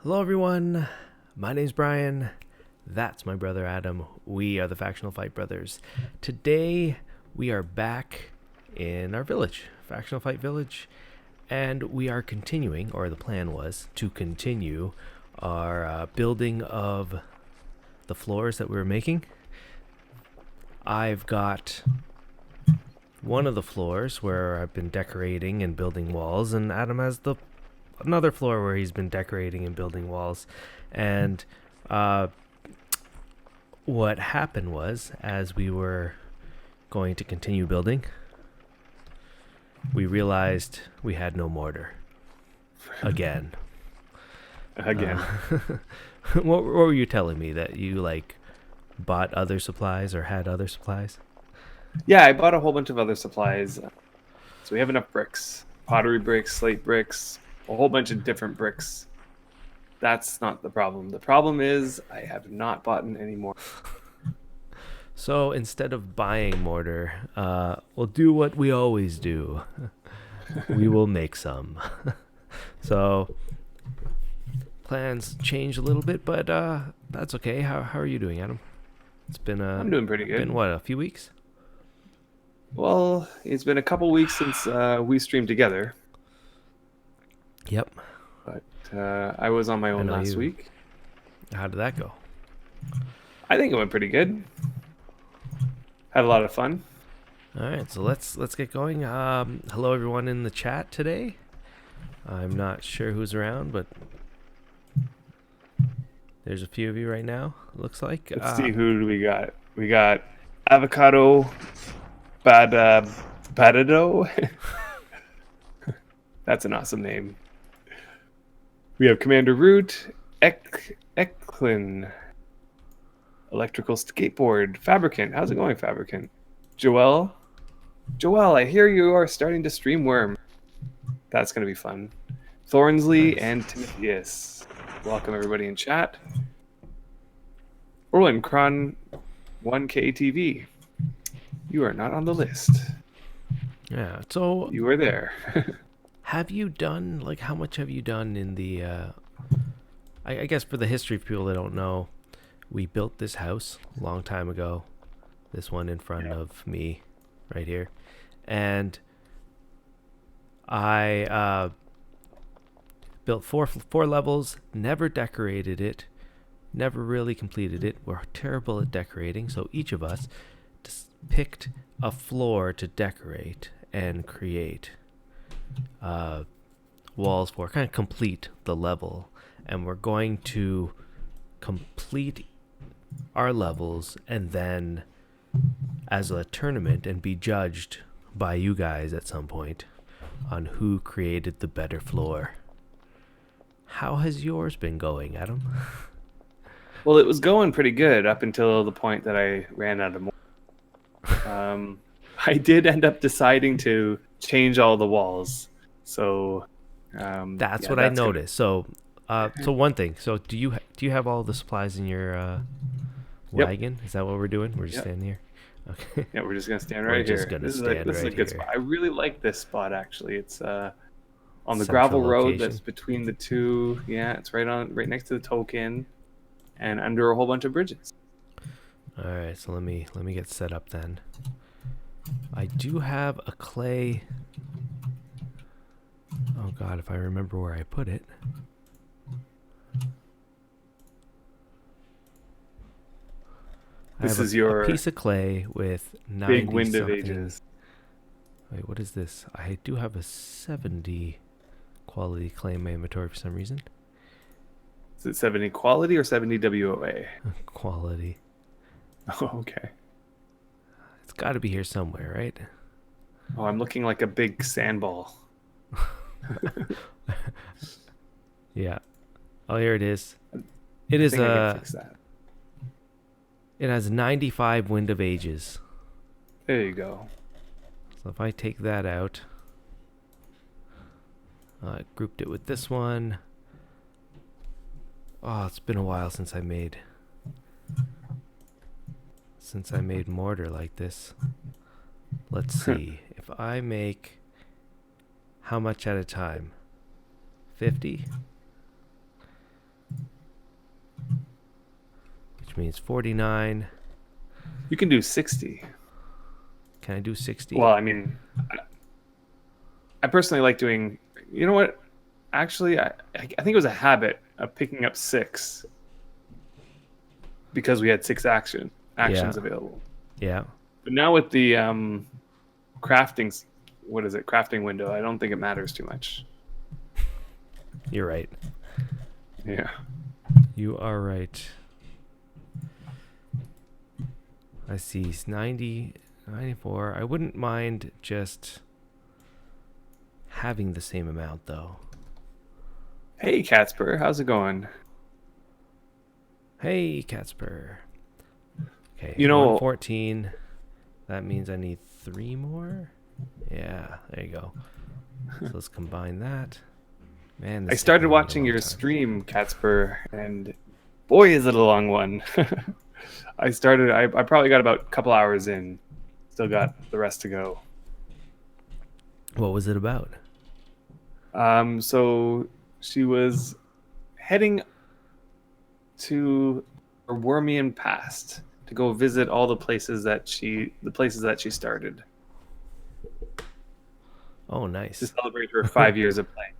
Hello, everyone. My name's Brian. That's my brother Adam. We are the Factional Fight Brothers. Today, we are back in our village, Factional Fight Village, and we are continuing, or the plan was to continue, our building of the floors that we were making. I've got one of the floors where I've been decorating and building walls, and Adam has another floor where he's been decorating and building walls. And what happened was, as we were going to continue building, we realized we had no mortar. Again. What were you telling me? That you bought other supplies or had other supplies? Yeah, I bought a whole bunch of other supplies. So we have enough bricks. Pottery bricks, slate bricks, a whole bunch of different bricks. That's not the problem. The problem is I have not bought any more. So instead of buying mortar, we'll do what we always do. We will make some. So plans change a little bit, but that's okay. How are you doing, Adam? It's been I'm doing pretty good. Been what, a few weeks? Well, it's been a couple weeks since we streamed together, Yep. but I was on my own last week. How did that go? I think it went pretty good. Had a lot of fun. All right, so let's get going. Hello, everyone in the chat today. I'm not sure who's around, but there's a few of you right now. It looks like. Let's see, who do we got? We got Avocado Badado. That's an awesome name. We have Commander Root, Eklin, Electrical Skateboard, Fabricant. How's it going, Fabricant? Joel, I hear you are starting to stream Wurm. That's going to be fun. Thornsley Nice. and Timotheus. Welcome, everybody in chat. Orlin Cron 1K TV. You are not on the list. Yeah. So You were there. have you done, how much have you done in the, I guess for the history of people that don't know, we built this house a long time ago. This one in front of me right here. And I built four levels, never decorated it, never really completed it. We're terrible at decorating, so each of us just picked a floor to decorate and create walls for, kind of complete the level. And we're going to complete our levels and then as a tournament and be judged by you guys at some point on who created the better floor. How has yours been going, Adam? Well, it was going pretty good up until the point that I ran out of more. I did end up deciding to change all the walls. So that's what I noticed. So one thing. So do you have all the supplies in your wagon? Yep. Is that what we're doing? We're just standing here. Okay. Yeah, we're just gonna stand right here. This is a good spot. I really like this spot actually. It's on the gravel road that's between the two. Yeah, it's right next to the token, and under a whole bunch of bridges. All right, so let me get set up then. I do have a clay. Oh God, if I remember where I put it. This is your piece of clay with 90 big wind something. of ages. Wait, what is this? I do have a 70 quality clay in my inventory for some reason. Is it 70 quality or 70 WOA? Quality. Oh, okay. It's got to be here somewhere, right? Oh, I'm looking like a big sandball. Yeah. Oh, here it is. It is I can fix that. It has 95 wind of ages. There you go. So if I take that out, I grouped it with this one. Oh, it's been a while since I made mortar like this. Let's see. If I make how much at a time? 50? means 49. You can do 60. Can I do 60? Well, I mean, I personally like doing. You know what? Actually, I think it was a habit of picking up 6 because we had 6 actions available. Yeah. But now with the crafting, what is it? Crafting window. I don't think it matters too much. You're right. Yeah. You are right. I see 90, 94. I wouldn't mind just having the same amount, though. Hey, Catspur, how's it going? Hey, Catspur. Okay, You know, 114. That means I need 3 more? Yeah, there you go. So let's combine that. Man, I started watching your stream, Catspur, and boy, is it a long one. I probably got about a couple hours in. Still got the rest to go. What was it about? So she was heading to her Wurmian past to go visit all the places that she started. Oh, nice. To celebrate her 5 years of playing.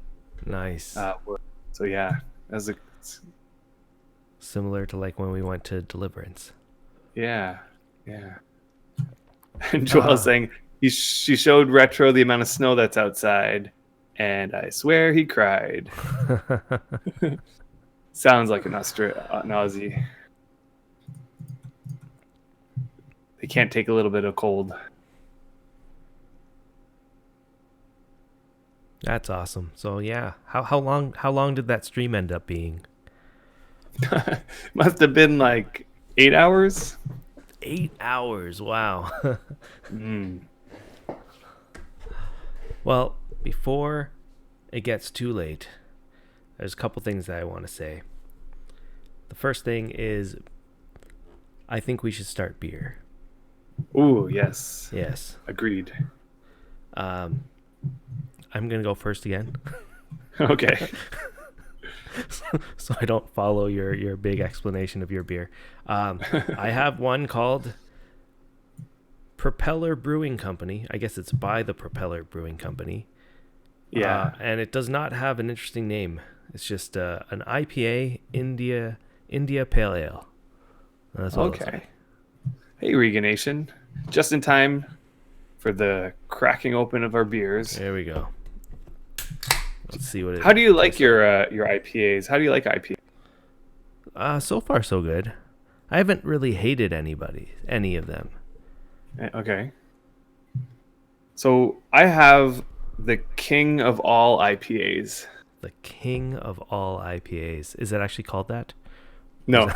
Nice. So yeah, similar to like when we went to Deliverance. Yeah. And Joel's saying she showed Retro the amount of snow that's outside, and I swear he cried. Sounds like an Aussie. They can't take a little bit of cold. That's awesome. So yeah, how long did that stream end up being? Must have been like 8 hours. 8 hours. Wow. Well, before it gets too late, there's a couple things that I want to say. The first thing is, I think we should start beer. Ooh, yes. Yes. Agreed. I'm gonna go first again. Okay. So I don't follow your big explanation of your beer. I have one called Propeller Brewing Company. I guess it's by the Propeller Brewing Company. Yeah. And it does not have an interesting name. It's just an IPA India Pale Ale. That's what it looks like. Hey, Reganation. Just in time for the cracking open of our beers. There we go. Let's see what it is. How do you like your IPAs? How do you like IPAs? So far, so good. I haven't really hated any of them. Okay. So I have the king of all IPAs. The king of all IPAs. Is it actually called that? No.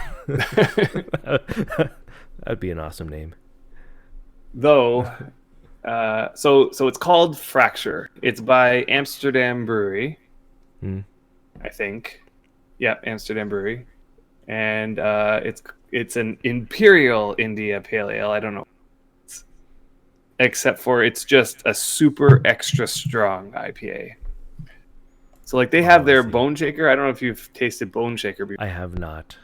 That'd be an awesome name. Though, so it's called Fracture. It's by Amsterdam Brewery, I think. Yeah, Amsterdam Brewery, and it's an Imperial India Pale Ale. I don't know, except for it's just a super extra strong IPA. So like they have their Bone Shaker. I don't know if you've tasted Bone Shaker before. I have not.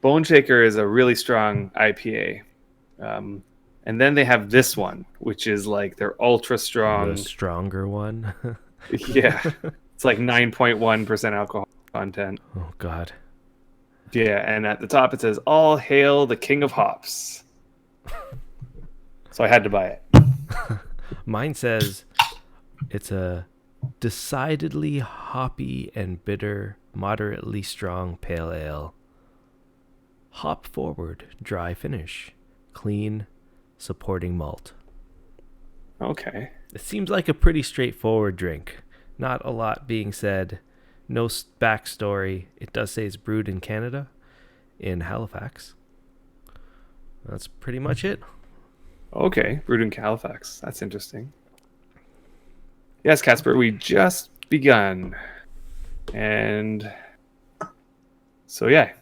Bone Shaker is a really strong IPA. And then they have this one, which is like their ultra strong. The stronger one. Yeah. It's like 9.1% alcohol content. Oh, God. Yeah. And at the top it says, "All hail the king of hops." So I had to buy it. Mine says it's a decidedly hoppy and bitter, moderately strong pale ale. Hop forward, dry finish. Clean, supporting malt. Okay. It seems like a pretty straightforward drink. Not a lot being said. No backstory. It does say it's brewed in Canada, in Halifax. That's pretty much it. Okay. Brewed in Halifax. That's interesting. Yes, Casper, we just begun. And so, yeah.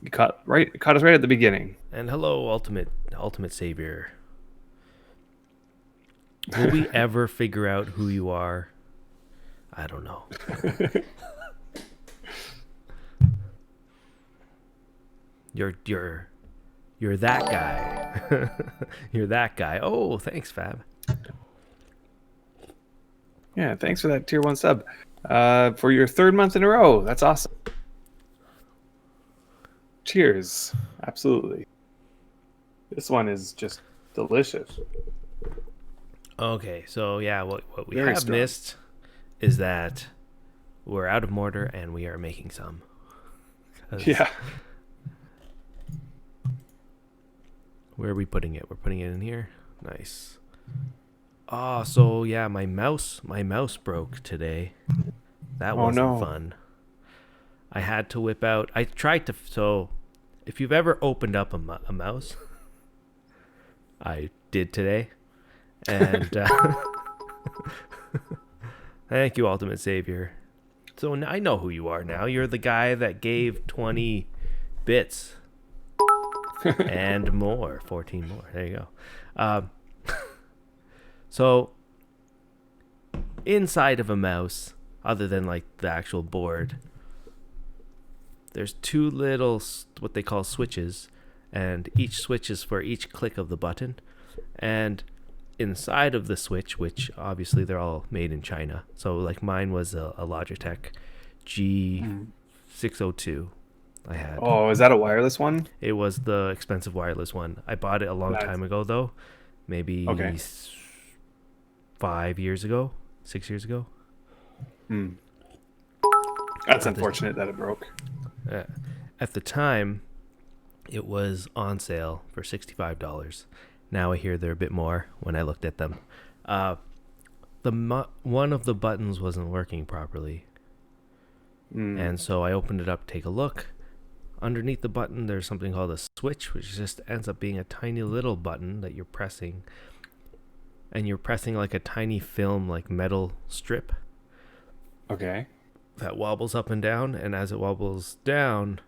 You caught us right at the beginning. And hello, ultimate savior. Will we ever figure out who you are? I don't know. You're that guy. You're that guy. Oh, thanks, Fab. Yeah, thanks for that tier 1 sub. For your 3rd month in a row. That's awesome. Cheers. Absolutely. This one is just delicious. Okay, so yeah, what we Very have strong. missed is that we're out of mortar and we are making some. 'Cause Yeah. where are we putting it? We're putting it in here. Nice. Oh, so yeah, my mouse broke today. That Oh wasn't no. fun. I had to whip out. I tried to. So, if you've ever opened up a mouse, I did today, and thank you, Ultimate Savior. So I know who you are now. You're the guy that gave 20 bits and more, 14 more. There you go. So inside of a mouse, other than like the actual board, there's two little what they call switches, and each switch is for each click of the button. And inside of the switch, which obviously they're all made in China, so like mine was a Logitech G602. I had. Oh, is that a wireless one? It was the expensive wireless one. I bought it a long time ago, though. Maybe 5 years ago, 6 years ago. That's unfortunate that it broke. At the time, it was on sale for $65. Now I hear they're a bit more when I looked at them. One of the buttons wasn't working properly. And so I opened it up to take a look. Underneath the button, there's something called a switch, which just ends up being a tiny little button that you're pressing. And you're pressing like a tiny film, like metal strip. Okay. That wobbles up and down, and as it wobbles down,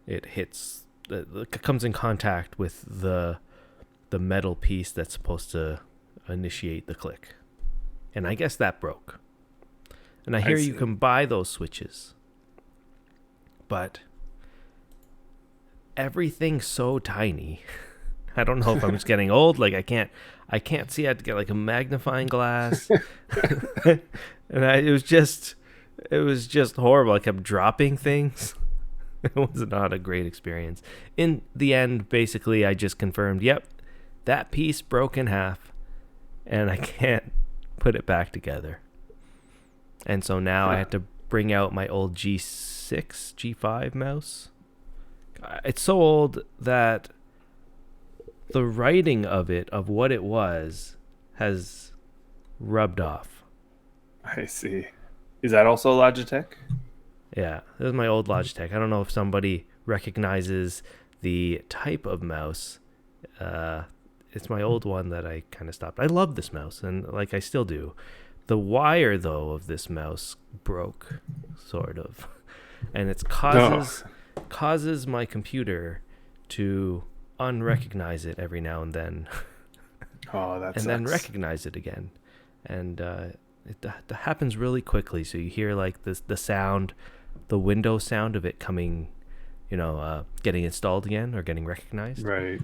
it hits. It comes in contact with the metal piece that's supposed to initiate the click. And I guess that broke. And I hear you can buy those switches, but everything's so tiny. I don't know if I'm just getting old. Like I can't see. I had to get like a magnifying glass, and it was just horrible. I kept dropping things. It was not a great experience. In the end, basically, I just confirmed, yep, that piece broke in half, and I can't put it back together. And so now I had to bring out my old G6, G5 mouse. It's so old that the writing of it, of what it was, has rubbed off. I see. Is that also Logitech? Yeah, this is my old Logitech. I don't know if somebody recognizes the type of mouse. It's my old one that I kind of stopped. I love this mouse, and like I still do. The wire, though, of this mouse broke, sort of. And it causes my computer to unrecognize it every now and then. Oh, that and sucks. then recognize it again. And it happens really quickly. So you hear like the sound, the Windows sound of it coming, getting installed again or getting recognized. Right.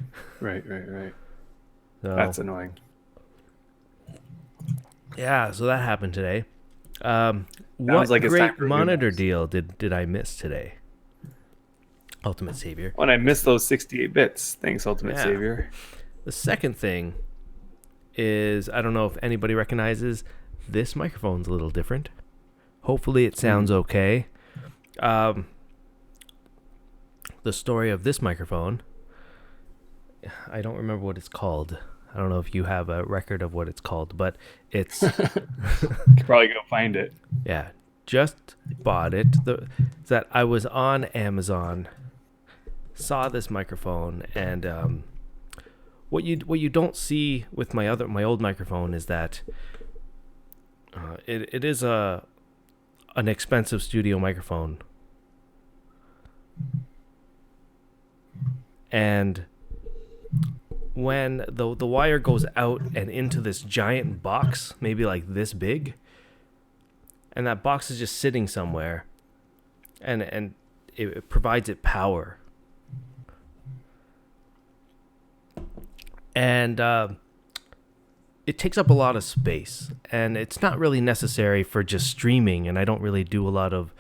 So, That's annoying. Yeah, so that happened today. What like it's time great for a new monitor mouse. deal did I miss today? Ultimate Savior. When I missed those 68 bits. Thanks, Ultimate Yeah. Savior. The second thing is, I don't know if anybody recognizes, this microphone's a little different. Hopefully it sounds okay. The story of this microphone, I don't remember what it's called. I don't know if you have a record of what it's called, but it's... Could probably go find it. Yeah, just bought it. That I was on Amazon, saw this microphone, and what you don't see with my old microphone is that it is an expensive studio microphone, and when the wire goes out and into this giant box, maybe like this big, and that box is just sitting somewhere, and it provides it power. and it takes up a lot of space, and it's not really necessary for just streaming. And I don't really do a lot of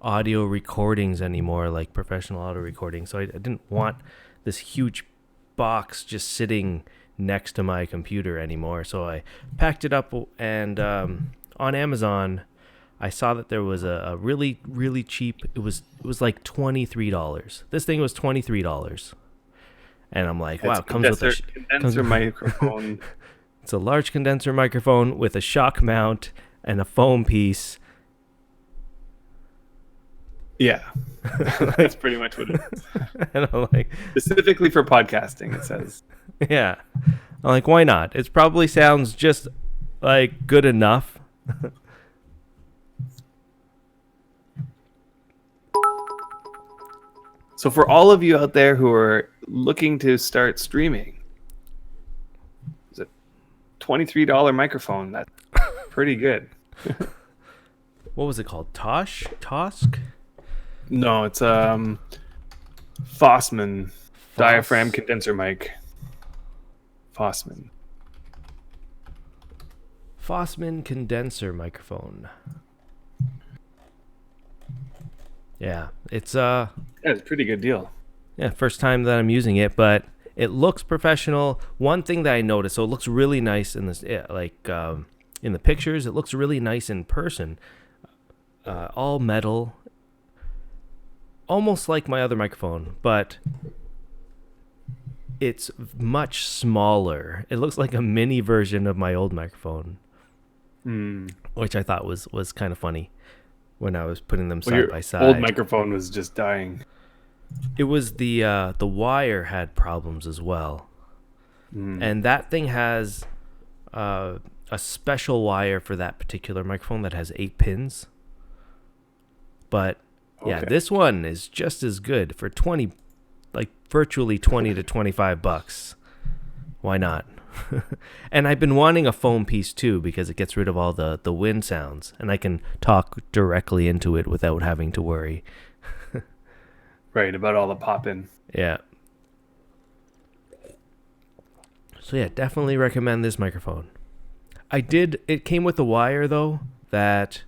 audio recordings anymore, like professional audio recording. So I didn't want this huge box just sitting next to my computer anymore. So I packed it up, and on Amazon, I saw that there was a really, really cheap. It was like $23. This thing was $23. And I'm like, wow, it comes with a condenser microphone. It's a large condenser microphone with a shock mount and a foam piece. Yeah, that's pretty much what it is. And I'm like, specifically for podcasting, it says. Yeah, I'm like, why not? It probably sounds just like good enough. So for all of you out there who are looking to start streaming, it's a $23 microphone. That's pretty good. What was it called? Tosk? No, it's Fossman diaphragm condenser mic. Fossman condenser microphone. Yeah, it's yeah, it's a pretty good deal. Yeah, first time that I'm using it, but it looks professional. One thing that I noticed, so it looks really nice in this, in the pictures. It looks really nice in person. All metal, almost like my other microphone, but it's much smaller. It looks like a mini version of my old microphone, which I thought was kind of funny when I was putting them side by side. Old microphone was just dying. It was the wire had problems as well, and that thing has a special wire for that particular microphone that has 8 pins. But yeah, this one is just as good for virtually $20 to $25. Why not? And I've been wanting a foam piece too, because it gets rid of all the wind sounds, and I can talk directly into it without having to worry. Right, about all the popping. Yeah. So yeah, definitely recommend this microphone. It came with a wire though that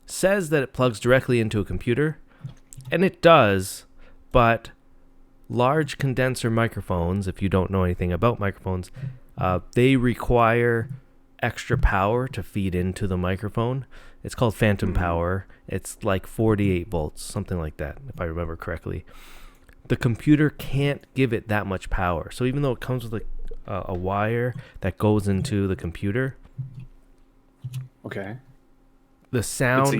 says that it plugs directly into a computer, and it does, but large condenser microphones, if you don't know anything about microphones, they require extra power to feed into the microphone. It's called phantom power. It's like 48 volts, something like that, if I remember correctly. The computer can't give it that much power. So even though it comes with a wire that goes into the computer, the sound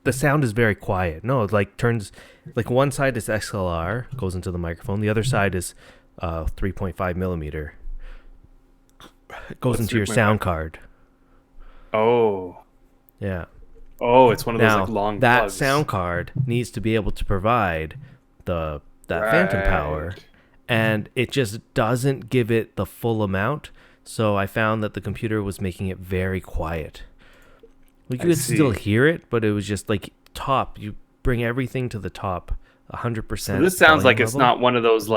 the sound is very quiet. No, it turns, one side is XLR, goes into the microphone. The other side is 3.5 millimeter. It goes into your sound card. Oh. Yeah. Oh, it's one of those long that plugs. Sound card needs to be able to provide that phantom power, and it just doesn't give it the full amount. So I found that the computer was making it very quiet. You could still hear it, but it was just top. You bring everything to the top, 100%. So this sounds like it's not one of those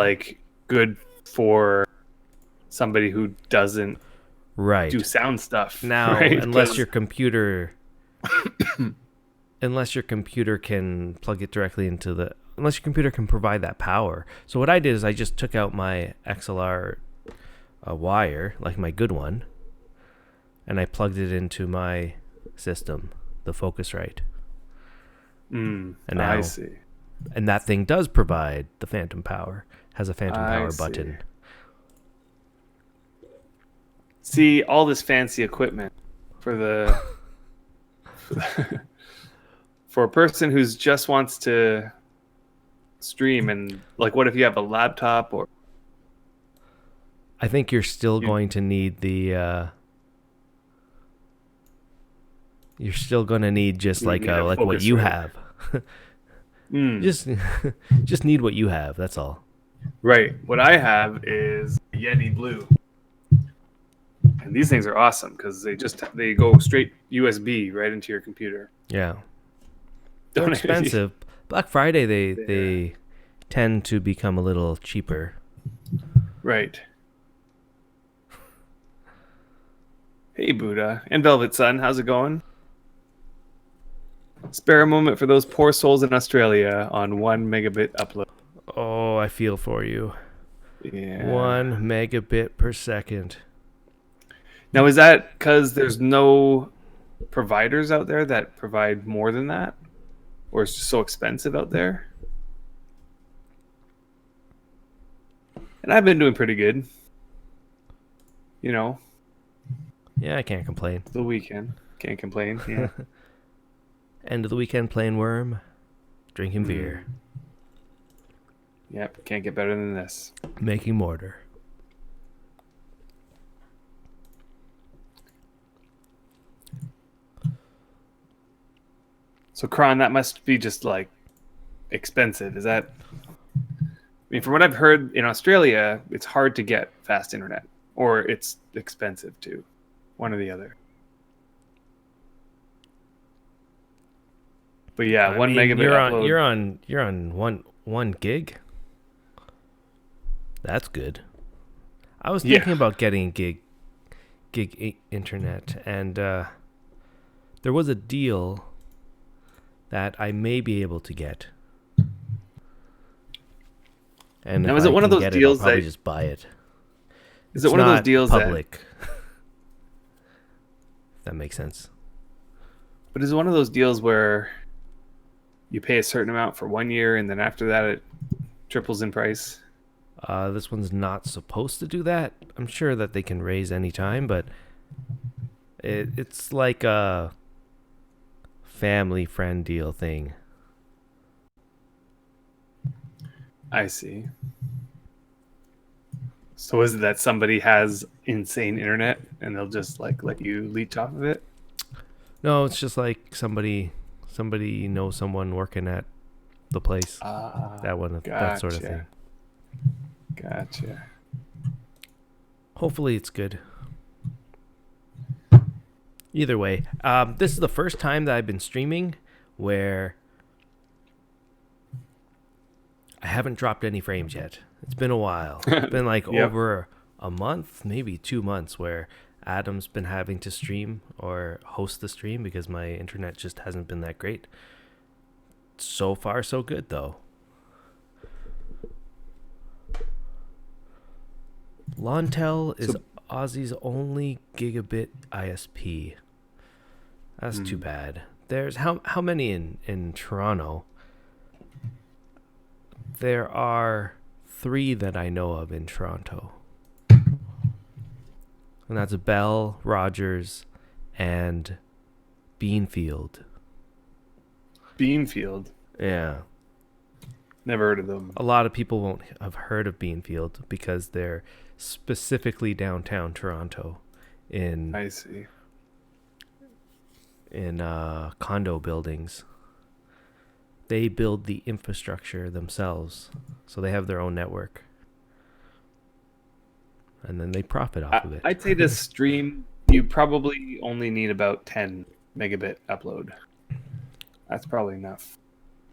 good for somebody who doesn't do sound stuff. Now, right? unless your computer can plug it directly into unless your computer can provide that power. So what I did is I just took out my XLR wire, like my good one, and I plugged it into my system, the Focusrite. And now, I see. And that thing does provide the phantom power. Has a phantom power button. See, all this fancy equipment for for a person who just wants to stream, and what if you have a laptop or? I think you're still going to need you're still going to need just what you have. Just need what you have. That's all. Right. What I have is Yeti Blue. And these things are awesome because they go straight USB right into your computer. Yeah. They're expensive. Black Friday they tend to become a little cheaper. Right. Hey, Buddha and Velvet Sun, how's it going? Spare a moment for those poor souls in Australia on 1 megabit upload. Oh, I feel for you. Yeah. 1 megabit per second. Now, is that because there's no providers out there that provide more than that? Or it's just so expensive out there? And I've been doing pretty good. You know, Yeah, I can't complain. the weekend. Can't complain. Yeah. End of the weekend playing Wurm, drinking beer, Yep, can't get better than this. making mortar. So, Kron, that must be just like expensive. Is that? I mean, from what I've heard in Australia, it's hard to get fast internet, or it's expensive too. One or the other. But yeah, I 1 megabit you're upload. on one gig. That's good. I was thinking about getting internet, and there was a deal that I may be able to get. And Now, if is it I one of can those get it, I'll deals probably that just buy it. is it one of those deals public? If that makes sense. but is it one of those deals where you pay a certain amount for 1 year and then after that it triples in price? This one's not supposed to do that. I'm sure that they can raise any time, but it's like a family friend deal thing. I see. So is it that somebody has insane internet and they'll just like let you leech off of it? No, it's just like somebody knows someone working at the place. That sort of thing. Gotcha. Hopefully it's good. Either way, this is the first time that I've been streaming where I haven't dropped any frames yet. It's been a while. It's been like over a month, maybe 2 months, where Adam's been having to stream or host the stream because my internet just hasn't been that great. So far, so good, though. Launtel is Aussie's only gigabit ISP. That's too bad. There's how many in Toronto? There are 3 that I know of in Toronto. And that's Bell, Rogers, and Beanfield. Beanfield. Yeah. Never heard of them. A lot of people won't have heard of Beanfield because they're specifically downtown Toronto I see. in condo buildings. They build the infrastructure themselves, so they have their own network. And then they profit off of it. I'd say this stream, you probably only need about 10 megabit upload. That's probably enough.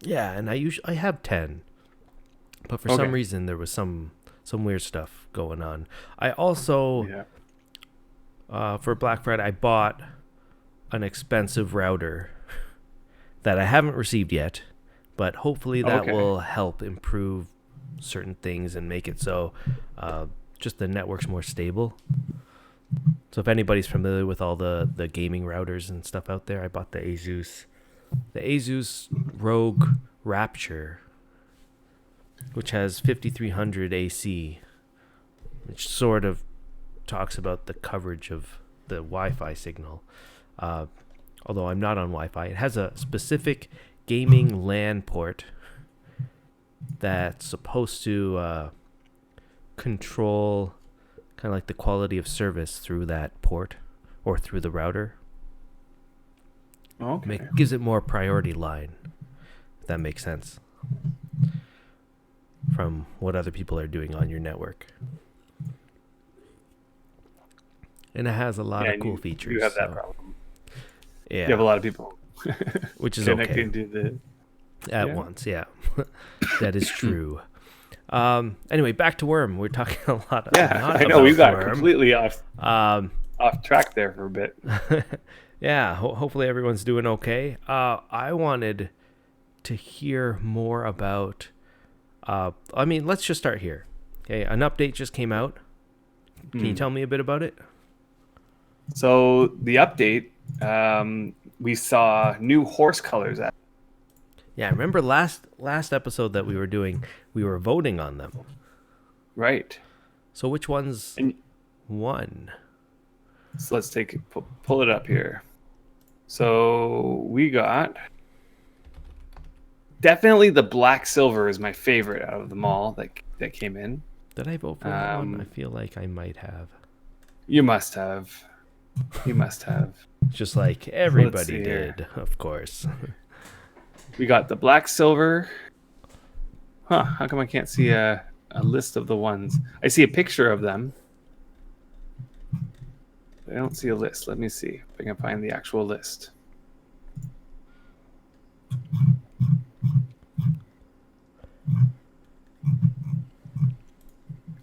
Yeah, and I have 10. But for some reason there was some weird stuff going on. I also for Black Friday I bought an expensive router that I haven't received yet, but hopefully that will help improve certain things and make it so just the network's more stable. So if anybody's familiar with all the gaming routers and stuff out there, I bought the Asus Rogue Rapture, which has 5300 AC, which sort of talks about the coverage of the Wi-Fi signal. Although I'm not on Wi-Fi, it has a specific gaming LAN port that's supposed to control kind of like the quality of service through that port or through the router. Gives it more priority line, if that makes sense, from what other people are doing on your network. And it has a lot of cool features. You have that problem. Yeah. You have a lot of people which is connecting to the at Yeah. once. Yeah, that is true. Anyway, back to Wurm. We're talking a lot Yeah, not I know we about got Wurm. completely off Um, off track there for a bit. yeah, hopefully everyone's doing okay. I wanted to hear more about. I mean, let's just start here. Okay, an update just came out. Can you tell me a bit about it? So the update, we saw new horse colors. Yeah, I remember last episode that we were doing, we were voting on them. Right. So which ones And won? so let's pull it up here. So we got definitely the black silver is my favorite out of them all that came in. Did I vote for that one? I feel like I might have. You must have. You must have. Just like everybody did, of course. We got the black silver. Huh, how come I can't see a list of the ones? I see a picture of them. I don't see a list. Let me see if I can find the actual list.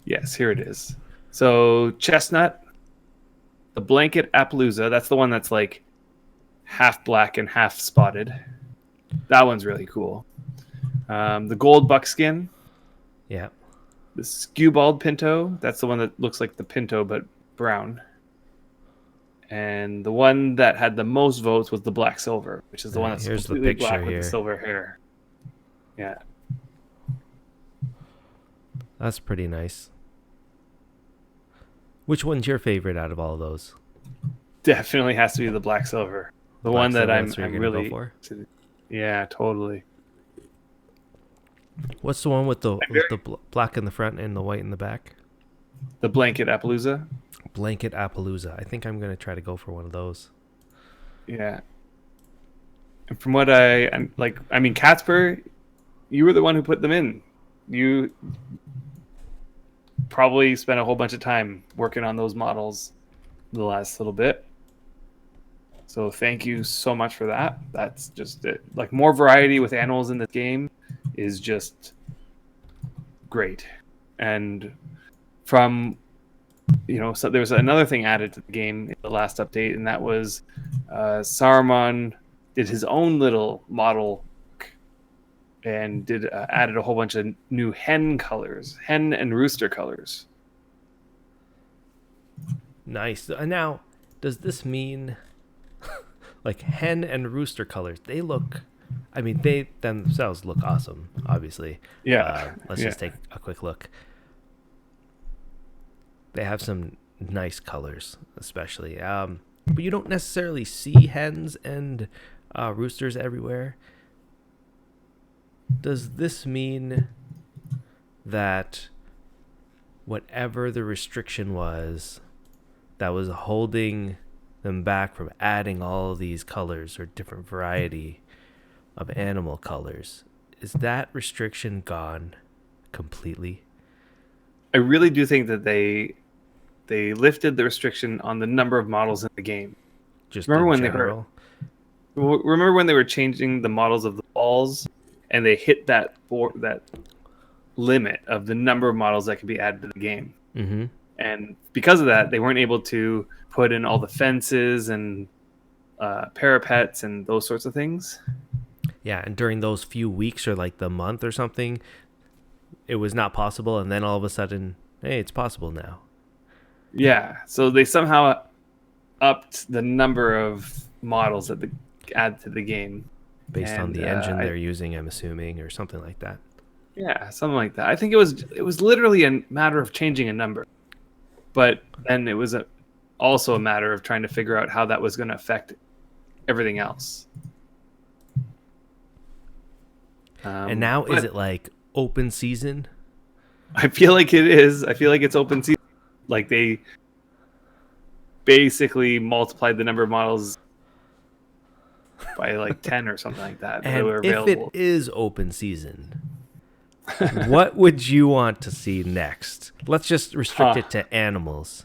Yes, here it is. So chestnut, the blanket Appaloosa. That's the one that's like half black and half spotted. That one's really cool. The gold buckskin. Yeah. The skewbald pinto. That's the one that looks like the pinto but brown. And the one that had the most votes was the black silver, which is the one that's completely black with the silver hair. Yeah. That's pretty nice. Which one's your favorite out of all of those? Definitely has to be the black silver. The Black one that silver, I'm really go for? Yeah, totally. What's the one with the black in the front and the white in the back? The blanket Appaloosa. Blanket Appaloosa. I think I'm gonna try to go for one of those. Yeah. And from what I'm like, I mean, Casper, you were the one who put them in. You probably spent a whole bunch of time working on those models the last little bit. So thank you so much for that. That's just it. Like, more variety with animals in this game is just great. And from, so there was another thing added to the game in the last update, and that was Saruman did his own little model and added a whole bunch of new hen and rooster colors. Nice. Now, does this mean like hen and rooster colors? They themselves look awesome, obviously. Yeah. Let's just take a quick look. They have some nice colors, especially. But you don't necessarily see hens and roosters everywhere. Does this mean that whatever the restriction was that was holding them back from adding all of these colors or different variety of animal colors, is that restriction gone completely? I really do think that they lifted the restriction on the number of models in the game. Just remember when general? remember when they were changing the models of the balls, and they hit that limit of the number of models that could be added to the game. Mm-hmm. And because of that, they weren't able to put in all the fences and parapets and those sorts of things. Yeah, and during those few weeks or like the month or something, it was not possible, and then all of a sudden, hey, it's possible now. Yeah, so they somehow upped the number of models that they add to the game. Based on the engine they're using, I'm assuming, or something like that. Yeah, something like that. I think it was literally a matter of changing a number. But then it was also a matter of trying to figure out how that was going to affect everything else. And now, is it like open season? I feel like it is. I feel like it's open season. Like, they basically multiplied the number of models by like 10 or something like that. And were if it is open season, what would you want to see next? Let's just restrict it to animals.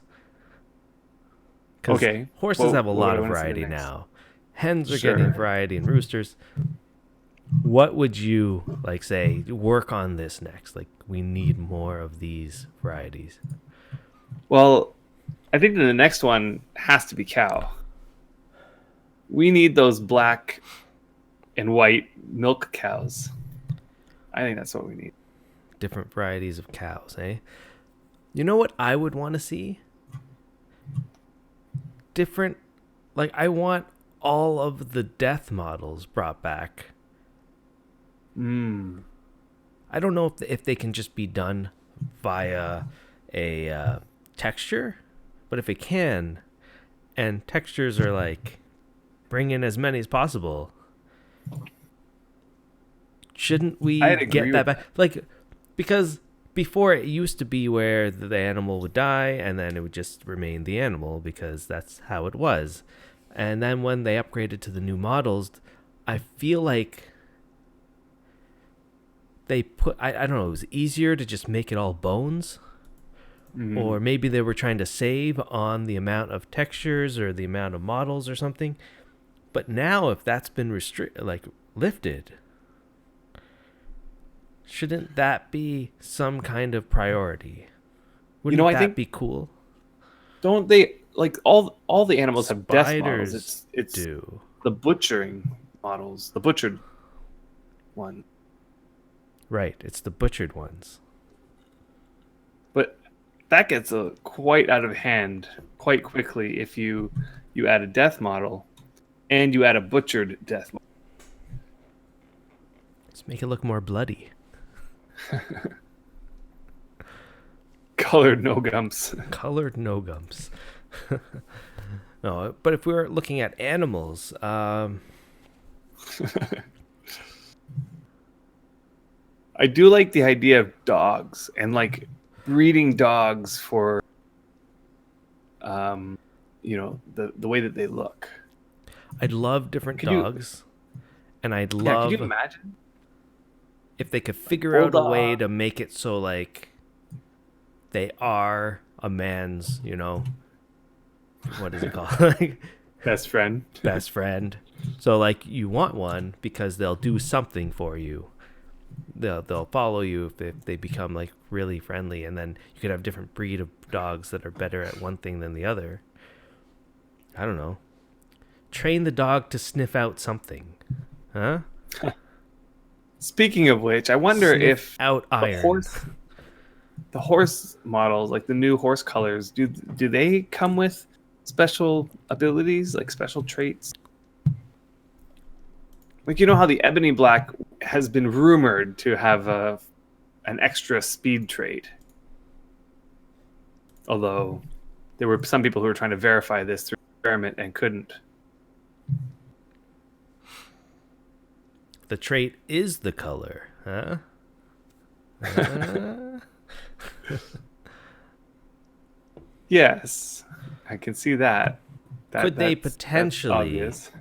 Okay. Horses have a lot of variety now. Hens are getting variety, and roosters. what would you like say work on this next? Like we need more of these varieties. Well, I think that the next one has to be cow. We need those black and white milk cows. I think that's what we need. Different varieties of cows, eh? You know what I would want to see? Different, like I want all of the death models brought back. Mm. I don't know if they can just be done via a texture, but if it can, and textures are like bring in as many as possible, shouldn't we I'd get agree that with back? that. Like, because before it used to be where the animal would die and then it would just remain the animal because that's how it was. And then when they upgraded to the new models, I feel like they put, I don't know, it was easier to just make it all bones. Or Mm. maybe they were trying to save on the amount of textures or the amount of models or something. But now, if that's been lifted, shouldn't that be some kind of priority? You Wouldn't know, I that think be cool? don't they like all the animals have death models? Spiders It's do. the butchering models, the butchered one. Right, it's the butchered ones. But that gets quite out of hand quite quickly if you add a death model and you add a butchered death model. Let's make it look more bloody. Colored no gumps. Colored no gums. No, but if we were looking at animals, I do like the idea of dogs and like breeding dogs for the way that they look. I'd love different Could you dogs, and I'd could you love imagine? if they could Like figure out a way bulldog. to make it so like they are a man's, what is it called? Like Best friend. best friend. So like you want one because they'll do something for you. They'll follow you if they become like really friendly, and then you could have different breed of dogs that are better at one thing than the other. I don't know. Train the dog to sniff out something, huh? Speaking of which, I wonder Sniff if out the iron. horse models, like the new horse colors, do they come with special abilities, like special traits? Like you know how the ebony black has been rumored to have an extra speed trait, although there were some people who were trying to verify this through experiment and couldn't. The trait is the color, huh? Uh, Yes, I can see that. Could they That's potentially? obvious.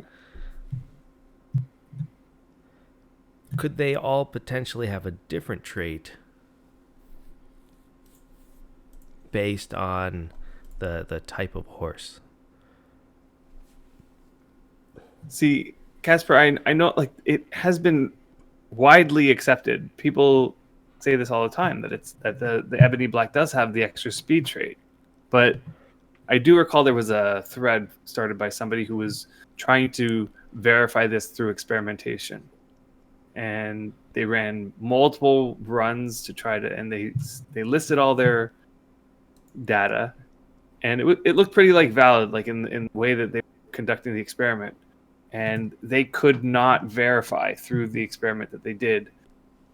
Could they all potentially have a different trait based on the type of horse? See, Casper, I know like it has been widely accepted. People say this all the time that the ebony black does have the extra speed trait. But I do recall there was a thread started by somebody who was trying to verify this through experimentation. And they ran multiple runs to try to, and they listed all their data, and it looked pretty like valid, like in the way that they were conducting the experiment, and they could not verify through the experiment that they did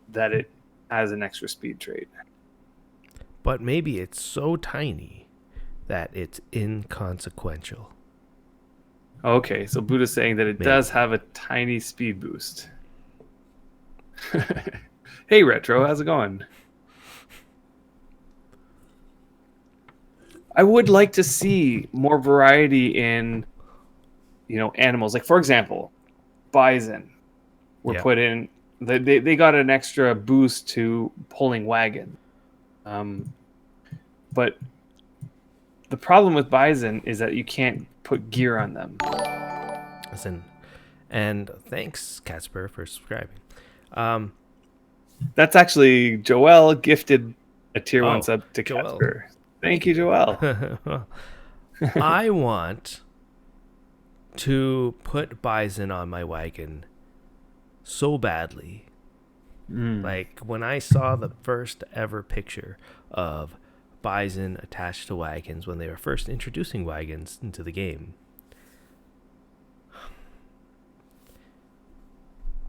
that it has an extra speed trait. But maybe it's so tiny that it's inconsequential. Okay, so Buddha's saying that it Maybe. does have a tiny speed boost. Hey Retro, how's it going? I would like to see more variety in animals. Like for example, bison were Yeah. put in. They got an extra boost to pulling wagon. But the problem with bison is that you can't put gear on them. Listen, And thanks, Casper, for subscribing. That's actually Joel gifted a tier 1 sub to Joel. Casper. Thank you, Joel. I want to put Bison on my wagon so badly. Like when I saw the first ever picture of Bison attached to wagons when they were first introducing wagons into the game,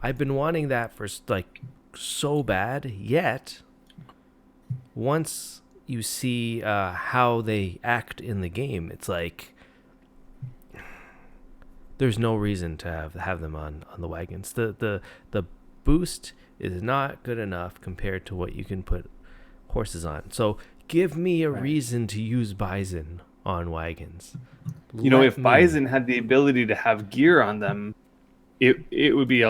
I've been wanting that for like so bad, yet once you see how they act in the game, it's like there's no reason to have them on the wagons. The boost is not good enough compared to what you can put horses on. So give me a reason to use Bison on wagons. If Bison had the ability to have gear on them, it would be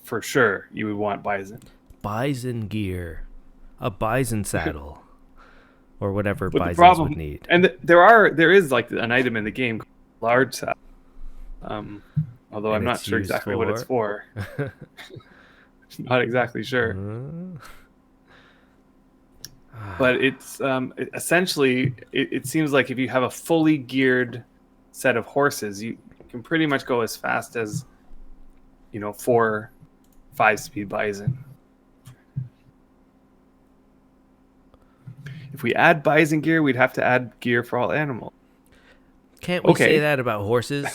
for sure you would want Bison. Bison gear, a Bison saddle, or whatever But Bisons would need. And there is like an item in the game called large saddle. Although I'm not sure exactly what it's for. Not exactly sure. But it's essentially, it seems like if you have a fully geared set of horses, you can pretty much go as fast as 4 5-speed Bison. If we add Bison gear, we'd have to add gear for all animals. Can't we say that about horses?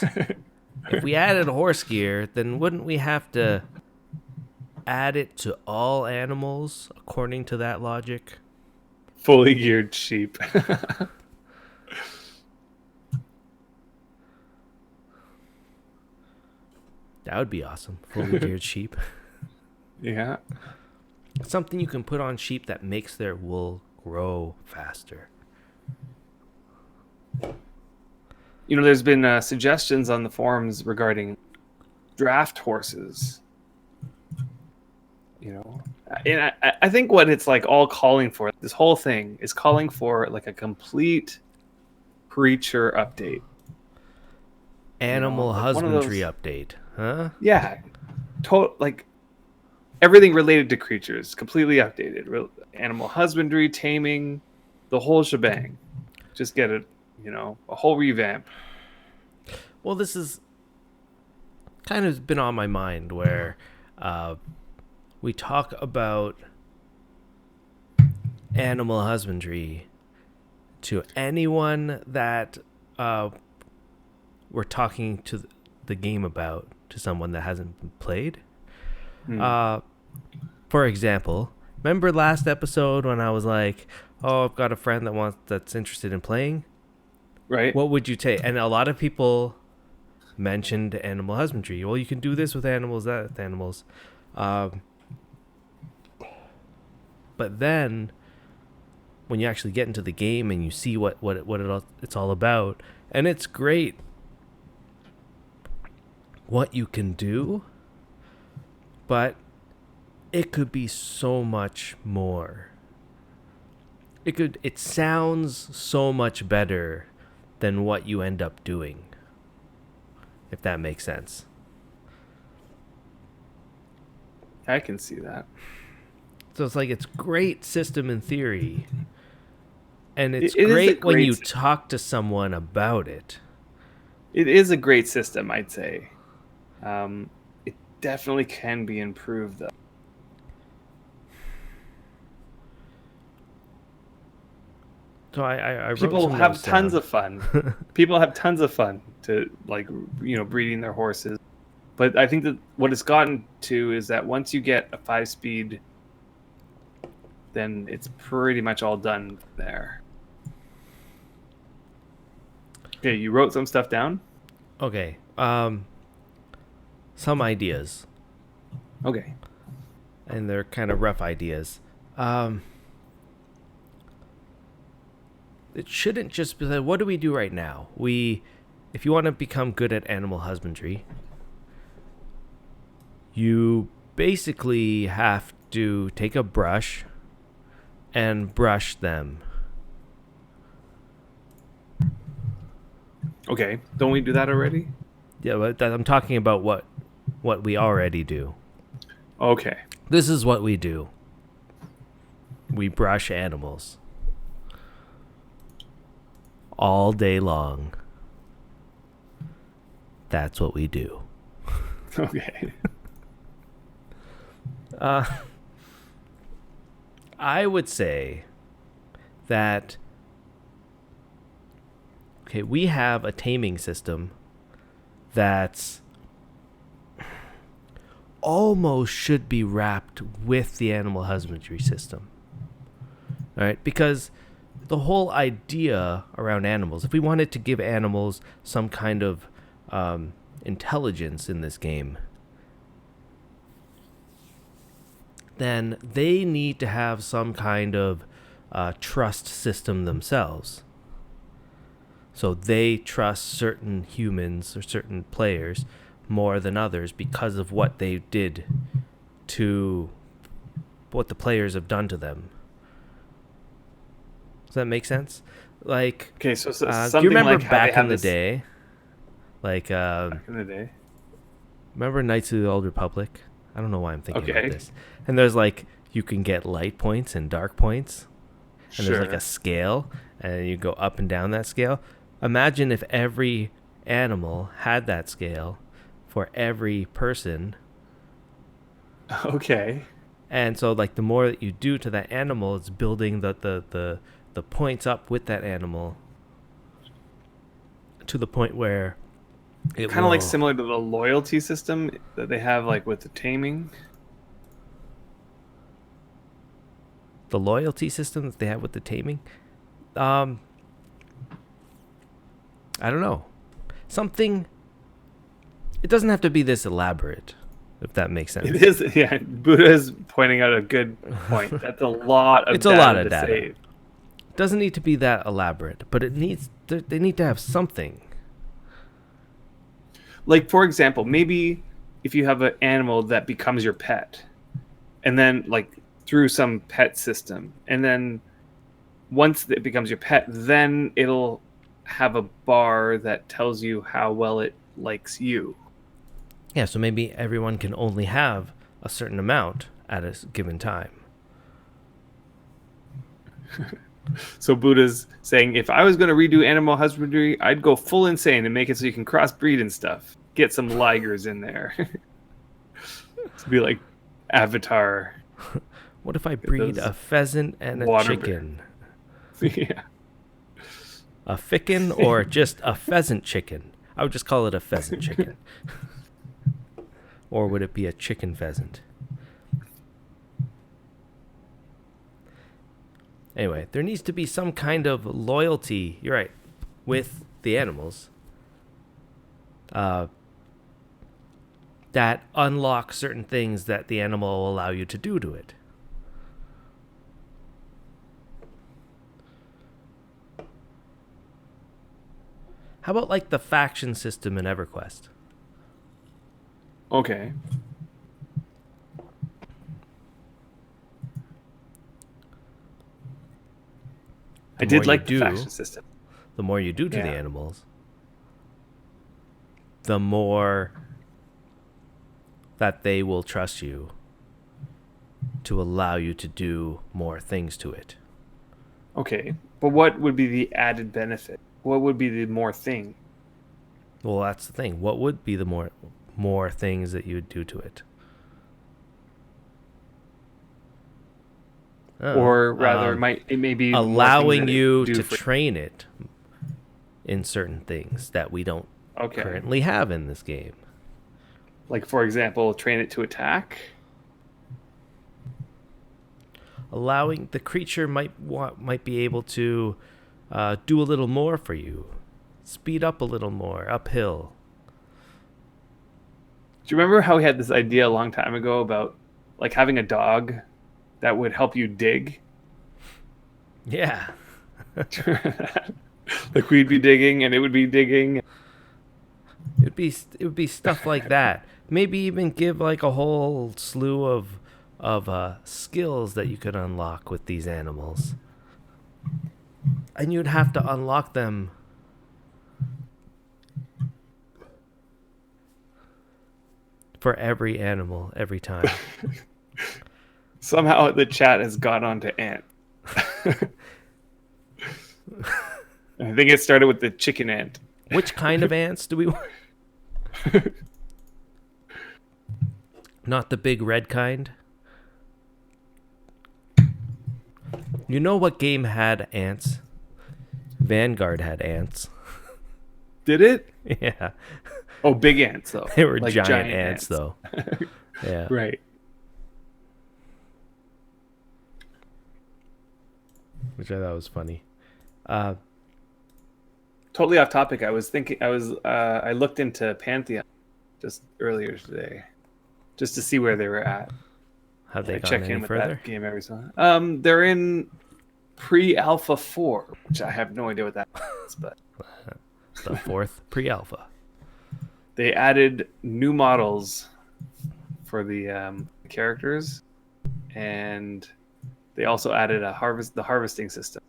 If we added horse gear, then wouldn't we have to add it to all animals according to that logic? Fully geared sheep. That would be awesome. Fully geared sheep. Yeah. Something you can put on sheep that makes their wool grow faster. There's been suggestions on the forums regarding draft horses. And I think what it's like all calling for, this whole thing is calling for like a complete creature update. Animal husbandry update, huh? Yeah. Like everything related to creatures, completely updated. Animal husbandry, taming, the whole shebang. Just get it, a whole revamp. Well, this is kind of been on my mind where we talk about animal husbandry to anyone that we're talking to the game about, to someone that hasn't played. For example, remember last episode when I was like, "Oh, I've got a friend that's interested in playing." Right. What would you take? And a lot of people mentioned animal husbandry. Well, you can do this with animals, that with animals. But then when you actually get into the game and you see what it's all about, and it's great what you can do, but it could be so much more. It sounds so much better than what you end up doing, if that makes sense. I can see that. So it's like, it's great system in theory, and it's great when you talk to someone about it. It is a great system, I'd say. It definitely can be improved, though. So I wrote people some have notes tons down. of fun. People have tons of fun to breeding their horses. But I think that what it's gotten to is that once you get a 5-speed, then it's pretty much all done there. Okay, you wrote some stuff down? Okay. Some ideas. Okay. And they're kind of rough ideas. It shouldn't just be like, what do we do right now? If you want to become good at animal husbandry, you basically have to take a brush and brush them. Okay. Don't we do that already? Yeah, but I'm talking about what we already do. Okay. This is what we do. We brush animals all day long. That's what we do. Okay. I would say that okay, we have a taming system that's almost should be wrapped with the animal husbandry system. All right? Because the whole idea around animals, if we wanted to give animals some kind of intelligence in this game, then they need to have some kind of trust system themselves. So they trust certain humans or certain players more than others because of what they did to what the players have done to them. Does that make sense? Like, Okay, so do something you remember like how they back have in the this day? Like, back in the day. remember Knights of the Old Republic? I don't know why I'm thinking about Okay. this. And there's like, you can get light points and dark points. And there's like Sure. a scale, and you go up and down that scale. Imagine if every animal had that scale for every person. Okay. And so, like, the more that you do to that animal, it's building the points up with that animal to the point where it Kind of like will. similar to the loyalty system that they have like with the taming. The loyalty system that they have with the taming. I don't know. Something. It doesn't have to be this elaborate, if that makes sense. It is, yeah. Buddha is pointing out a good point. That's a lot of It's a data lot of to data. save. It doesn't need to be that elaborate, but it needs. They need to have something. Like, for example, maybe if you have an animal that becomes your pet, and then like through some pet system, and then once it becomes your pet, then it'll have a bar that tells you how well it likes you. Yeah, so maybe everyone can only have a certain amount at a given time. So Buddha's saying, if I was going to redo animal husbandry, I'd go full insane and make it so you can crossbreed and stuff. Get some ligers in there. To be like Avatar. What if I breed those a pheasant and a water chicken? Yeah. A ficken or just a pheasant chicken? I would just call it a pheasant chicken. Or would it be a chicken pheasant? Anyway, there needs to be some kind of loyalty, you're right, with the animals. That unlock certain things that the animal will allow you to do to it. How about like the faction system in EverQuest? Okay. I The more did you like the do, faction system. the more you do to the Yeah. animals, the more that they will trust you to allow you to do more things to it. Okay. But what would be the added benefit? What would be the more thing? Well, that's the thing. What would be the more things that you would do to it? Or rather, it may be more things allowing that it you do to for- train it in certain things that we don't Okay. currently have in this game. Like, for example, train it to attack. Allowing the creature might be able to do a little more for you, speed up a little more uphill. Do you remember how we had this idea a long time ago about like having a dog that would help you dig? Yeah, Like we'd be digging and it would be digging. it would be stuff like that. Maybe even give like a whole slew of skills that you could unlock with these animals, and you'd have to unlock them for every animal every time. Somehow the chat has got onto ant. I think it started with the chicken ant. Which kind of ants do we want? Not the big red kind. You know what game had ants? Vanguard had ants. Did it? Yeah. Oh, big ants though. They were Like giant ants though. Yeah. Right. Which I thought was funny. Totally off topic. I looked into Pantheon just earlier today, just to see where they were at. Have they I gone check any in with further? that game every so. They're in pre-alpha 4, which I have no idea what that is, but The fourth pre-alpha. they added new models for the characters, and they also added the harvesting system.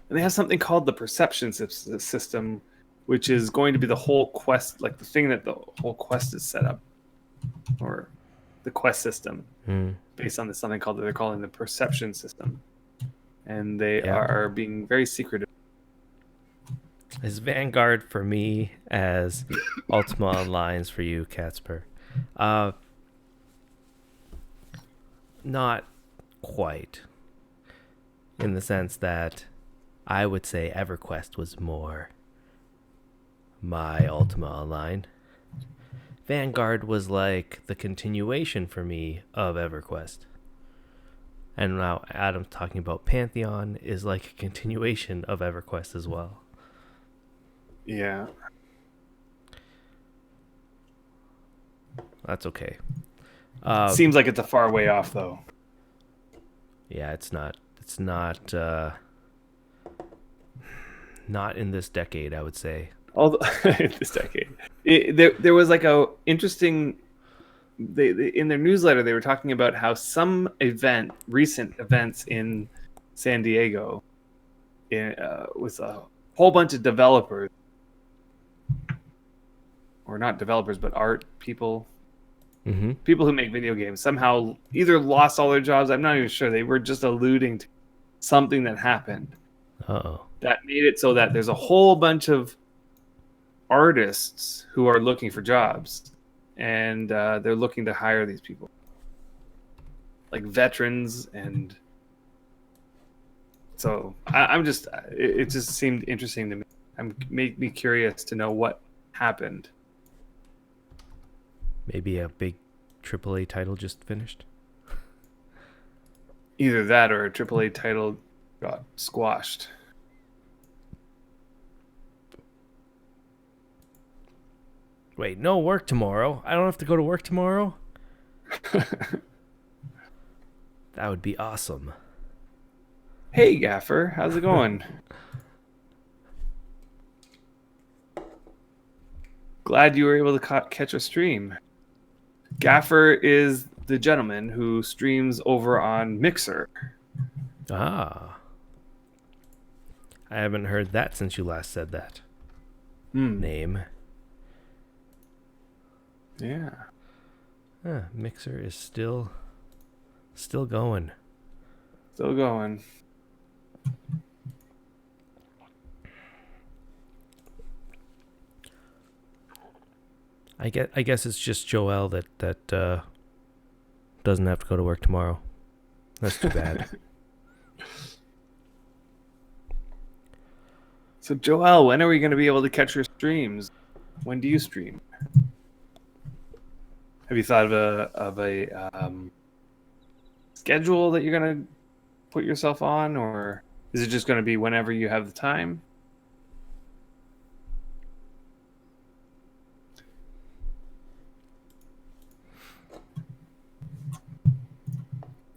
And they have something called the perception system, which is going to be the whole quest, like the thing that the whole quest is set up, or the quest system, based on this something called they're calling the perception system, and they are being very secretive. Is Vanguard for me as Ultima Online's for you, Catsper? Not quite. In the sense that I would say EverQuest was more my Ultima Online. Vanguard was like the continuation for me of EverQuest. And now Adam's talking about Pantheon is like a continuation of EverQuest as well. Yeah. That's okay. Seems like it's a far way off, though. Yeah, it's not in this decade, I would say. Although in this decade, there was like a interesting. They in their newsletter they were talking about how some recent events in San Diego, with a whole bunch of developers, or not developers but art people. Mm-hmm. People who make video games somehow either lost all their jobs. I'm not even sure. They were just alluding to something that happened. Uh-oh. That made it so that there's a whole bunch of artists who are looking for jobs, and they're looking to hire these people, like veterans, and so I'm just. It just seemed interesting to me. Made me curious to know what happened. Maybe a big AAA title just finished. Either that or a AAA title got squashed. Wait, no work tomorrow? I don't have to go to work tomorrow? That would be awesome. Hey, Gaffer, how's it going? Glad you were able to catch a stream. Gaffer is the gentleman who streams over on Mixer. Ah. I haven't heard that since you last said that name. Yeah. Mixer is still going. Still going. I guess it's just Joel that doesn't have to go to work tomorrow. That's too bad. So Joel, when are we going to be able to catch your streams? When do you stream? Have you thought of a schedule that you're going to put yourself on, or is it just going to be whenever you have the time?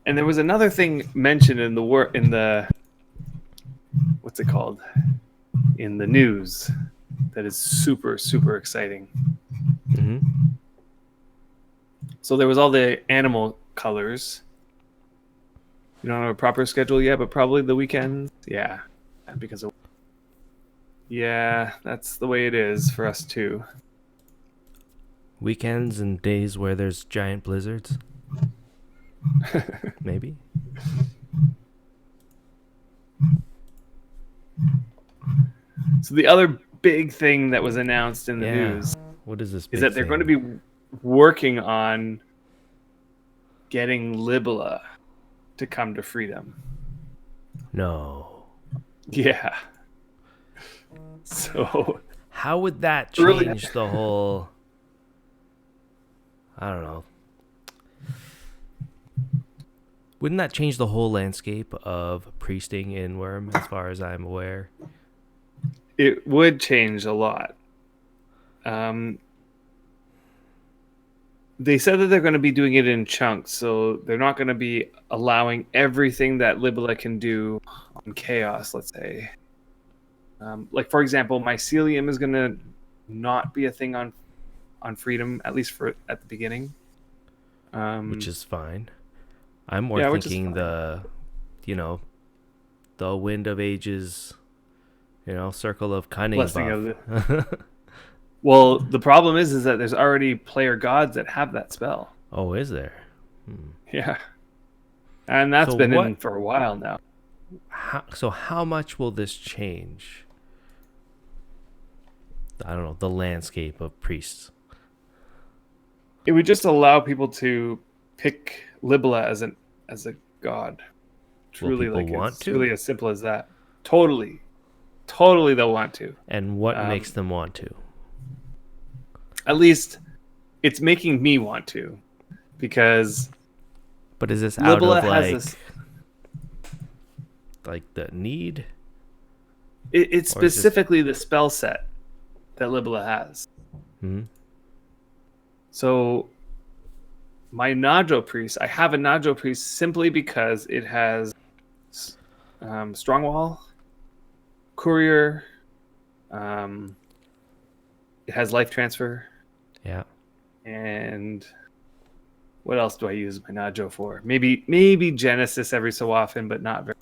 And there was another thing mentioned in the what's it called? In the news that is super, super exciting. Mm-hmm. So there was all the animal colors. You don't have a proper schedule yet, but probably the weekends. Yeah, because of that's the way it is for us too. Weekends and days where there's giant blizzards. Maybe. So the other big thing that was announced in the news What is this big is that they're thing? going to be working on getting Libela to come to freedom. No. Yeah. So how would that Really? change the whole... I don't know. Wouldn't that change the whole landscape of priesting in Wurm, as far as I'm aware? It would change a lot. They said that they're going to be doing it in chunks, so they're not going to be allowing everything that Libela can do on Chaos, let's say. Like, for example, Mycelium is going to not be a thing on Freedom, at least for at the beginning. Which is fine. I'm more Yeah, thinking the Wind of Ages, Circle of Cunning Blessing buff. Well, the problem is that there's already player gods that have that spell. Oh, is there? Yeah. And that's So been what- in for a while now. How much will this change? I don't know, the landscape of priests. It would just allow people to pick Libela as a god. Truly, people like want it's to? really as simple as that. Totally they'll want to. And what makes them want to? At least it's making me want to, because But is this out Libela of has this. like the need? It's Or is this- specifically the spell set that Libela has. Hmm? So my Najo Priest, I have a Najo Priest simply because it has Strongwall, Courier, it has Life Transfer, Yeah. and what else do I use my Najo for? Maybe Genesis every so often, but not very.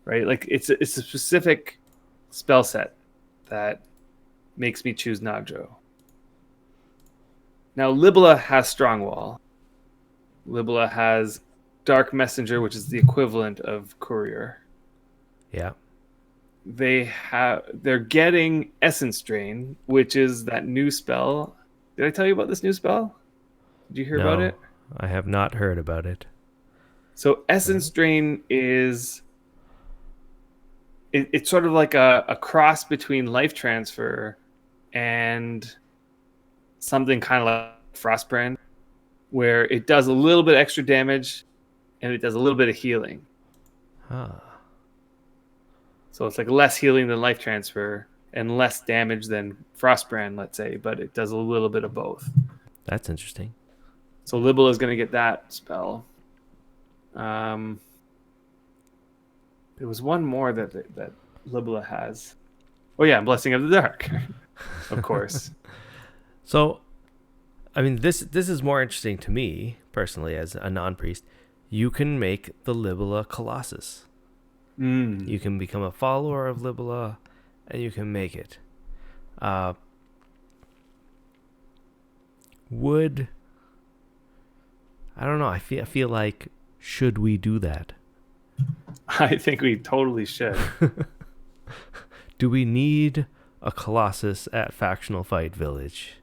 Right? Like it's a specific spell set that makes me choose Najo. Now, Libela has Strongwall. Libela has Dark Messenger, which is the equivalent of Courier. Yeah. They're getting Essence Drain, which is that new spell. Did I tell you about this new spell? Did you hear about it? I have not heard about it. So Essence Drain is it's sort of like a cross between Life Transfer and something kind of like Frostbrand, where it does a little bit extra damage and it does a little bit of healing. Ah. So it's like less healing than Life Transfer and less damage than Frostbrand, let's say, but it does a little bit of both. That's interesting. So Libela is going to get that spell. There was one more that Libela has. Oh yeah, Blessing of the Dark, of course. So, I mean, this is more interesting to me personally as a non-priest. You can make the Libela Colossus. You can become a follower of Libela, and you can make it. I don't know. I feel like, should we do that? I think we totally should. Do we need a Colossus at Factional Fight Village?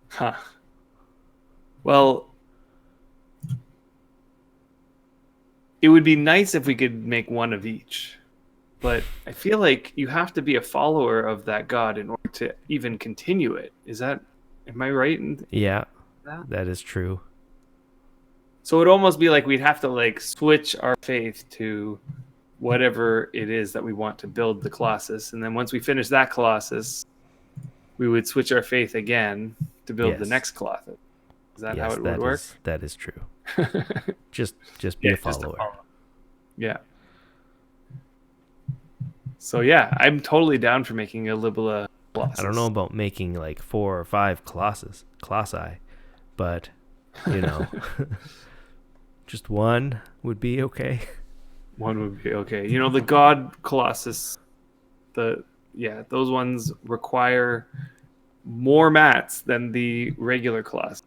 Huh. Well, it would be nice if we could make one of each, but I feel like you have to be a follower of that god in order to even continue it. Am I right? Yeah, That? that is true. So it'd almost be like we'd have to like switch our faith to whatever it is that we want to build the Colossus, and then once we finish that Colossus, we would switch our faith again to build the Yes. next Colossus. Is that how Yes, it would work? that is true. Just be a just follower. Yeah. So yeah, I'm totally down for making a Libela Colossus. I don't know about making like 4 or 5 Colossi, but just one would be okay. One would be okay. The God Colossus, those ones require more mats than the regular class.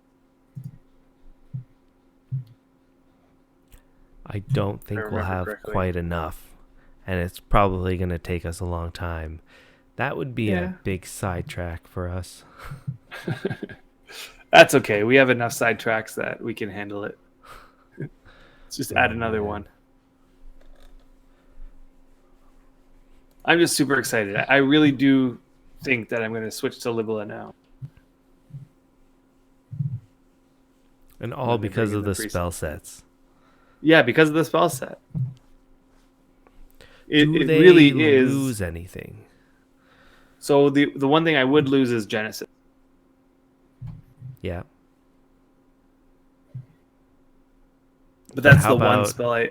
I don't I think we'll remember have correctly. quite enough, and it's probably going to take us a long time. That would be a Yeah. big sidetrack for us. That's okay. We have enough sidetracks that we can handle it. Let's just add another man. one. I'm just super excited. I really do think that I'm going to switch to Libella now. And all When they because bring in of the the priest. spell sets. Yeah, because of the spell set. Do It they really is. lose anything? So the one thing I would lose is Genesis. Yeah. But that's how the one about- spell I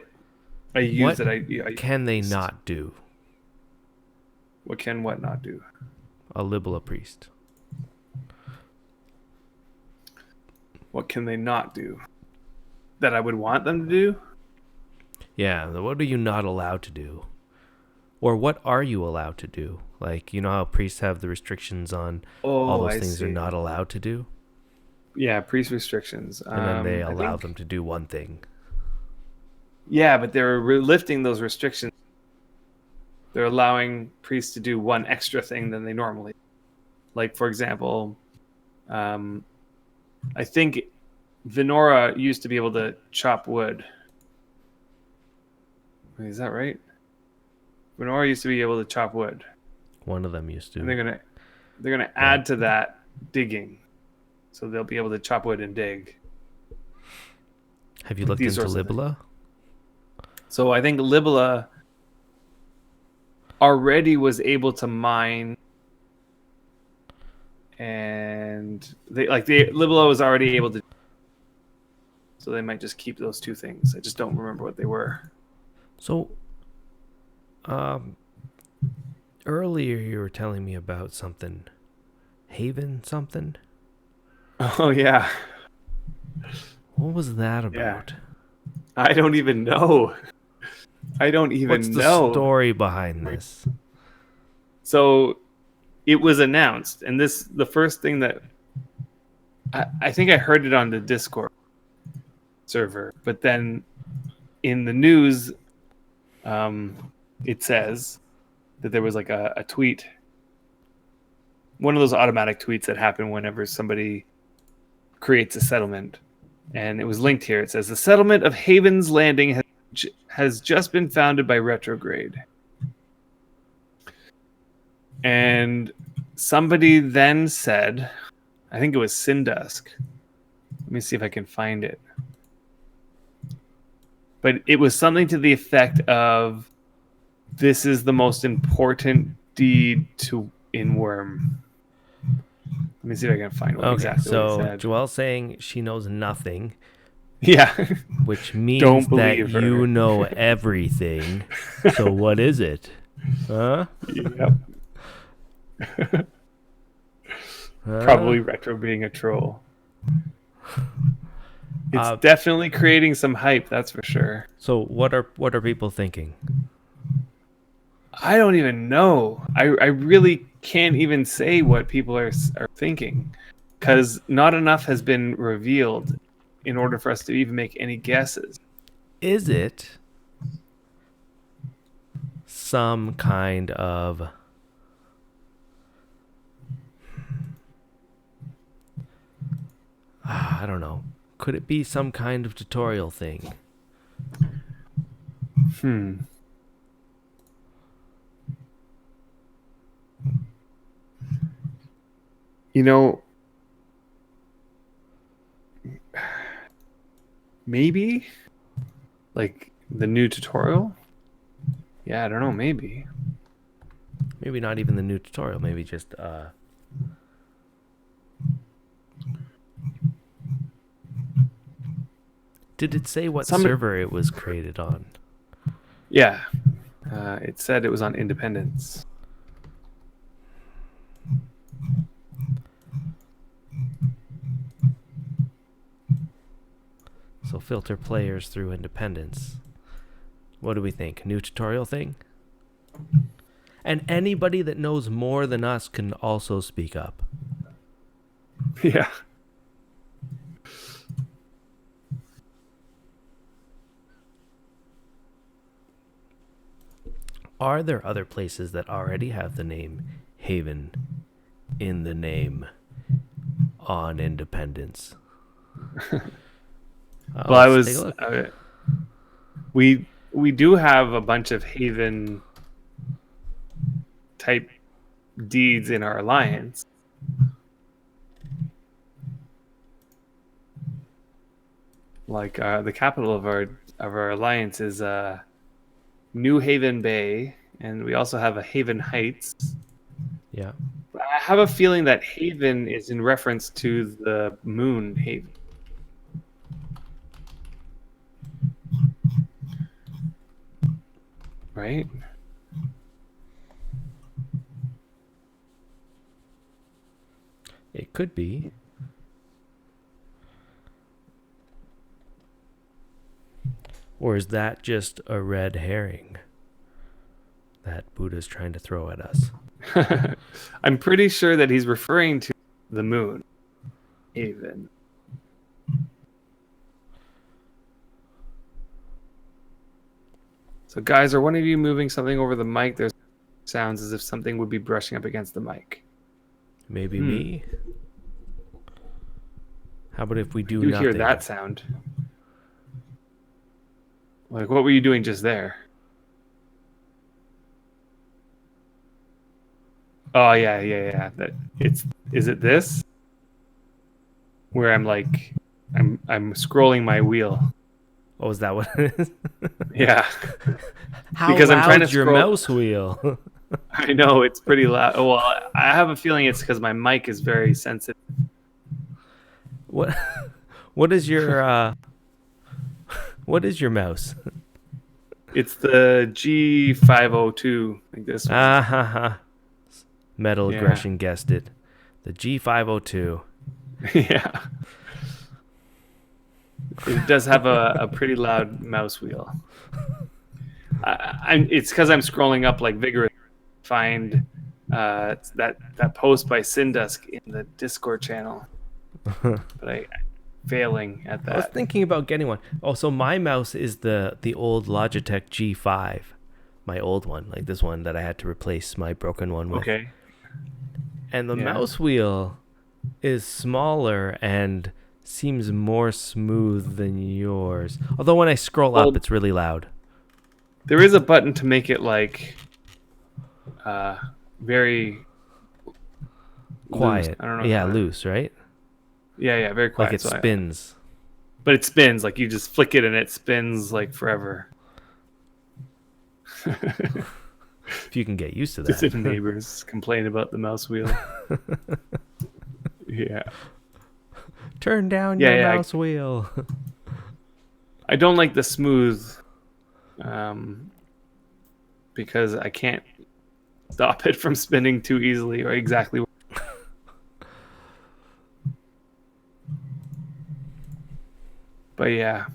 use What that I can they used. not do? What can what not do? A Libella priest. What can they not do? That I would want them to do? Yeah, what are you not allowed to do? Or what are you allowed to do? Like, you know how priests have the restrictions on all those I things they're see. not allowed to do? Yeah, priest restrictions. And then they I allow think- them to do one thing. Yeah, but they're lifting those restrictions. They're allowing priests to do one extra thing than they normally do. Like, for example, I think Venora used to be able to chop wood. Wait, is that right? Venora used to be able to chop wood. One of them used to. And they're gonna add to that digging. So they'll be able to chop wood and dig. Have you looked these into sorts of things. Libella? So I think Libella already was able to mine, and Libella was already able to. So they might just keep those two things. I just don't remember what they were. So, earlier you were telling me about something. Haven something? Oh yeah, What was that about? I don't even know. I don't even What's the know. story behind this? So it was announced, and the first thing that I think I heard it on the Discord server, but then in the news, it says that there was like a tweet, one of those automatic tweets that happen whenever somebody creates a settlement, and it was linked here. It says the settlement of Haven's Landing has just been founded by Retrograde. And somebody then said, I think it was Sindusk. Let me see if I can find it. But it was something to the effect of, this is the most important deed in Wurm. Let me see if I can find what exactly what it so said. Joelle's saying she knows nothing, Yeah. which means Don't that believe her. you know everything. So what is it? Huh? Yep. Huh? Probably Retro being a troll. It's Uh, definitely creating some hype, that's for sure. So what are people thinking? I don't even know. I really can't even say what people are thinking, because not enough has been revealed in order for us to even make any guesses. Is it some kind of I don't know. Could it be some kind of tutorial thing? You know, maybe like the new tutorial. Yeah, I don't know. Maybe. Maybe not even the new tutorial. Maybe just Did it say what server it was created on? Yeah, it said it was on Independence. So filter players through Independence. What do we think? New tutorial thing? And anybody that knows more than us can also speak up. Yeah. Are there other places that already have the name Haven in the name on Independence? Oh, Well, let's take a look. we do have a bunch of Haven type deeds in our alliance. Like the capital of our alliance is New Haven Bay, and we also have a Haven Heights. Yeah. I have a feeling that Haven is in reference to the moon Haven. Right? It could be. Or is that just a red herring that Buddha's trying to throw at us? I'm pretty sure that he's referring to the moon Haven. So, guys, are one of you moving something over the mic? There's sounds as if something would be brushing up against the mic. Maybe me? How about if we do You nothing? hear that sound? Like, what were you doing just there? Oh yeah. Is it this? Where I'm like, I'm scrolling my wheel. Oh, is that what it is? Yeah, How because I'm trying to loud's your scroll. mouse wheel? I know it's pretty loud. Well, I have a feeling it's because my mic is very sensitive. What? What is your what is your mouse? It's the G502, like this one. Ah ha ha. Metal Yeah. Aggression guessed it. The G502. Yeah. It does have a pretty loud mouse wheel. It's because I'm scrolling up like vigorously to find that post by Sindusk in the Discord channel, but I failing at I was that. thinking about getting one. Oh, so my mouse is the old Logitech G5, my old one, like this one that I had to replace my broken one with. Okay. And the Yeah. mouse wheel is smaller and seems more smooth than yours. Although when I scroll Well, up, it's really loud. there is a button to make it like very Quiet. loose. I don't know. Yeah, loose, right? Yeah, very quiet. Like it So spins. but it spins, like you just flick it and it spins like forever. If you can get used to Just the that. neighbors complain about the mouse wheel. Yeah. Turn down Yeah, your yeah, mouse wheel. I don't like the smooth because I can't stop it from spinning too easily or exactly. But yeah,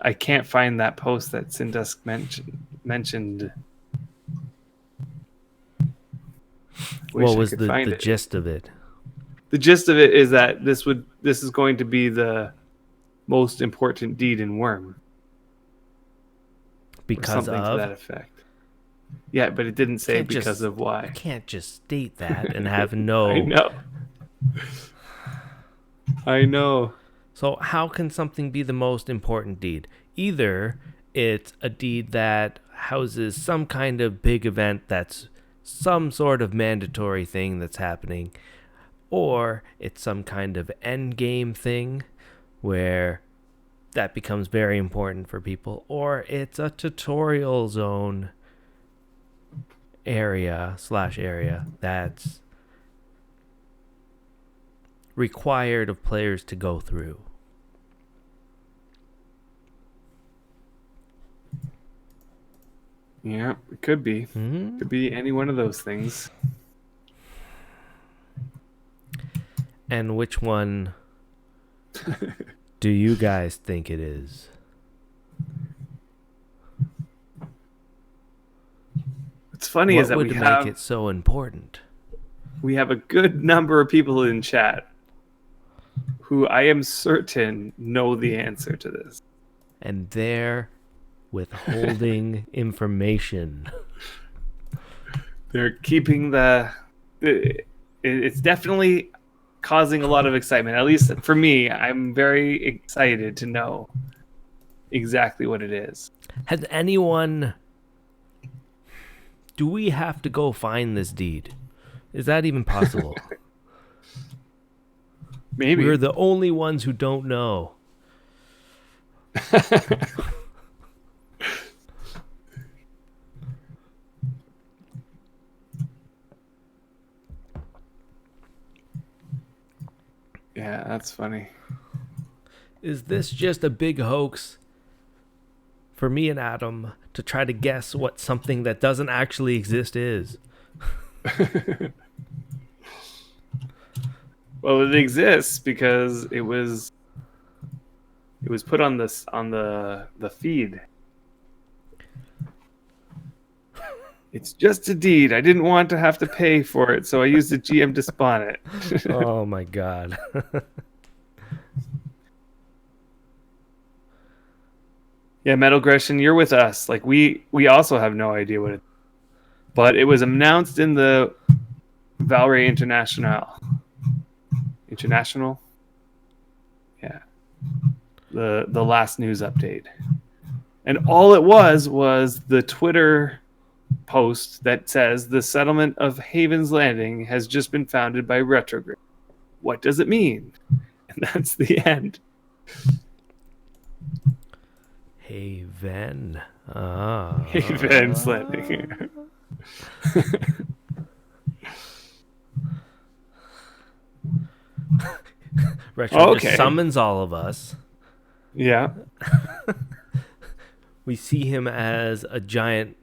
I can't find that post that Sindusk mentioned. Wish What I was could the find it. gist of it? The gist of it is that this is going to be the most important deed in Wurm. Or Because something to of? that effect. Yeah, but it didn't say Can't because just- of You why. can't just state that and have I no. know. I know. So how can something be the most important deed? Either it's a deed that houses some kind of big event that's some sort of mandatory thing that's happening, or it's some kind of end game thing where that becomes very important for people, or it's a tutorial zone area that's required of players to go through. Yeah, it could be. Hmm? Could be any one of those things. And which one do you guys think it is? What's funny What is that would make it so important? we have a good number of people in chat who I am certain know the answer to this. And they're withholding information. They're keeping it's definitely causing a lot of excitement. At least for me, I'm very excited to know exactly what it is. Has anyone... Do we have to go find this deed? Is that even possible? Maybe. We're the only ones who don't know. Yeah, that's funny. Is this just a big hoax for me and Adam to try to guess what something that doesn't actually exist is? Well, it exists because it was put on the feed. It's just a deed. I didn't want to have to pay for it, so I used the GM to spawn it. Oh my god. Yeah, Metal Gresham, you're with us. Like we also have no idea what it is. But it was announced in the Valray International. International? Yeah. The last news update. And all it was the Twitter post that says the settlement of Haven's Landing has just been founded by Retrograde. What does it mean? And that's the end. Haven. Haven's Landing. Retro just summons all of us. Yeah. We see him as a giant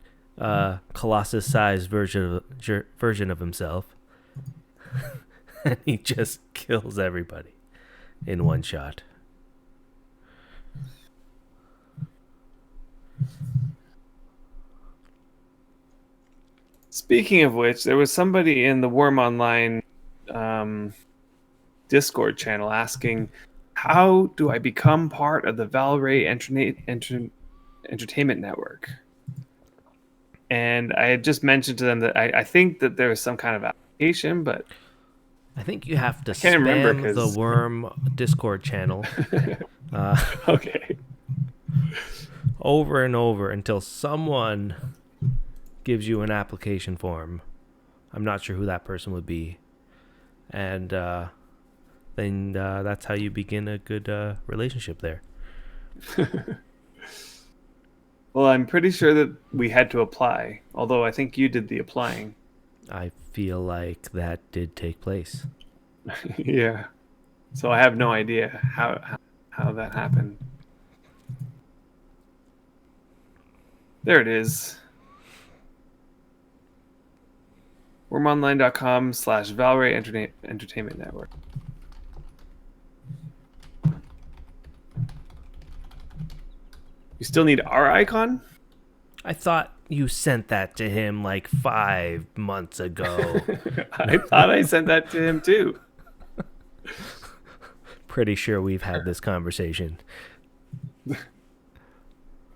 Colossus-sized version of himself. And he just kills everybody in one shot. Speaking of which, there was somebody in the Wurm Online Discord channel asking, how do I become part of the Valray Entertainment Network? And I had just mentioned to them that I think that there is some kind of application, but I think you have to spam the Wurm Discord channel okay, over and over until someone gives you an application form. I'm not sure who that person would be. And then that's how you begin a good relationship there. Well, I'm pretty sure that we had to apply, although I think you did the applying. I feel like that did take place. Yeah. So I have no idea how that happened. There it is. WormOnline.com/Valray Entertainment Network. You still need our icon? I thought you sent that to him like 5 months ago. I thought I sent that to him too. Pretty sure we've had this conversation.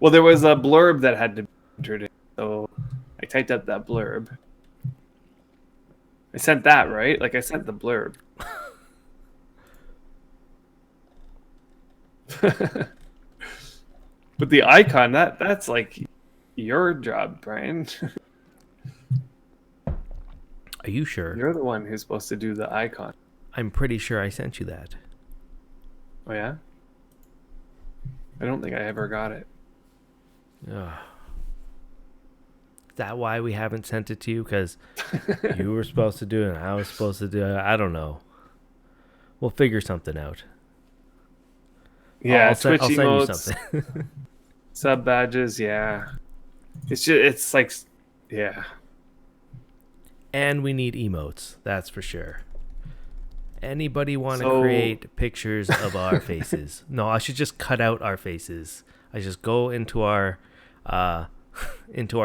Well, there was a blurb that had to be entered in, so I typed up that blurb. I sent that, right? Like I sent the blurb. But the icon, that's like your job, Brian. Are you sure? You're the one who's supposed to do the icon. I'm pretty sure I sent you that. Oh yeah? I don't think I ever got it. Ugh. Is that why we haven't sent it to you? Because you were supposed to do it and I was supposed to do it. I don't know. We'll figure something out. Yeah, I'll Twitch send you emotes, something. sub badges, yeah. It's like, yeah. And we need emotes, that's for sure. Anybody want to create pictures of our faces? No, I should just cut out our faces. I just go into our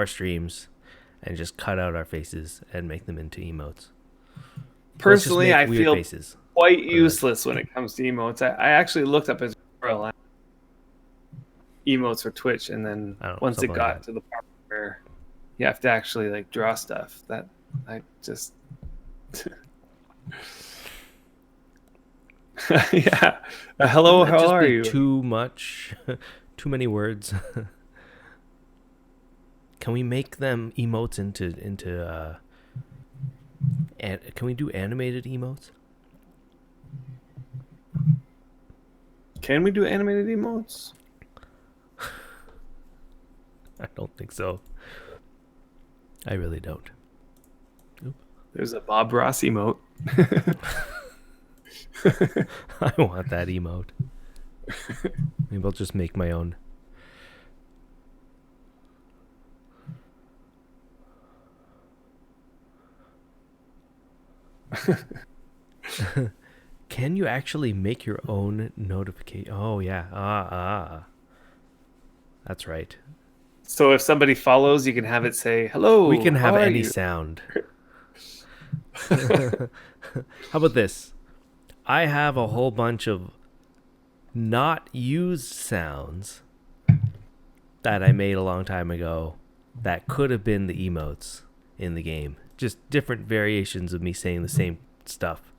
streams and just cut out our faces and make them into emotes. Personally, I feel faces. quite useless when it comes to emotes. I actually looked up his tutorial on emotes for Twitch, and then I don't know, once it something got like to the part where you have to actually like draw stuff, that I just yeah. Hello, Wouldn't that how just are be you? too much? Too many words? Can we make them emotes into can we do animated emotes? Can we do animated emotes? I don't think so. I really don't. There's a Bob Ross emote. I want that emote. Maybe I'll just make my own. Can you actually make your own notification? Oh yeah. That's right. So if somebody follows, you can have it say, "Hello, We can how have are any you?" sound. How about this? I have a whole bunch of not used sounds that I made a long time ago that could have been the emotes in the game. Just different variations of me saying the same stuff.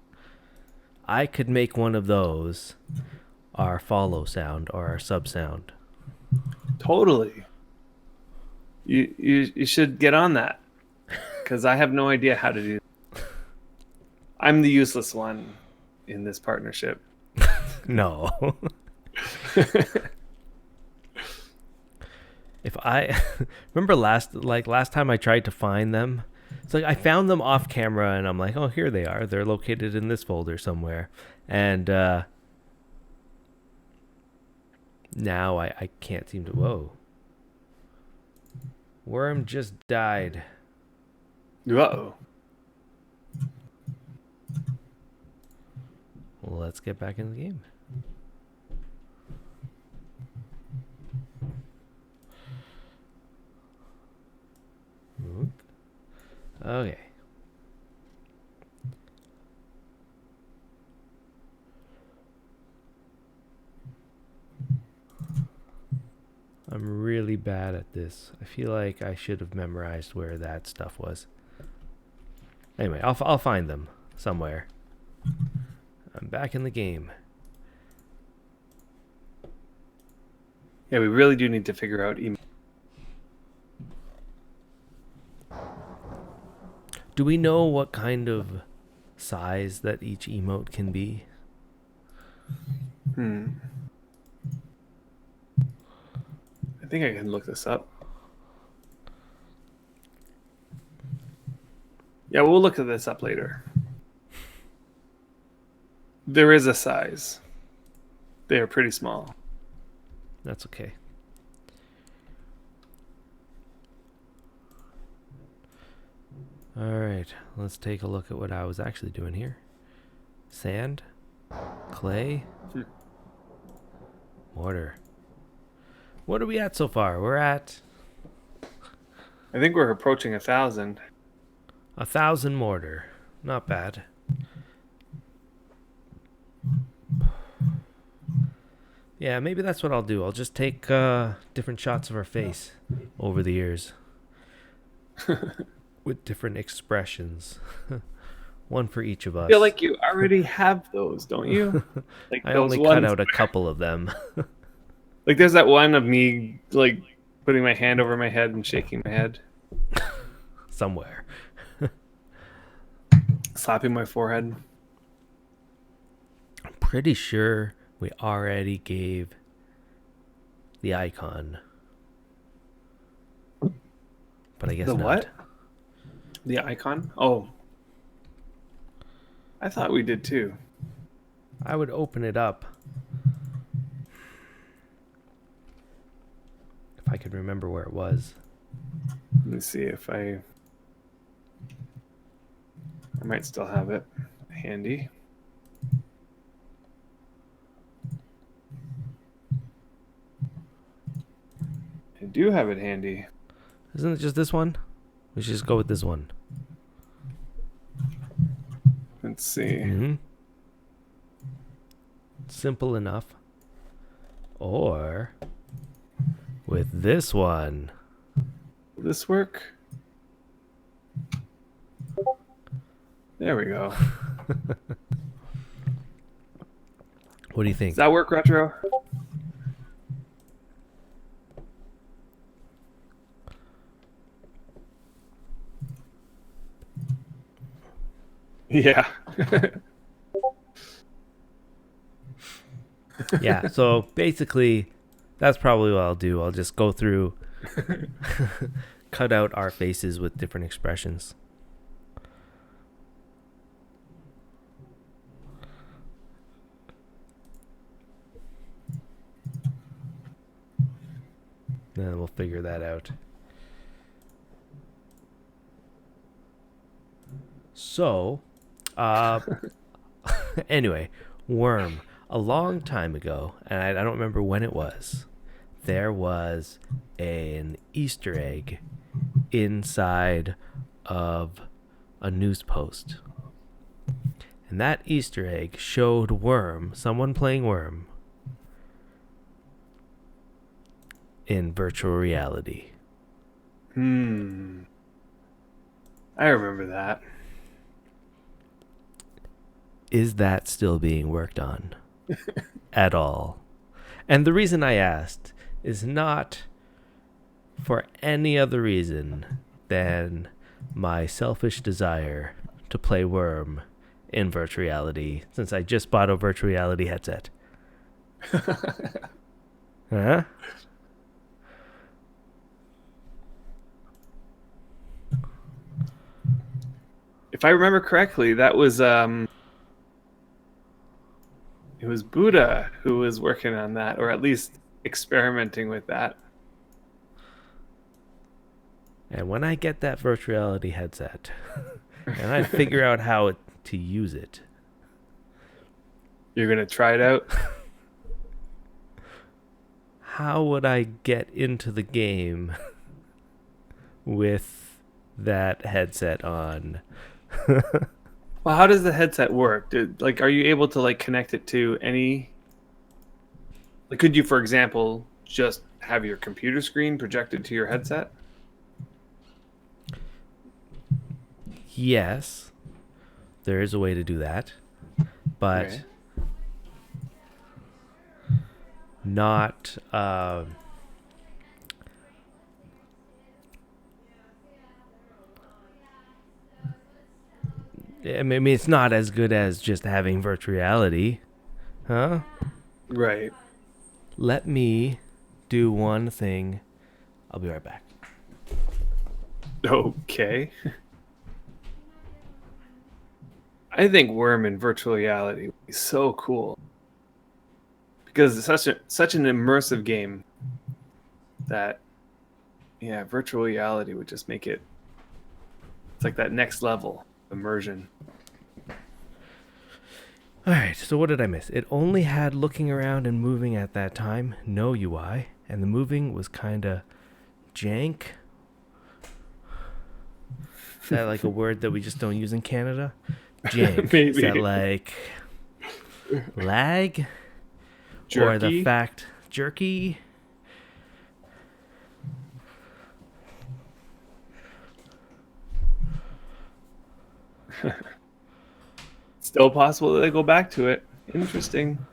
I could make one of those our follow sound or our sub sound. Totally. You should get on that because I have no idea how to do. I'm the useless one in this partnership. No. If I remember last time I tried to find them, it's like I found them off camera and I'm like, oh, here they are. They're located in this folder somewhere. And now I can't seem to. Whoa. Wurm just died. Uh-oh. Well, let's get back in the game. Okay. I'm really bad at this. I feel like I should have memorized where that stuff was. Anyway, I'll find them somewhere. I'm back in the game. Yeah, we really do need to figure out email. Do we know what kind of size that each emote can be? I think I can look this up. Yeah, we'll look at this up later. There is a size. They are pretty small. That's okay. All right, let's take a look at what I was actually doing here. Sand, clay, mortar. What are we at so far? We're at I think we're approaching 1,000. 1,000 mortar. Not bad. Yeah, maybe that's what I'll do. I'll just take different shots of our face over the years with different expressions. One for each of us. I feel like you already have those, don't you? Like I those only ones. cut out a couple of them. Like there's that one of me like putting my hand over my head and shaking my head, Somewhere. slapping my forehead. I'm pretty sure we already gave the icon. But I guess The not. what? The icon? Oh. I thought we did too. I would open it up. If I could remember where it was. Let me see if I might still have it handy. I do have it handy. Isn't it just this one? We should just go with this one. Let's see. Mm-hmm. Simple enough. Or with this one. Will this work? There we go. What do you think? Does that work, Retro? Yeah. Yeah, so basically, that's probably what I'll do. I'll just go through, cut out our faces with different expressions. Then we'll figure that out. So, anyway, Wurm. A long time ago, and I don't remember when it was, there was an Easter egg inside of a news post. And that Easter egg showed Wurm, someone playing Wurm, in virtual reality. I remember that. Is that still being worked on at all? And the reason I asked is not for any other reason than my selfish desire to play Wurm in virtual reality, since I just bought a virtual reality headset. Huh? If I remember correctly, that was it was Buddha who was working on that, or at least experimenting with that. And when I get that virtual reality headset and I figure out how to use it, You're gonna try it out? how would I get into the game with that headset on? Well, how does the headset work? Are you able to connect it to any? Could you, for example, just have your computer screen projected to your headset? Yes, there is a way to do that, but Okay. not. I mean, it's not as good as just having virtual reality, huh? Right. Let me do one thing. I'll be right back. Okay. I think Worm in virtual reality would be so cool because it's such an immersive game that, yeah, virtual reality would just make it. It's like that next level immersion. All right, so what did I miss? It only had looking around and moving at that time, no UI, and the moving was kind of jank. Is that like a word that we just don't use in Canada? Jank. Maybe. Is that like lag? Jerky? Or the fact jerky? Still possible that they go back to it. Interesting.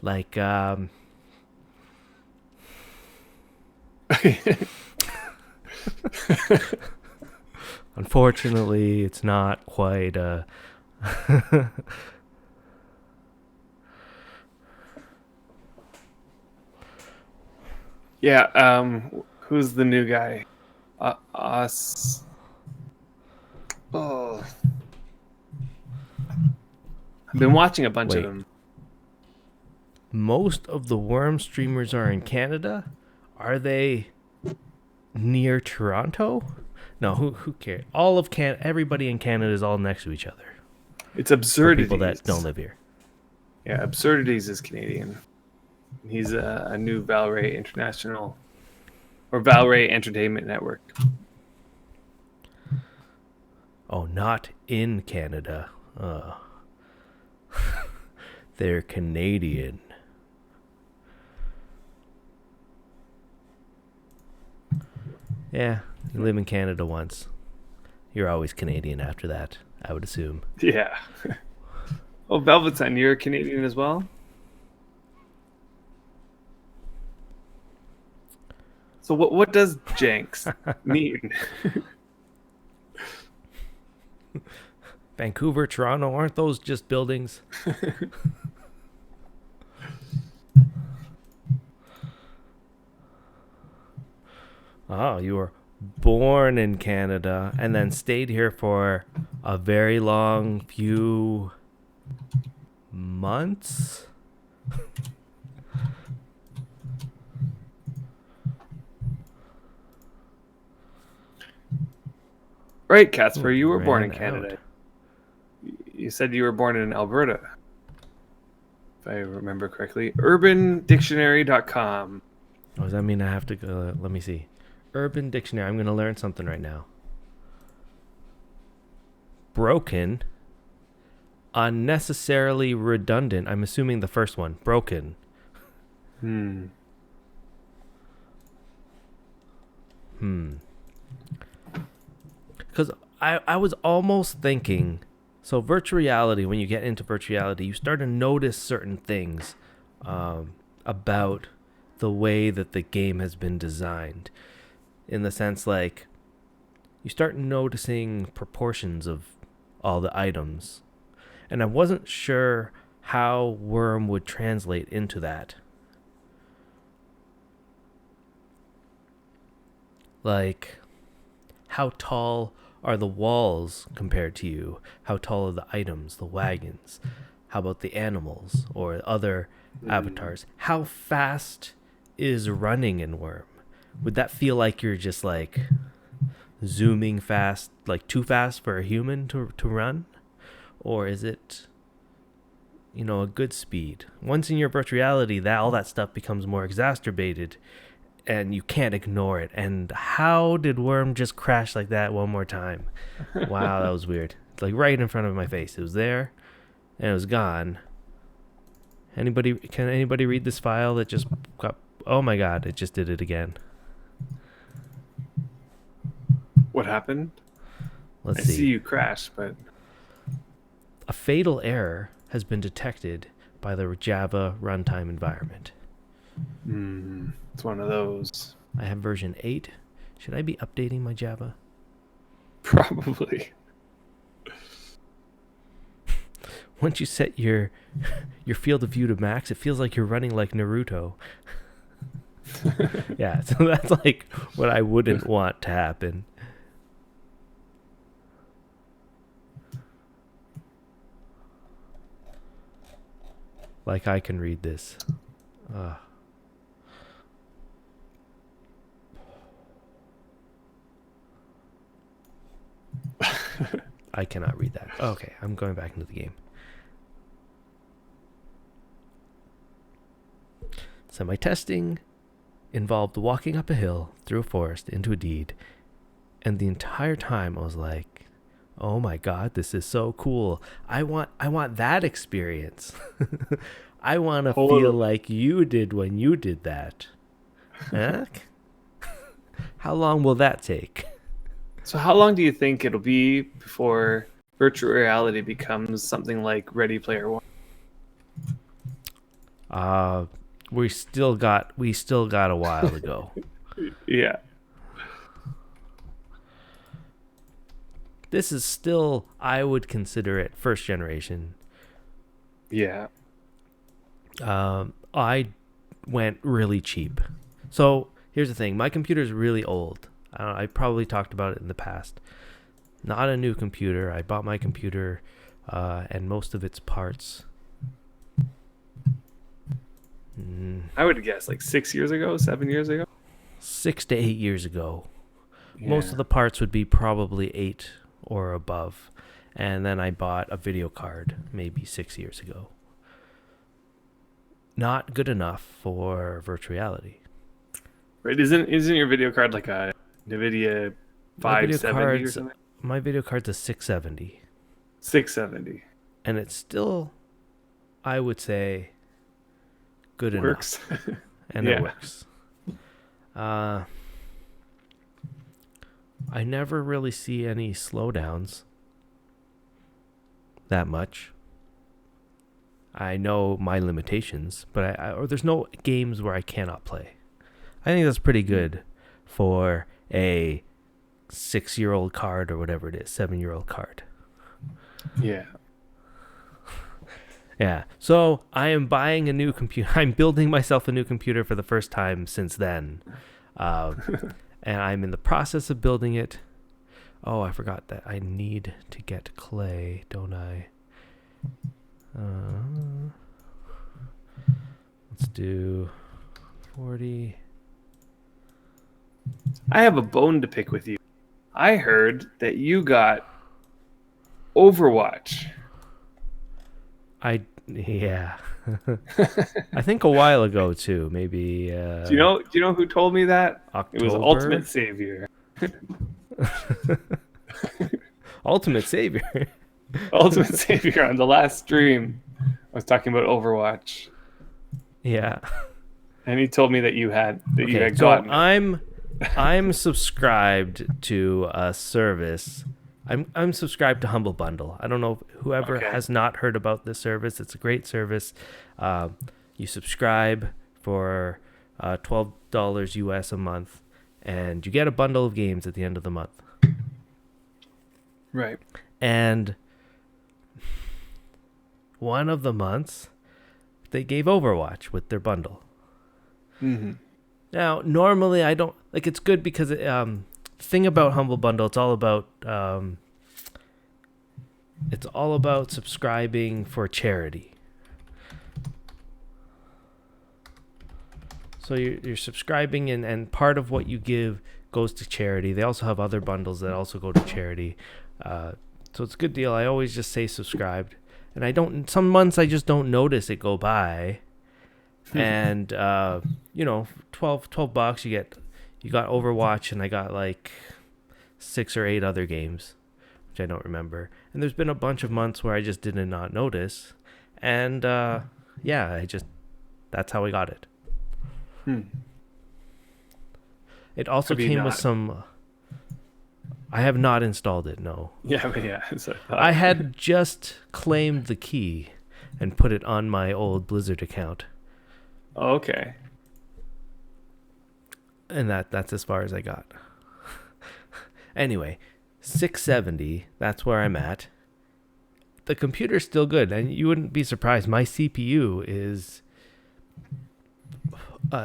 Like, unfortunately, it's not quite a. Yeah. Who's the new guy? Us. Oh. I've been watching a bunch of Wait. them. Most of the Wurm streamers are in Canada. Are they near Toronto? No, who cares? All of everybody in Canada is all next to each other. It's For Absurdities. people that don't live here. Yeah, Absurdities is Canadian. He's a new Valray International or Valray Entertainment Network. Oh, not in Canada. They're Canadian. Yeah, you live in Canada once. You're always Canadian after that, I would assume. Yeah. Oh, Velvetine, you're Canadian as well? So what does Jenks mean? Vancouver, Toronto, aren't those just buildings? Oh, you were born in Canada and then stayed here for a very long few months? Right, Casper, Ooh, you were born in ran Canada. out. You said you were born in Alberta, if I remember correctly. UrbanDictionary.com. Oh, does that mean I have to go? Let me see. Urban Dictionary. I'm going to learn something right now. Broken. Unnecessarily redundant. I'm assuming the first one. Broken. Hmm. Because I was almost thinking, so virtual reality, when you get into virtual reality, you start to notice certain things about the way that the game has been designed. In the sense, like, you start noticing proportions of all the items. And I wasn't sure how Wurm would translate into that. Like, how tall are the walls compared to you? How tall are the items, the wagons? How about the animals or other avatars? How fast is running in Wurm? Would that feel like you're just like zooming fast, like too fast for a human to run? Or is it, a good speed? Once in your virtual reality, that all that stuff becomes more exacerbated and you can't ignore it. And how did Wurm just crash like that one more time? Wow, that was weird. It's like right in front of my face. It was there and it was gone. Can anybody read this file that just got, oh my god, it just did it again. What happened? Let's I see. see you crash, but A fatal error has been detected by the Java runtime environment. it's one of those. I have version 8. Should I be updating my Java? Probably. Once you set your field of view to max, it feels like you're running like Naruto. Yeah, so that's like what I wouldn't want to happen. Like I can read this. I cannot read that. Okay, I'm going back into the game. So my testing involved walking up a hill, through a forest, into a deed. And the entire time I was like, oh my god, this is so cool. I want that experience. I want to feel like you did when you did that. Huh? How long will that take? So how long do you think it'll be before virtual reality becomes something like Ready Player One? We still got a while to go. Yeah. This is still, I would consider it first generation. Yeah. I went really cheap. So here's the thing. My computer's really old. I probably talked about it in the past. Not a new computer. I bought my computer and most of its parts. I would guess like 6 years ago, 7 years ago. 6 to 8 years ago. Yeah. Most of the parts would be probably 8 or above. And then I bought a video card maybe 6 years ago. Not good enough for virtual reality. Right? Isn't your video card like a NVIDIA 570 or something? My video card's a 670. 670. And it's still I would say good Works. enough, and Yeah. it works. I never really see any slowdowns that much. I know my limitations, but or there's no games where I cannot play. I think that's pretty good for a 6-year-old card or whatever it is, 7-year-old card. Yeah. Yeah. So I am buying a new computer. I'm building myself a new computer for the first time since then. And I'm in the process of building it. Oh, I forgot that I need to get clay, don't I? Let's do 40. I have a bone to pick with you. I heard that you got Overwatch. Yeah. I think a while ago too, maybe. Do you know who told me that? October? It was Ultimate Savior. Ultimate Savior. Ultimate Savior on the last stream. I was talking about Overwatch, Yeah. and he told me that you had So gotten it. I'm subscribed to a service. I'm subscribed to Humble Bundle. I don't know whoever has not heard about this service. It's a great service. You subscribe for $12 US a month, and you get a bundle of games at the end of the month. Right. And one of the months, they gave Overwatch with their bundle. Mm-hmm. Now, normally I don't like. It's good because the thing about Humble Bundle, it's all about subscribing for charity. So you're subscribing, and part of what you give goes to charity. They also have other bundles that also go to charity. So it's a good deal. I always just say subscribed, and some months I just don't notice it go by. And $12 you got Overwatch, and I got like 6 or 8 other games, which I don't remember. And there's been a bunch of months where I just did not notice, and that's how I got it. It also came with some. I have not installed it. No. Yeah, but yeah. I had just claimed the key and put it on my old Blizzard account. Oh, okay. And that's as far as I got. Anyway, 670, that's where I'm at. The computer's still good, and you wouldn't be surprised. My CPU is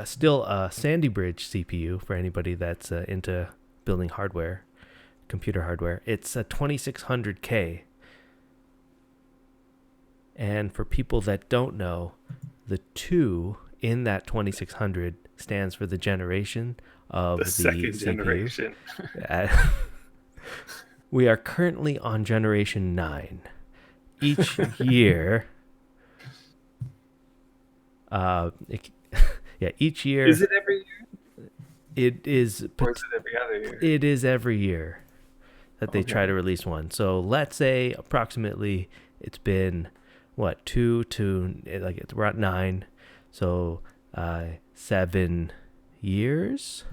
still a Sandy Bridge CPU for anybody that's into building hardware, computer hardware. It's a 2600K. And for people that don't know, the 2 in that 2600 stands for the generation of the second CPU. generation. We are currently on generation 9. Each year, each year. Is it every year? It is. Or is it every other year? It is every year that they try to release one. So let's say approximately it's been 2 to we're at 9. So 7 years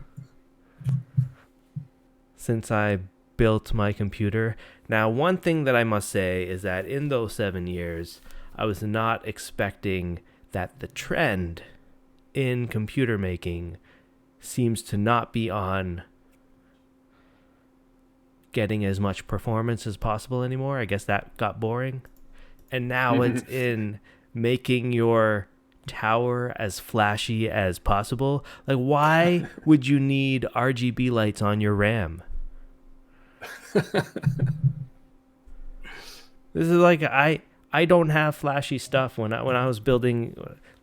since I built my computer. Now, one thing that I must say is that in those 7 years, I was not expecting that the trend in computer making seems to not be on getting as much performance as possible anymore. I guess that got boring. And now it's in making your tower as flashy as possible. Like, why would you need RGB lights on your RAM? This is like I don't have flashy stuff when I was building,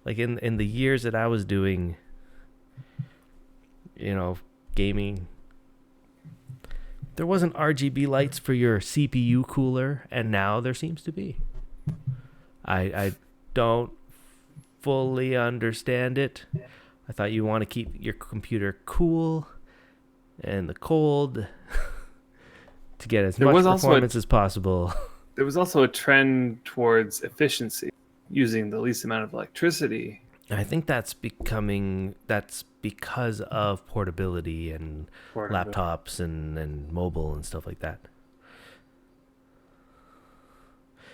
like in the years that I was doing, gaming. There wasn't RGB lights for your CPU cooler, and now there seems to be. I don't fully understand it. I thought you want to keep your computer cool and the cold to get as much performance as possible. There was also a trend towards efficiency. using the least amount of electricity. I think that's because of portability and laptops and mobile and stuff like that.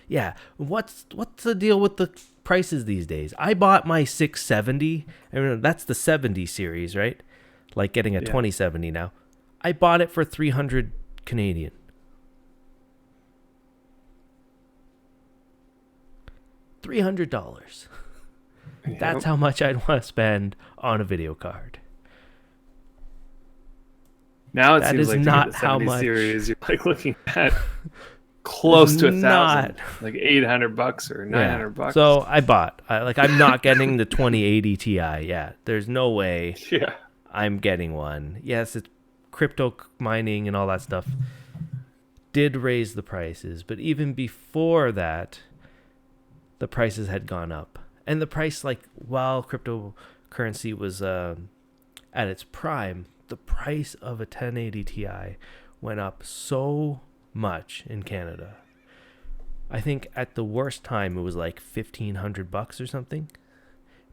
Yeah, what's the deal with the prices these days? I bought my 670. I mean, that's the 70 series, right? Like getting a 2070 now. I bought it for 300 Canadian. $300. Yep. That's how much I'd want to spend on a video card. Now it That seems is like not the how 70 much. series, you're like looking at close to Not. $1,000, like $800 or $900. So I'm not getting the 2080 Ti. Yeah, there's no way Yeah. I'm getting one. Yes, it's crypto mining and all that stuff did raise the prices, but even before that, the prices had gone up. And the price, like, while cryptocurrency was at its prime, the price of a 1080 Ti went up so much in Canada. I think at the worst time it was like $1,500 or something.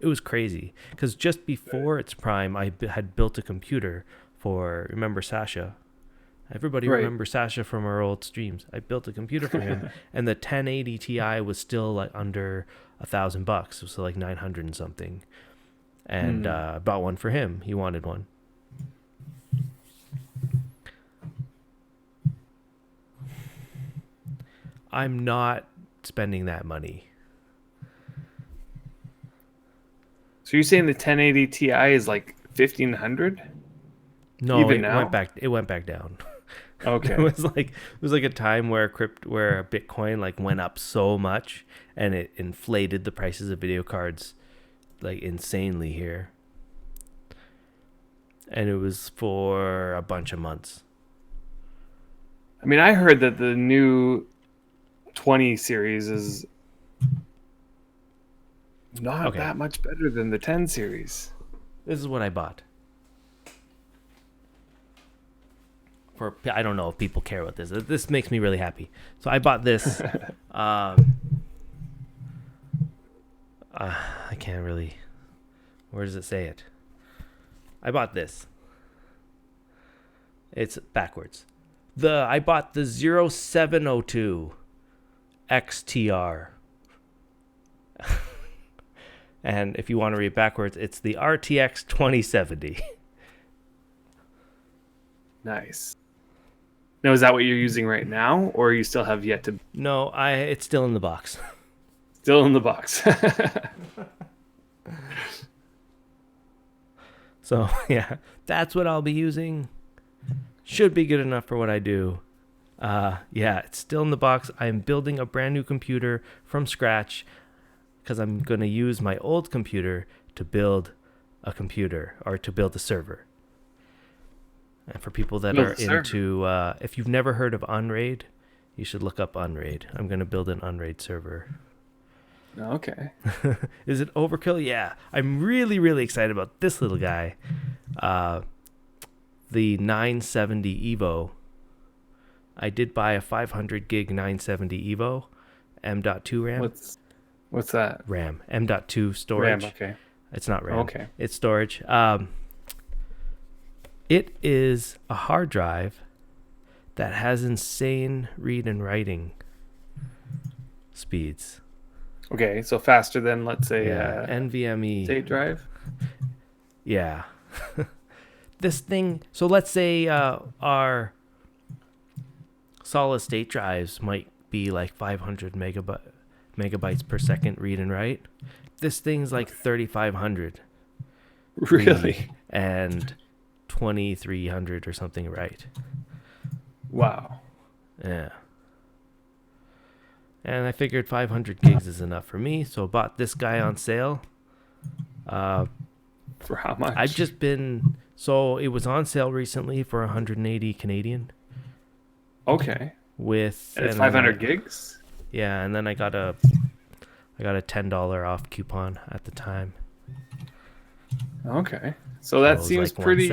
It was crazy because just before its prime, I had built a computer for, remember Sasha? Everybody remembers Sasha from our old streams. I built a computer for him, and the 1080 Ti was still like under $1,000. So like 900 and something. And I bought one for him. He wanted one. I'm not spending that money. So you're saying the 1080 Ti is like 1,500? No, Even it now? went back down. Okay. It was like a time where Bitcoin like went up so much and it inflated the prices of video cards like insanely here. And it was for a bunch of months. I mean, I heard that the new 20 series is not that much better than the 10 series. This is what I bought. I don't know if people care about this. This makes me really happy. So I bought this. I can't really. Where does it say it? I bought this. It's backwards. I bought the 0702 XTR. And if you want to read backwards, it's the RTX 2070. Nice. Now, is that what you're using right now, or you still have yet to? No, it's still in the box. Still in the box. So, yeah, that's what I'll be using. Should be good enough for what I do. Yeah, it's still in the box. I'm building a brand new computer from scratch because I'm going to use my old computer to build a computer or to build a server. And for people that are into, if you've never heard of Unraid, you should look up Unraid. I'm going to build an Unraid server. Okay. Is it overkill? Yeah. I'm really, really excited about this little guy. The 970 Evo. I did buy a 500 gig 970 Evo, M.2 RAM. What's that? RAM. M.2 storage. RAM, okay. It's not RAM. Okay. It's storage. It is a hard drive that has insane read and writing speeds. Okay, so faster than, let's say, NVMe state drive? Yeah. This thing, so let's say our solid state drives might be like 500 megabytes per second read and write. This thing's like 3,500. Really? And 2,300 or something, right? Wow. Yeah. And I figured 500 gigs is enough for me, so I bought this guy on sale. For how much? So it was on sale recently for 180 Canadian. Okay. And it's 500 gigs? Yeah, and then I got a $10 off coupon at the time. Okay. So that seems like pretty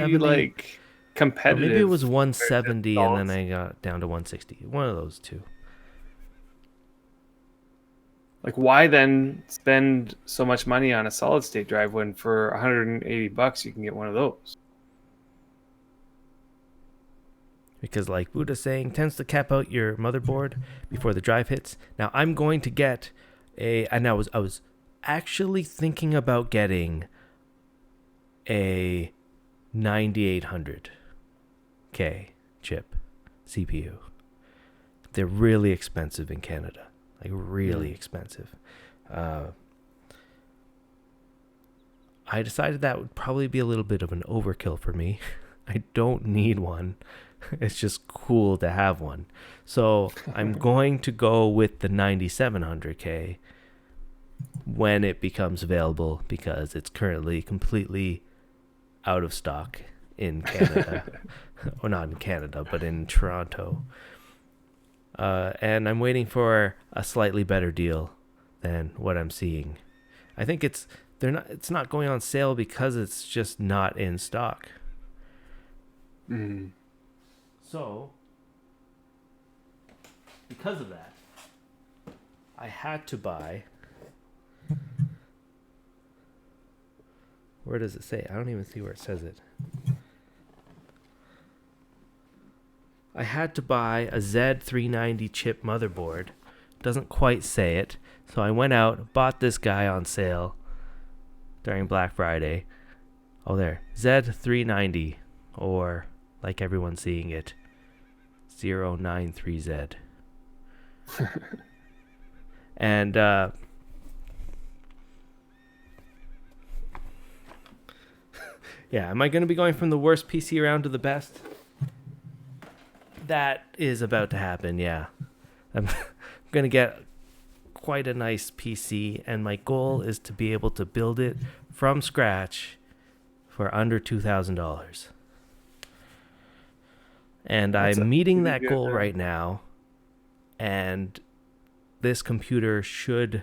competitive. Or maybe it was 170 and then I got down to 160. One of those two. Like, why then spend so much money on a solid state drive when for $180 you can get one of those? Because like Buddha's saying, tends to cap out your motherboard before the drive hits. Now I'm going to get and I was actually thinking about getting a 9800K chip CPU. They're really expensive in Canada, like really expensive. I decided that would probably be a little bit of an overkill for me. I don't need one. It's just cool to have one. So I'm going to go with the 9700K when it becomes available, because it's currently completely out of stock in Canada. Or not in Canada, but in Toronto. And I'm waiting for a slightly better deal than what I'm seeing. I think it's not going on sale because it's just not in stock. So, because of that, I had to buy. Where does it say? I don't even see where it says it. I had to buy a Z390 chip motherboard. Doesn't quite say it. So I went out, bought this guy on sale during Black Friday. Oh, there. Z390, or like everyone's seeing it, 093Z. And yeah, am I going to be going from the worst PC around to the best? That is about to happen, yeah. I'm going to get quite a nice PC, and my goal is to be able to build it from scratch for under $2,000. And I'm meeting that goal right now, and this computer should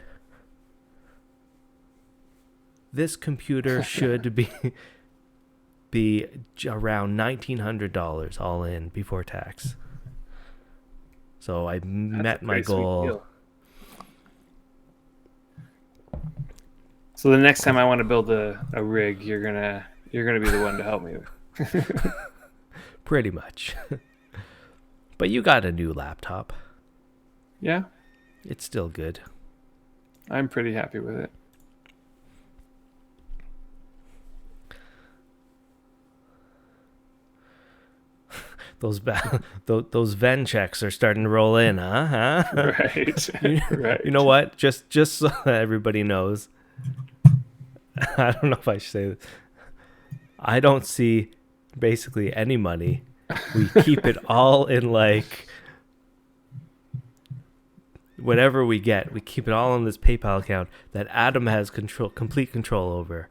be around $1,900 all in before tax. So I met my goal. So the next time I want to build a rig, you're gonna be the one to help me. Pretty much. But you got a new laptop. Yeah. It's still good. I'm pretty happy with it. Those Venn checks are starting to roll in, huh? Right. Right. You know what? Just so that everybody knows. I don't know if I should say this. I don't see basically any money. We keep it all in, like, whatever we get, we keep it all in this PayPal account that Adam has complete control over.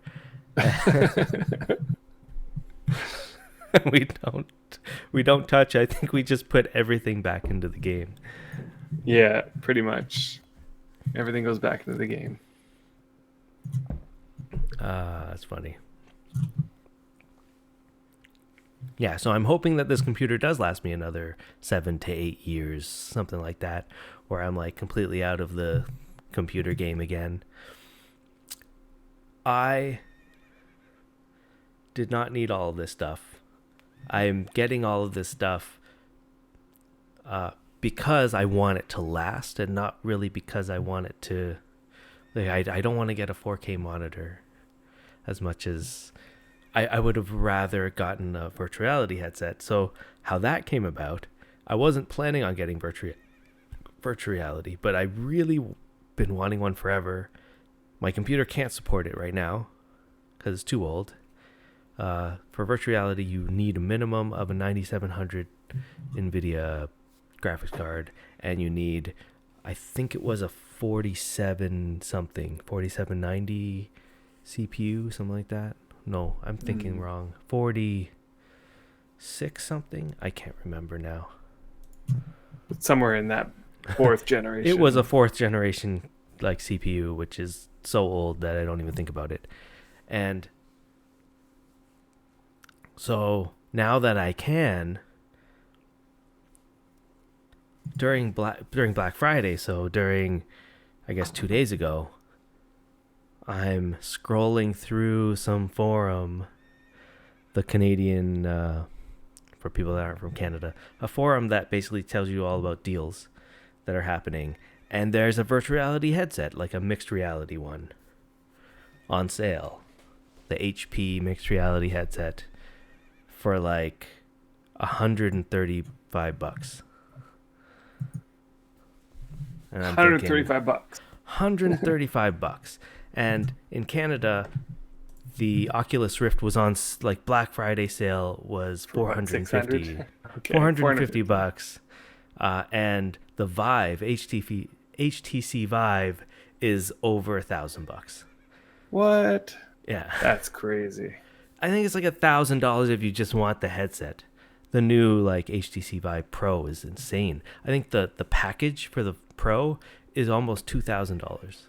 We don't touch. I think we just put everything back into the game. Yeah, pretty much. Everything goes back into the game. That's funny. Yeah, so I'm hoping that this computer does last me another 7 to 8 years, something like that, where I'm like completely out of the computer game again. I did not need all of this stuff. I'm getting all of this stuff because I want it to last, and not really because I want it to... Like, I don't want to get a 4K monitor as much as... I would have rather gotten a virtual reality headset. So how that came about, I wasn't planning on getting virtual reality, but I really been wanting one forever. My computer can't support it right now because it's too old. For virtual reality, you need a minimum of a 9700 NVIDIA graphics card, and you need, I think it was a 4790 CPU, something like that. No, I'm thinking wrong. 46 something? I can't remember now. Somewhere in that fourth generation. It was a fourth generation like CPU, which is so old that I don't even think about it. And so now that I can, during Black Friday, so during I guess 2 days ago, I'm scrolling through some forum, the Canadian, for people that aren't from Canada, a forum that basically tells you all about deals that are happening. And there's a virtual reality headset, like a mixed reality one, on sale. The HP mixed reality headset for like $135. And I'm thinking, $135. $135. And in Canada, the Oculus Rift was on like Black Friday sale was For what, 450 $600? Okay, $450. And the Vive HTC Vive is over $1,000. What? Yeah. That's crazy. I think it's like $1,000 if you just want the headset. The new like HTC Vive Pro is insane. I think the package for the Pro is almost $2,000.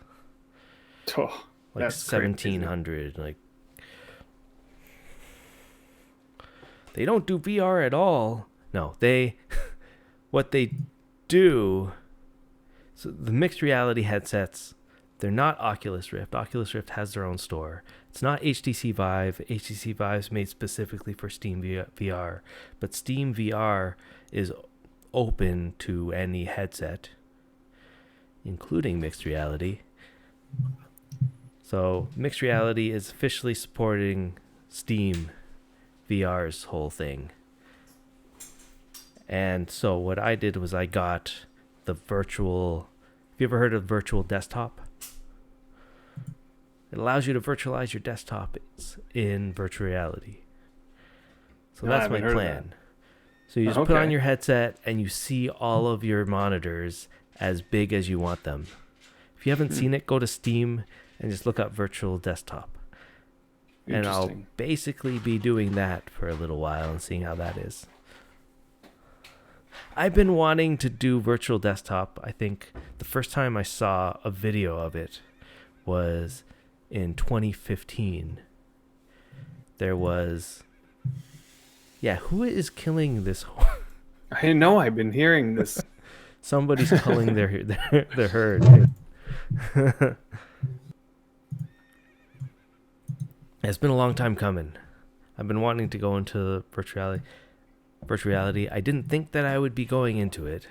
Oh, Like that's 1,700. Like, they don't do VR at all. No, what they do. So the mixed reality headsets, they're not Oculus Rift. Oculus Rift has their own store. It's not HTC Vive. HTC Vive's made specifically for Steam VR, but Steam VR is open to any headset, including mixed reality. So mixed reality is officially supporting Steam VR's whole thing. And so what I did was I got the virtual... Have you ever heard of virtual desktop? It allows you to virtualize your desktop in virtual reality. So No, I that's my haven't heard of plan. So you just put on your headset and you see all of your monitors as big as you want them. If you haven't seen it, go to Steam and just look up virtual desktop. And I'll basically be doing that for a little while and seeing how that is. I've been wanting to do virtual desktop. I think the first time I saw a video of it was in 2015. There was... Yeah, who is killing this? I know, I've been hearing this. Somebody's culling their herd. It's been a long time coming. I've been wanting to go into virtual reality. I didn't think that I would be going into it.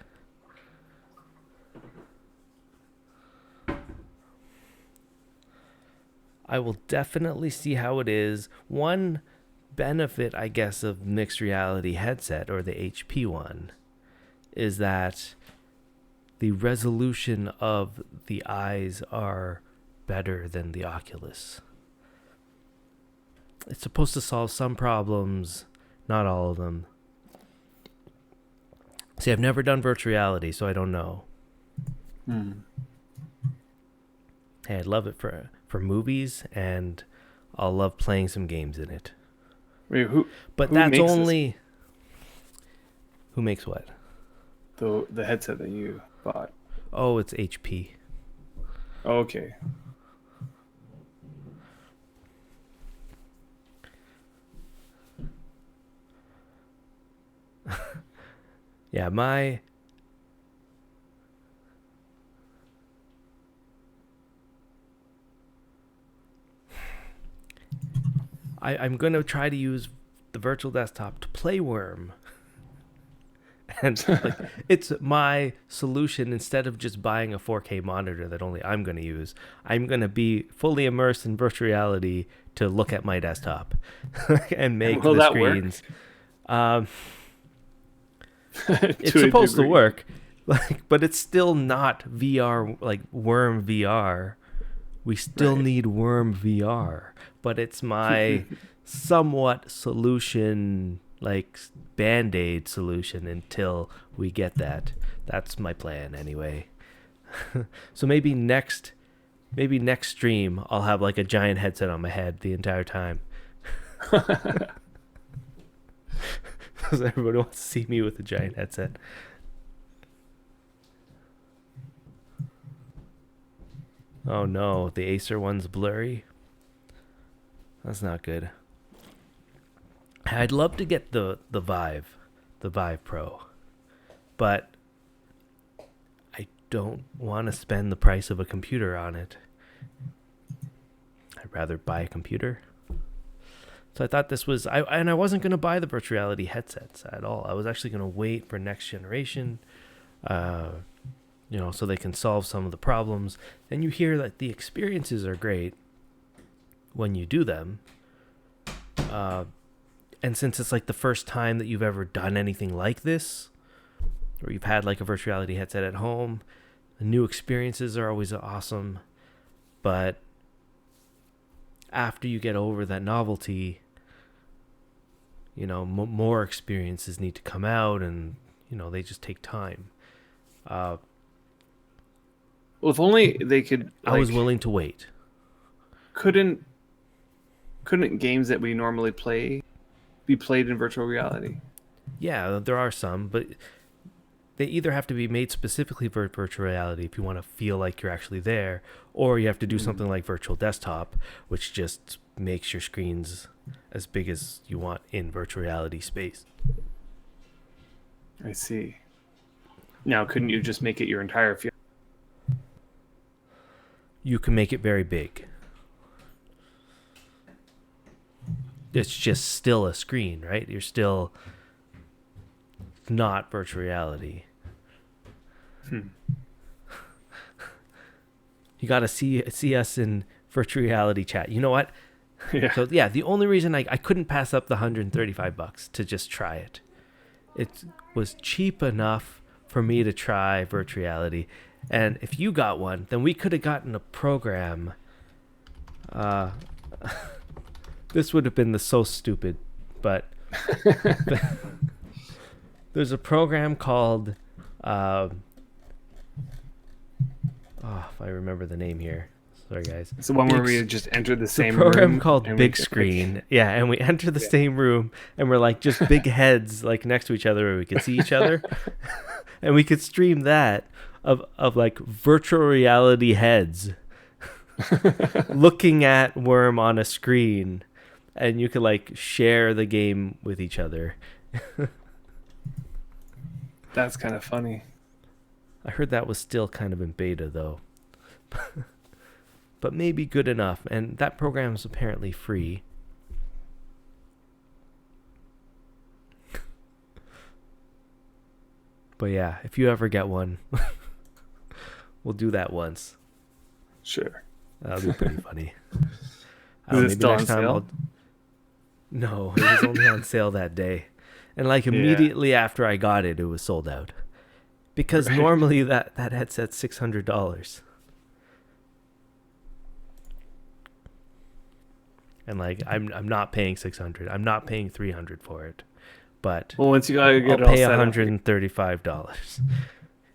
I will definitely see how it is. One benefit, I guess, of mixed reality headset, or the HP one, is that the resolution of the eyes are better than the Oculus. It's supposed to solve some problems, not all of them. See, I've never done virtual reality, so I don't know. Hey, I'd love it for movies, and I'll love playing some games in it. Wait, but who that's makes only... This? Who makes what? The headset that you bought. Oh, it's HP. Oh, okay. Yeah, I'm going to try to use the virtual desktop to play Wurm. And like, it's my solution. Instead of just buying a 4K monitor that only I'm going to use, I'm going to be fully immersed in virtual reality to look at my desktop and make the screens. It's supposed to work, but it's still not VR, like Wurm VR. We still need Wurm VR, but it's my somewhat solution, like Band-Aid solution until we get that. That's my plan anyway. So maybe next stream I'll have like a giant headset on my head the entire time. Because everybody wants to see me with a giant headset. Oh no, the Acer one's blurry. That's not good. I'd love to get the Vive Pro, but I don't want to spend the price of a computer on it. I'd rather buy a computer. So I thought this was, I wasn't going to buy the virtual reality headsets at all. I was actually going to wait for next generation, so they can solve some of the problems. And you hear that the experiences are great when you do them. And since it's like the first time that you've ever done anything like this, or you've had like a virtual reality headset at home, the new experiences are always awesome. But after you get over that novelty, more experiences need to come out, and they just take time. Well, if only they could. I was willing to wait. Couldn't games that we normally play be played in virtual reality? Yeah, there are some, but they either have to be made specifically for virtual reality if you want to feel like you're actually there, or you have to do something like virtual desktop, which just makes your screens as big as you want in virtual reality space. I see. Now, couldn't you just make it your entire field? You can make it very big. It's just still a screen, right? You're still not virtual reality. You got to see us in virtual reality chat. You know what? Yeah. So yeah, the only reason I couldn't pass up the $135 to just try it. It was cheap enough for me to try virtual reality. And if you got one, then we could have gotten a program. This would have been so stupid, but there's a program called, if I remember the name here. Sorry, guys. It's the one where we just enter the same room. It's a program room called Big Screen. Yeah, and we enter the same room, and we're like just big heads like next to each other where we could see each other. And we could stream that of like virtual reality heads looking at Wurm on a screen, and you could like share the game with each other. That's kind of funny. I heard that was still kind of in beta though. But maybe good enough, and that program is apparently free. But yeah, if you ever get one, we'll do that once. Sure. That'll be pretty funny. Is it still on sale? No, it was only on sale that day. And like immediately after I got it, it was sold out. Because normally that headset's $600. And like I'm not paying $600. I'm not paying $300 for it. But well, once you gotta get I'll pay $135.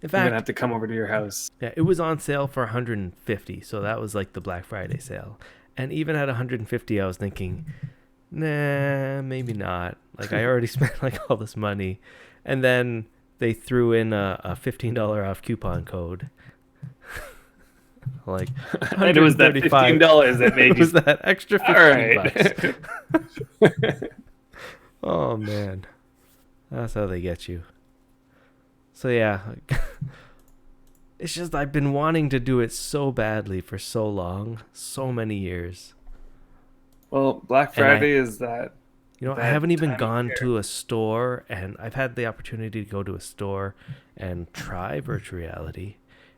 In fact, I'm gonna have to come over to your house. Yeah, it was on sale for $150, so that was like the Black Friday sale. And even at $150, I was thinking, nah, maybe not. Like I already spent like all this money, and then they threw in a $15 off coupon code. Like, and it was that $15 that made you. It was that extra $15. All right. Oh man, that's how they get you. So yeah, it's just I've been wanting to do it so badly for so long, so many years. Well, Black Friday is that. I haven't even gone to a store, and I've had the opportunity to go to a store and try virtual reality,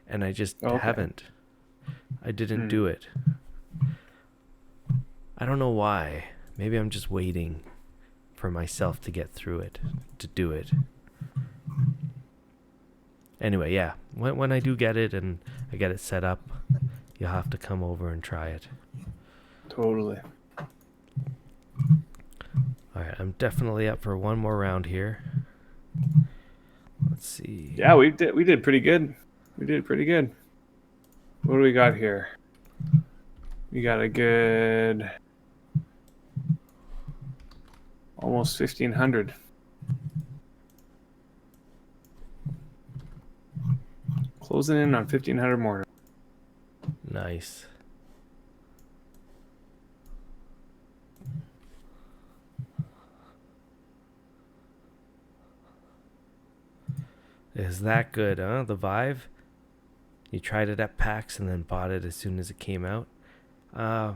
and I just haven't. I didn't do it. I don't know why. Maybe I'm just waiting for myself to get through it, to do it. Anyway, yeah. When I do get it and I get it set up, you'll have to come over and try it. Totally. All right, I'm definitely up for one more round here. Let's see. Yeah, we did pretty good. We did pretty good. What do we got here? We got a good almost 1,500. Closing in on 1,500 more. Nice. Is that good, huh? The Vive? You tried it at PAX and then bought it as soon as it came out. Yeah,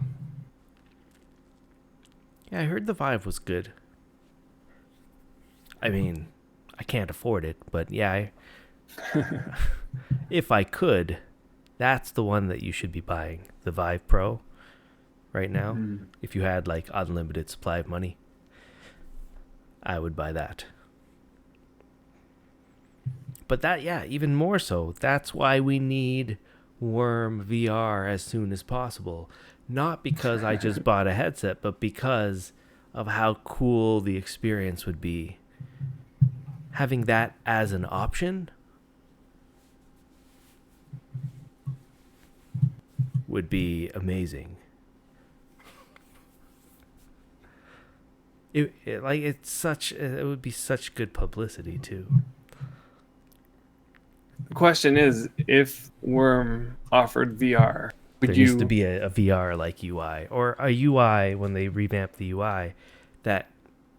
I heard the Vive was good. I mean, I can't afford it, but yeah, if I could, that's the one that you should be buying, the Vive Pro, right now. Mm. If you had like unlimited supply of money, I would buy that. But that, yeah, even more so. That's why we need Wurm VR as soon as possible. Not because I just bought a headset, but because of how cool the experience would be. Having that as an option would be amazing. It would be such good publicity too. The question is, if Wurm offered VR, would There you? needs to be a VR like UI, or a UI when they revamp the UI that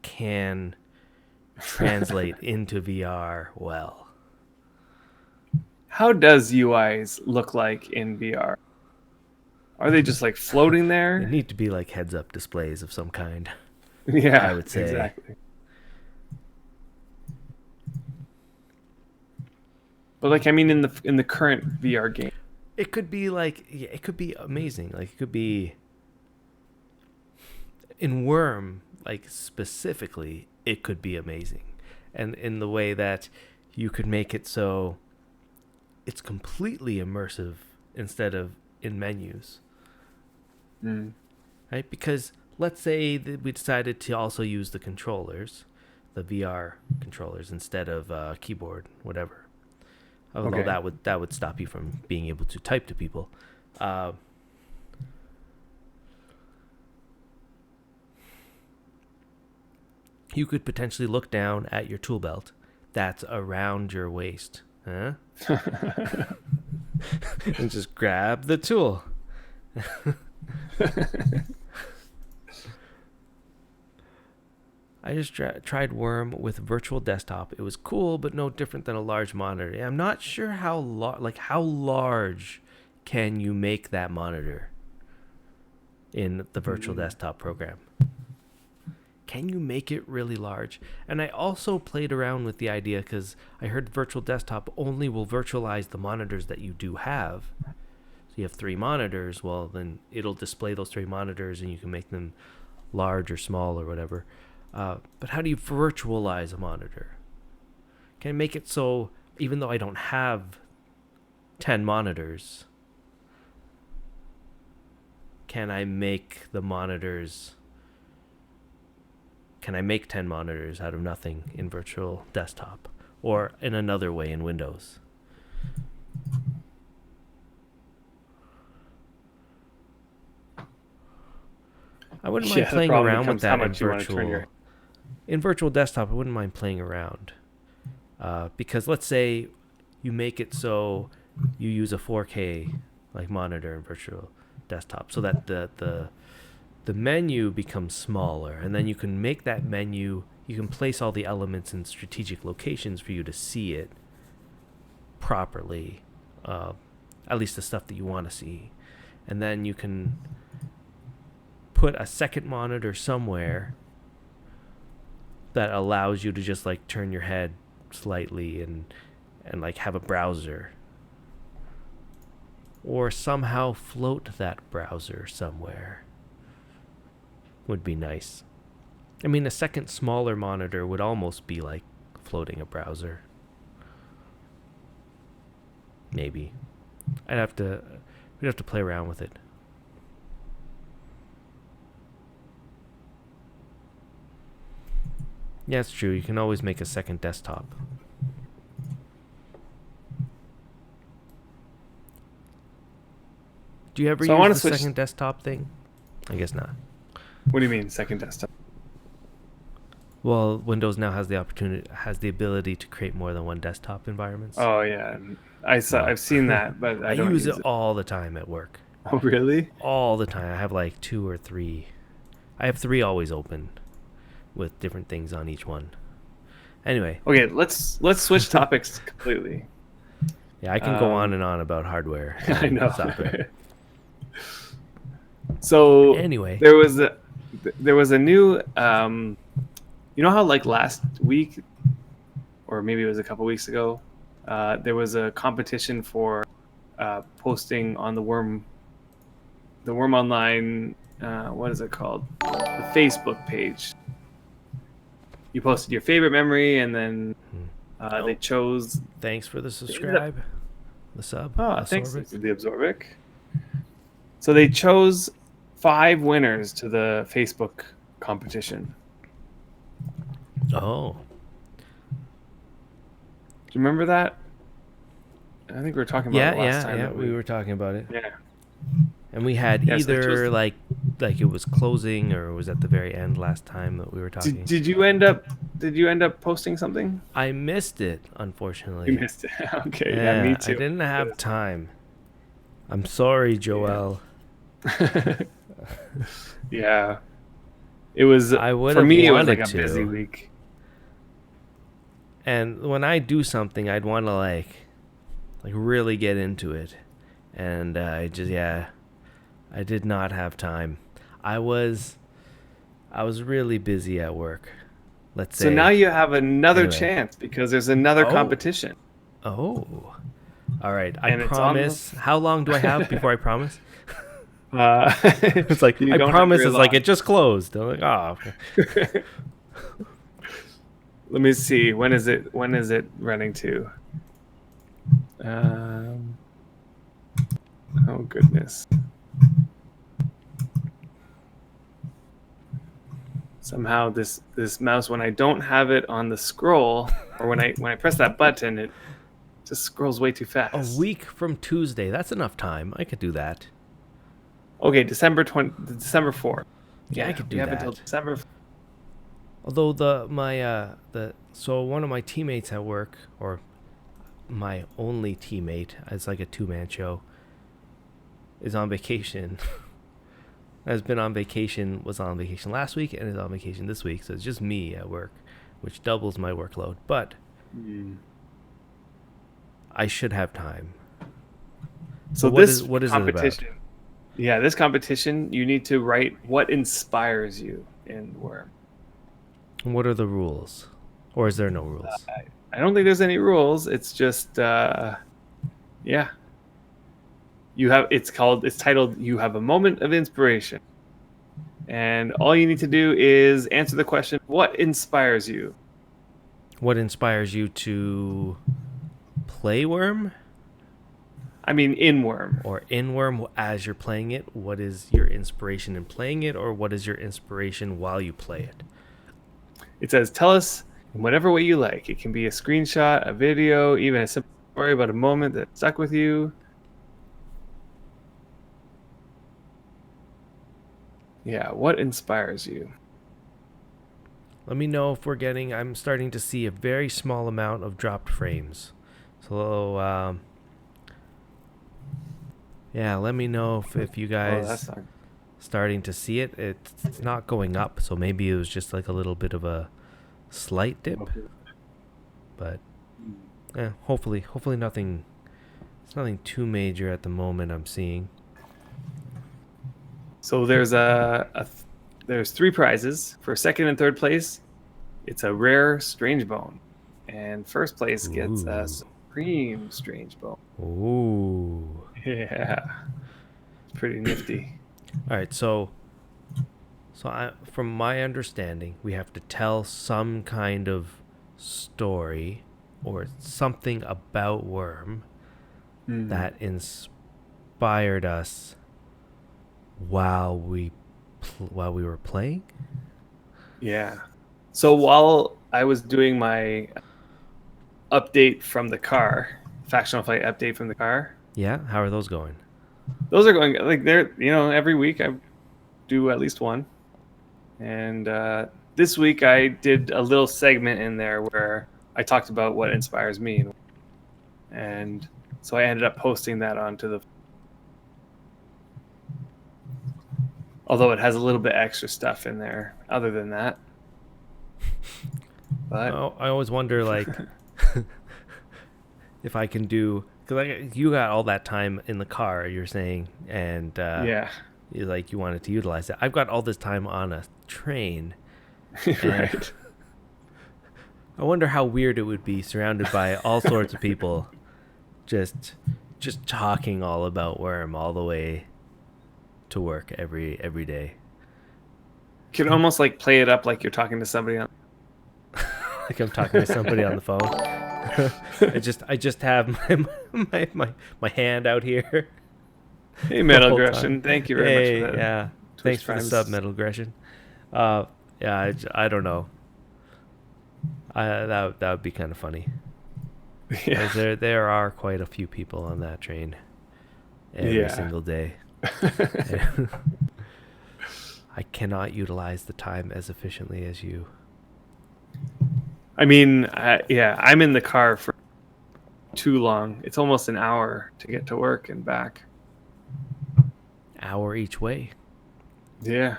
can translate into VR well. How does UIs look like in VR? Are they just like floating They there? need to be like heads-up displays of some kind. Yeah, I would say. exactly. But like, I mean, in the current VR game, It could be like, yeah, it could be amazing. Like, it could be in Worm, like specifically, it could be amazing, and in the way that you could make it so it's completely immersive instead of in menus, right? Because let's say that we decided to also use the controllers, the VR controllers, instead of keyboard, whatever. Although Okay. that would stop you from being able to type to people. You could potentially look down at your tool belt that's around your waist, huh? And just grab the tool. I just tried Worm with virtual desktop. It was cool, but no different than a large monitor. I'm not sure how how large can you make that monitor in the virtual desktop program. Can you make it really large? And I also played around with the idea because I heard virtual desktop only will virtualize the monitors that you do have. So you have 3 monitors. Well, then it'll display those 3 monitors and you can make them large or small or whatever. But how do you virtualize a monitor? Can I make it so even though I don't have 10 monitors, can I make 10 monitors out of nothing in virtual desktop or in another way in Windows? I wouldn't mind playing around with that in virtual desktop. I wouldn't mind playing around because let's say you make it so you use a 4K like monitor in virtual desktop so that the menu becomes smaller, and then you can make that menu, you can place all the elements in strategic locations for you to see it properly, at least the stuff that you want to see. And then you can put a second monitor somewhere that allows you to just like turn your head slightly and like have a browser, or somehow float that browser somewhere. Would be nice. I mean, a second smaller monitor would almost be like floating a browser. Maybe. We'd have to play around with it. Yeah, it's true. You can always make a second desktop. Do you ever use the second desktop thing? I guess not. What do you mean, second desktop? Well, Windows now has the ability to create more than one desktop environments. Oh yeah, I've seen that, but I don't use it all the time at work. Oh really? All the time. I have like 2 or 3. I have 3 always open, with different things on each one. Anyway. Okay, let's switch topics completely. Yeah, I can go on and on about hardware. I know. Software. So Anyway. there was a new you know how like last week or maybe it was a couple weeks ago, there was a competition for posting on the Wurm Online, what is it called? The Facebook page. You posted your favorite memory, and then they chose. Thanks for the subscribe. The sub. Thanks to the Absorbic. So they chose 5 winners to the Facebook competition. Oh. Do you remember that? I think we were talking about it last time. Yeah, we were talking about it. Yeah. And we had either like it was closing or it was at the very end last time that we were talking. Did you end up posting something? I missed it, unfortunately. You missed it. Okay, yeah, me too. I didn't have time. I'm sorry, Joel. Yeah. It was for me it was like a busy week. And when I do something, I'd want to like really get into it. And I did not have time. I was really busy at work. Let's say. So now you have another chance because there's another competition. Oh. All right. I promise. How long do I have before I promise? It's like I promise. It's like it just closed. I'm like, oh. Okay. Let me see. When is it running to? Oh goodness. Somehow this mouse, when I don't have it on the scroll, or when I press that button, it just scrolls way too fast. A week from Tuesday. That's enough time. I could do that. Okay, December 4th. Yeah, I could do that. Until December. Although so one of my teammates at work, or my only teammate, it's like a 2-man show, is on vacation. Was on vacation last week and is on vacation this week, so it's just me at work, which doubles my workload. But I should have time. So what is it about? Yeah, this competition, you need to write what inspires you in Wurm. What are the rules? Or is there no rules? I don't think there's any rules. It's just, yeah. It's titled, You Have a Moment of Inspiration. And all you need to do is answer the question, what inspires you? What inspires you to play Wurm? I mean, in Wurm. Or in Wurm as you're playing it. What is your inspiration in playing it, or what is your inspiration while you play it? It says, tell us in whatever way you like. It can be a screenshot, a video, even a simple story about a moment that stuck with you. Yeah, what inspires you? Let me know if I'm starting to see a very small amount of dropped frames. So, yeah, let me know if you guys starting to see it. It's not going up, so maybe it was just like a little bit of a slight dip. But yeah, hopefully nothing. It's nothing too major at the moment I'm seeing. So there's there's 3 prizes for second and third place. It's a rare strange bone, and first place gets a supreme strange bone. Ooh. Yeah, it's pretty nifty. All right, so from my understanding, we have to tell some kind of story or something about Wurm that inspired us while we were playing. Yeah. So while I was doing my update from the car, Factional Fight update from the car. Yeah, how are those going? Those are going like they're every week I do at least one, and this week I did a little segment in there where I talked about what inspires me, and so I ended up posting that onto the. Although it has a little bit extra stuff in there, other than that. But I always wonder, like, if I can do, Because you got all that time in the car, you're saying, and Yeah. you wanted to utilize it. I've got all this time on a train, and Right. I wonder how weird it would be surrounded by all sorts of people, just talking all about Wurm all the way to work every day. You can almost like play it up like you're talking to somebody on. Like I'm talking to somebody on the phone. I just have my hand out here Hey, the Metal whole Aggression. time. Thank you very much Hey, for that. yeah. Twitch Thanks for the Prime's- sub, Metal Aggression. Yeah, I don't know. That would be kind of funny. Yeah. There are quite a few people on that train every Yeah. single day. I cannot utilize the time as efficiently as you. I mean, I'm in the car for too long. It's almost an hour to get to work and back. Hour each way. Yeah.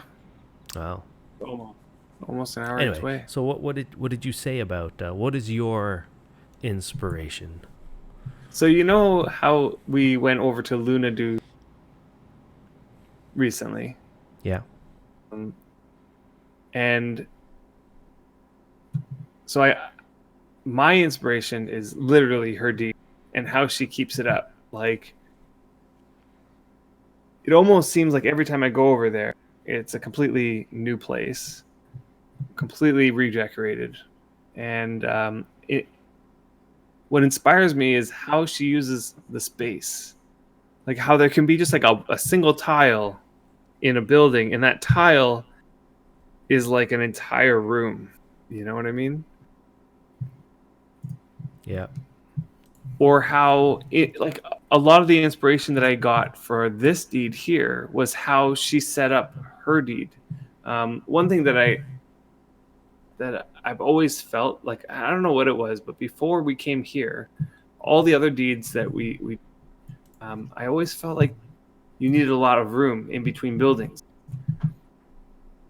Wow. Almost an hour each Anyway, way. so what did you say about what is your inspiration? So you know how we went over to Luna Do recently, Yeah. and so my inspiration is literally her deed and how she keeps it up. Like, it almost seems like every time I go over there, it's a completely new place, completely redecorated, and what inspires me is how she uses the space. Like how there can be just like a single tile in a building, and that tile is like an entire room. You know what I mean? Yeah. Or how it, like, a lot of the inspiration that I got for this deed here was how she set up her deed. One thing that I've always felt like, I don't know what it was, but before we came here, all the other deeds that we I always felt like you needed a lot of room in between buildings.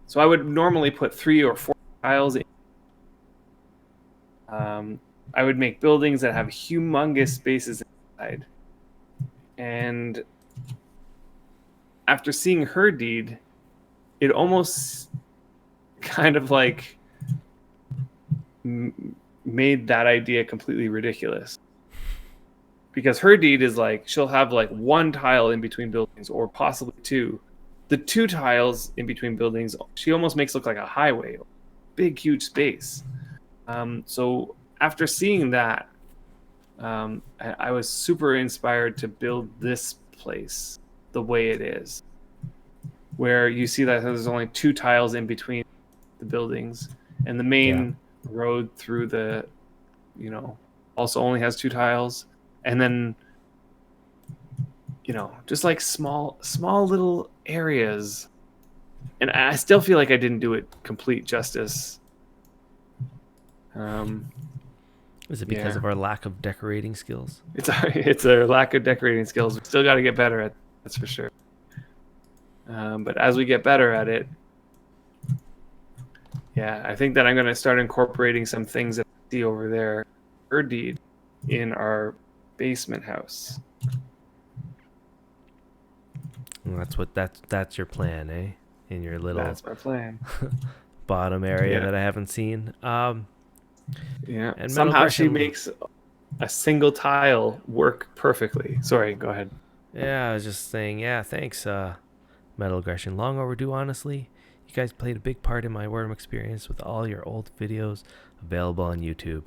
So I would normally put 3 or 4 tiles in. I would make buildings that have humongous spaces inside. And after seeing her deed, it almost kind of like made that idea completely ridiculous. Because her deed is like, she'll have like 1 tile in between buildings, or possibly 2. The 2 tiles in between buildings, she almost makes look like a highway, big, huge space. So after seeing that, I was super inspired to build this place the way it is, where you see that there's only 2 tiles in between the buildings, and the main road through the, also only has 2 tiles, and then, just like small little areas. And I still feel like I didn't do it complete justice. Is it because of our lack of decorating skills? It's a lack of decorating skills. We still got to get better at, that's for sure. But as we get better at it, I think that I'm going to start incorporating some things that I see over there, her deed, in our basement house. Well, that's your plan, eh? In your little That's my plan. bottom area that I haven't seen. Yeah. And somehow she makes a single tile work perfectly. Sorry, go ahead. Yeah, I was just saying, thanks, Metal Aggression. Long overdue, honestly. You guys played a big part in my Wurm experience with all your old videos available on YouTube.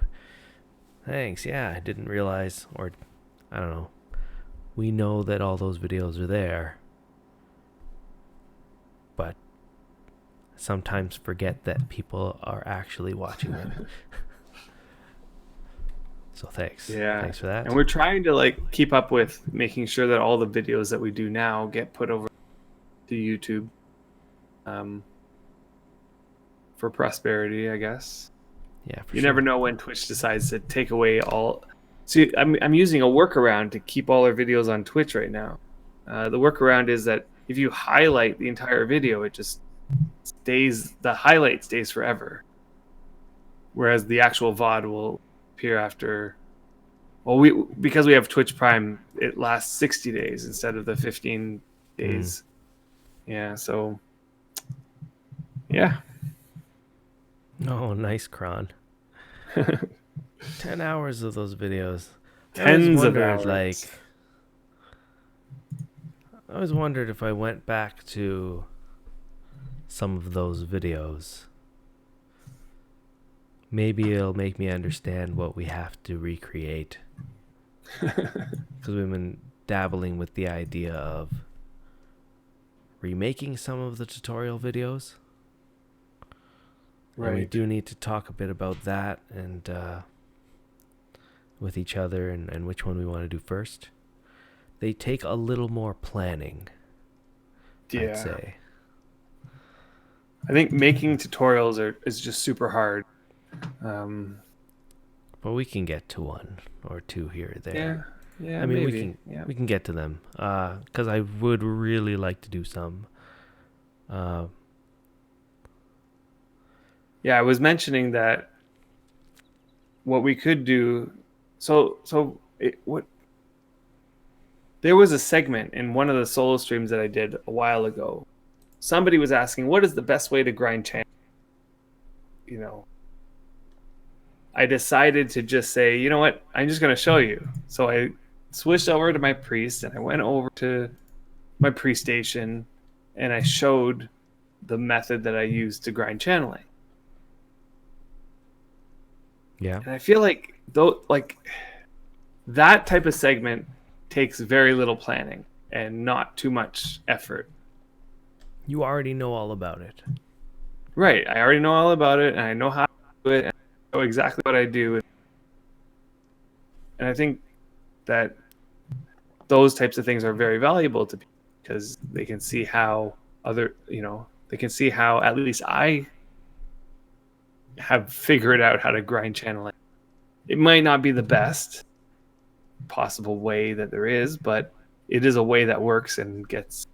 Thanks, I didn't realize, or I don't know. We know that all those videos are there, but sometimes forget that people are actually watching them. So thanks. Thanks for that. And we're trying to like keep up with making sure that all the videos that we do now get put over to YouTube, for prosperity, I guess. Yeah, you never know when Twitch decides to take away all. See, I'm using a workaround to keep all our videos on Twitch right now. The workaround is that if you highlight the entire video, it just stays. The highlight stays forever, whereas the actual VOD will appear after Well, because we have Twitch Prime, it lasts 60 days instead of the 15 days. Yeah, so yeah. Oh, nice, Kron. 10 hours of those videos. Tens of hours. I always wondered if I went back to some of those videos, maybe it'll make me understand what we have to recreate. Because we've been dabbling with the idea of remaking some of the tutorial videos. Right. And we do need to talk a bit about that and with each other and which one we want to do first. They take a little more planning, I'd say. I think making tutorials is just super hard. But we can get to one or two here or there. Yeah. I mean, maybe. we can get to them. Because I would really like to do some. I was mentioning that what we could do. There was a segment in one of the solo streams that I did a while ago. Somebody was asking, what is the best way to grind channel? You know, I decided to just say, you know what, I'm just going to show you. So I switched over to my priest and I went over to my priest station and I showed the method that I used to grind channeling. Yeah. And I feel like that type of segment takes very little planning and not too much effort. You already know all about it. Right. I already know all about it and I know how to do it and I know exactly what I do. And I think that those types of things are very valuable to people because they can see how they can see how at least I have figured out how to grind channeling. It might not be the best possible way that there is, but it is a way that works and gets,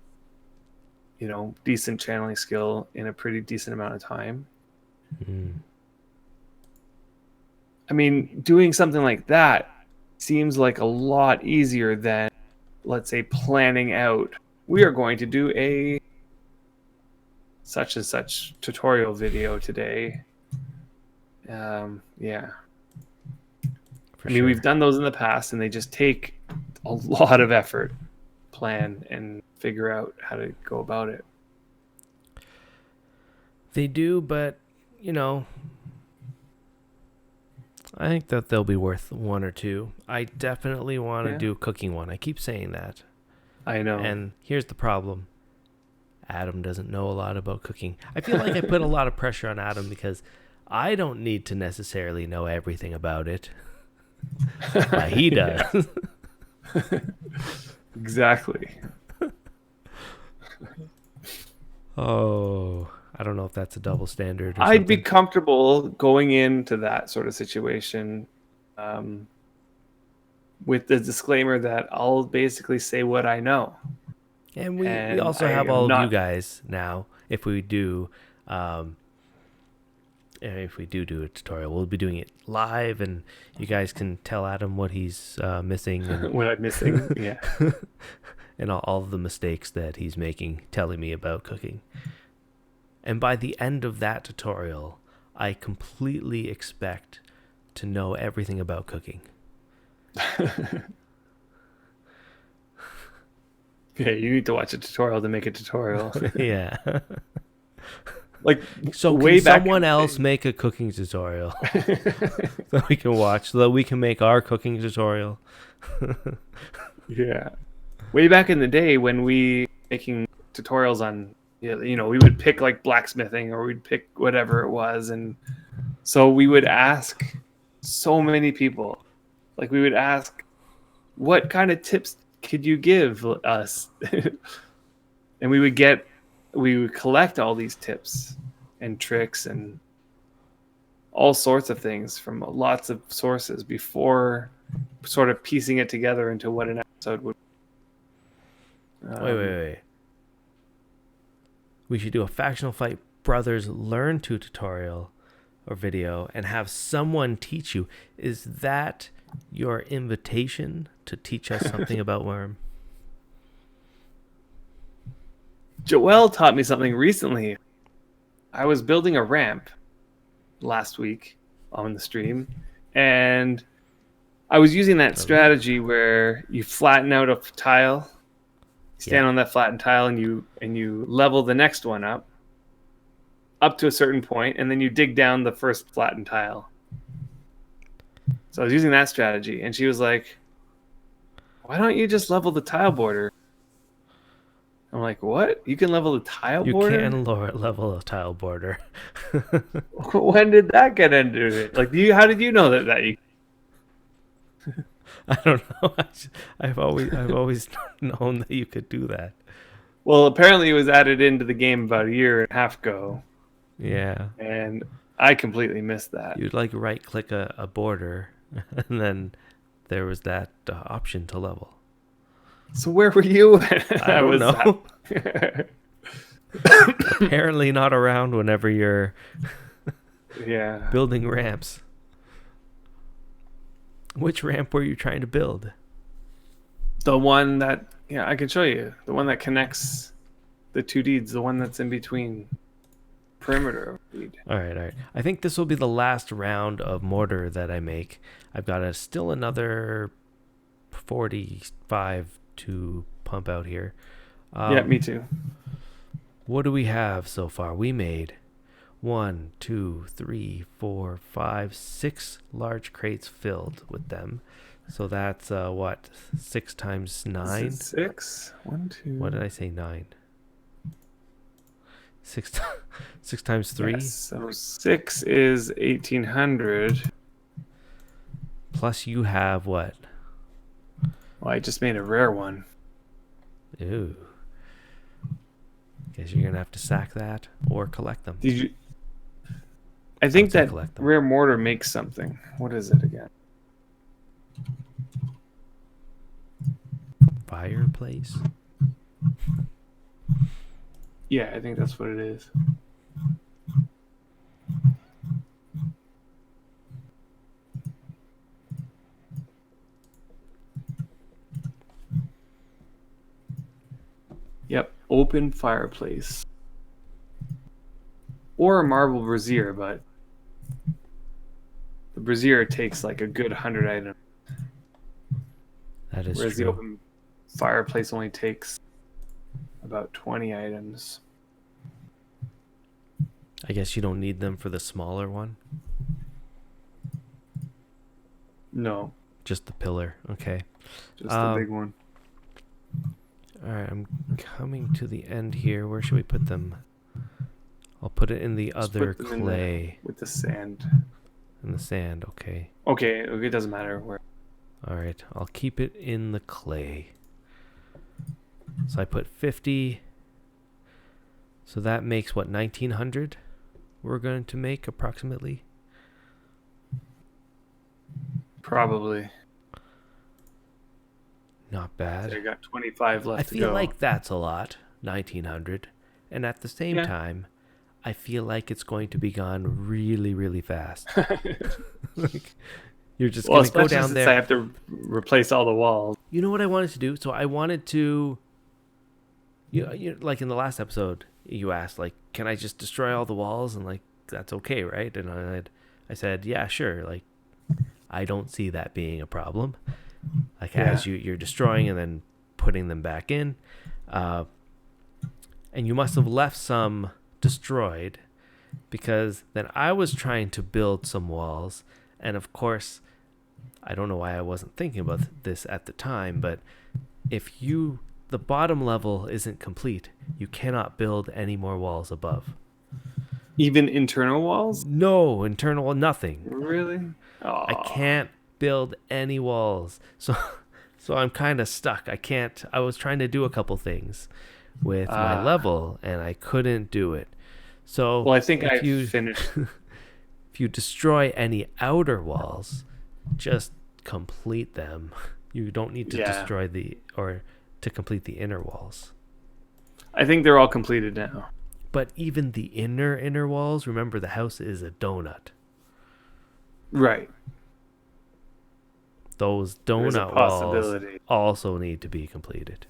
decent channeling skill in a pretty decent amount of time. I mean, doing something like that seems like a lot easier than, let's say, planning out, we are going to do a such and such tutorial video today. I mean, we've done those in the past and they just take a lot of effort, plan, and figure out how to go about it. They do, but, I think that they'll be worth one or two. I definitely want to do a cooking one. I keep saying that. I know. And here's the problem. Adam doesn't know a lot about cooking. I feel like I put a lot of pressure on Adam because I don't need to necessarily know everything about it. But he does. Exactly. Oh, I don't know if that's a double standard or I'd something. be comfortable going into that sort of situation with the disclaimer that I'll basically say what I know. And we also have all of you guys now. If we do a tutorial, we'll be doing it live, and you guys can tell Adam what he's missing. And what I'm missing, yeah. And all of the mistakes that he's making, telling me about cooking. And by the end of that tutorial, I completely expect to know everything about cooking. Yeah, you need to watch a tutorial to make a tutorial. Yeah. Like, so can someone else make a cooking tutorial that we can watch so that we can make our cooking tutorial? Yeah. Way back in the day when we making tutorials on, we would pick like blacksmithing or we'd pick whatever it was. And so we would ask so many people, like we would ask, what kind of tips could you give us? And we would collect all these tips and tricks and all sorts of things from lots of sources before sort of piecing it together into what an episode would be. Wait. We should do a Factional Fight Brothers Learn To tutorial, or video and have someone teach you. Is that your invitation to teach us something about Wurm? Joelle taught me something recently. I was building a ramp last week on the stream, and I was using that strategy where you flatten out a tile, you stand on that flattened tile, and you level the next one up to a certain point, and then you dig down the first flattened tile. So I was using that strategy, and she was like, "Why don't you just level the tile border?" I'm like, "What? You can level the tile border? You can level a tile border." When did that get into it? Like, how did you know that you? I don't know. I've always known that you could do that. Well, apparently it was added into the game about a year and a half ago. Yeah. And I completely missed that. You'd like right click a border, and then there was that option to level. So where were you? I don't know. Apparently not around whenever you're building ramps. Which ramp were you trying to build? The one that, I can show you. The one that connects the two deeds. The one that's in between perimeter of deed. All right. I think this will be the last round of mortar that I make. I've got still another 45 to pump out here. Yeah, me too. What do we have so far? We made 1, 2, 3, 4, 5, 6 large crates filled with them. So that's what? 6 times 9? 6? 1, 2. What did I say? 9. 6 times 3? Yes, so 6 is 1,800. Plus you have what? Well, I just made a rare one. Ooh. Guess you're going to have to sack that or collect them. Did you? I think that rare mortar makes something. What is it again? Fireplace? Yeah, I think that's what it is. Yep, open fireplace. Or a marble brazier, but the brazier takes like a good 100 items. That is whereas true. The open fireplace only takes about 20 items. I guess you don't need them for the smaller one? No. Just the pillar. Okay. Just the big one. All right, I'm coming to the end here. Where should we put them? I'll put it in the other clay. With the sand. In the sand, okay. Okay, it doesn't matter where. All right, I'll keep it in the clay. So I put 50. So that makes what, 1,900 we're going to make approximately? Probably. Not bad. So I got 25 left to go. I feel like that's a lot, 1,900. And at the same time, I feel like it's going to be gone really, really fast. Like, you're just going to go down there. I have to replace all the walls. You know what I wanted to do? So I wanted to, like in the last episode, you asked, like, can I just destroy all the walls? And like, that's okay, right? And I said, yeah, sure. Like, I don't see that being a problem. Like as you're destroying and then putting them back in. And you must have left some destroyed because then I was trying to build some walls. And of course, I don't know why I wasn't thinking about this at the time, but if the bottom level isn't complete, you cannot build any more walls above. Even internal walls? No, internal, nothing. Really? Aww. I can't build any walls. So I'm kind of stuck. I was trying to do a couple things with my level and I couldn't do it. So well, I think I finished. If you destroy any outer walls, just complete them. You don't need to destroy to complete the inner walls. I think they're all completed now. But even the inner walls, remember the house is a donut. Right. Those There is a donut walls possibility. also need to be completed.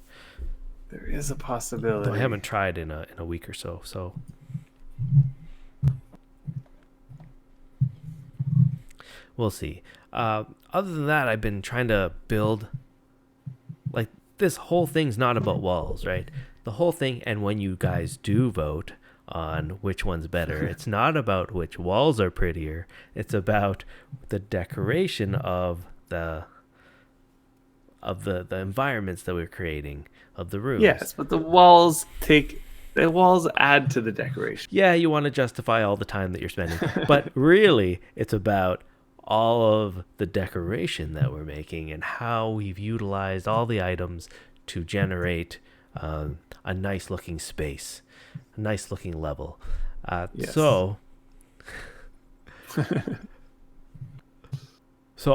There is a Though possibility. I haven't tried in a week or so, so we'll see. Other than that, I've been trying to build, like, this whole thing's not about walls, right? The whole thing, and when you guys do vote on which one's better, it's not about which walls are prettier. It's about the decoration of the environments that we're creating, of the rooms. Yes, but the walls add to the decoration. Yeah, you want to justify all the time that you're spending, but really, it's about all of the decoration that we're making and how we've utilized all the items to generate a nice looking space, a nice looking level. Yes. So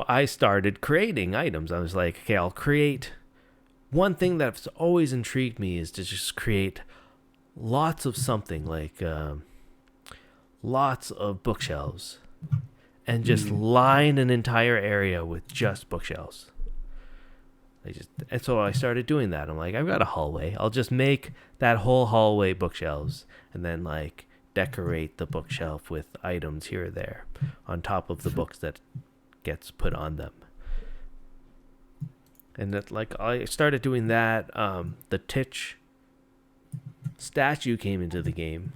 I started creating items. I was like, okay, I'll create. One thing that's always intrigued me is to just create lots of something, like lots of bookshelves, and just line an entire area with just bookshelves. And so I started doing that. I'm like, I've got a hallway. I'll just make that whole hallway bookshelves, and then like decorate the bookshelf with items here or there on top of the books that gets put on them. And that, like, I started doing that. The Titch statue came into the game,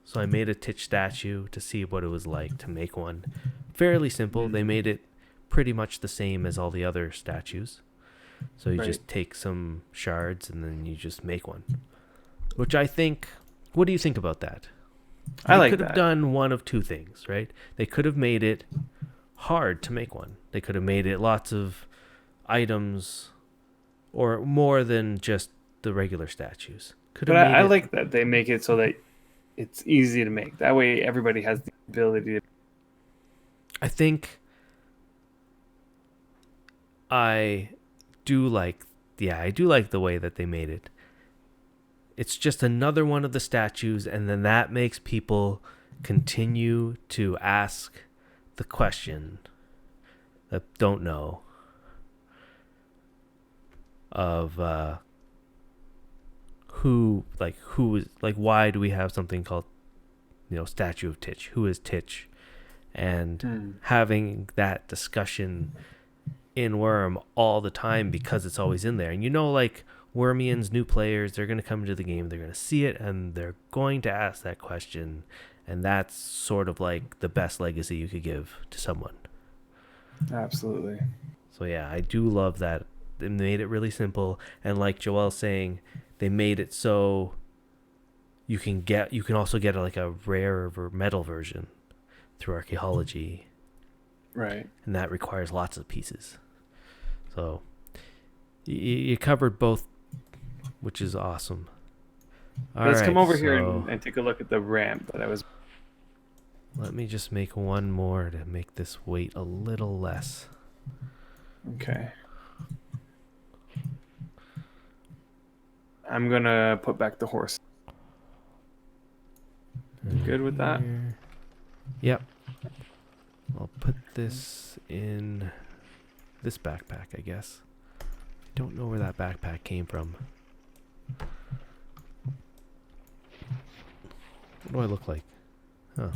so I made a Titch statue to see what it was like to make one. Fairly simple. They made it pretty much the same as all the other statues. So you just take some shards and then you just make one. Which I think, what do you think about that? I like They could that. have done one of two things, right? They could have made it hard to make one. They could have made it lots of items or more than just the regular statues. But I like that they make it so that it's easy to make. That way everybody has the ability to. I think I do like the way that they made it. It's just another one of the statues, and then that makes people continue to ask the question that don't know of why do we have something called, Statue of Titch? Who is Titch? And having that discussion in Wurm all the time because it's always in there. And like Wurmians, new players, they're going to come into the game, they're going to see it, and they're going to ask that question. And that's sort of like the best legacy you could give to someone. Absolutely. So yeah, I do love that. They made it really simple. And like Joel's saying, they made it so you can also get like a rare metal version through archaeology. Right. And that requires lots of pieces. So you covered both, which is awesome. Let's come over here and take a look at the ramp that I was. Let me just make one more to make this weight a little less. Okay. I'm going to put back the horse. Good with that? Yep. I'll put this in this backpack, I guess. I don't know where that backpack came from. What do I look like? Huh.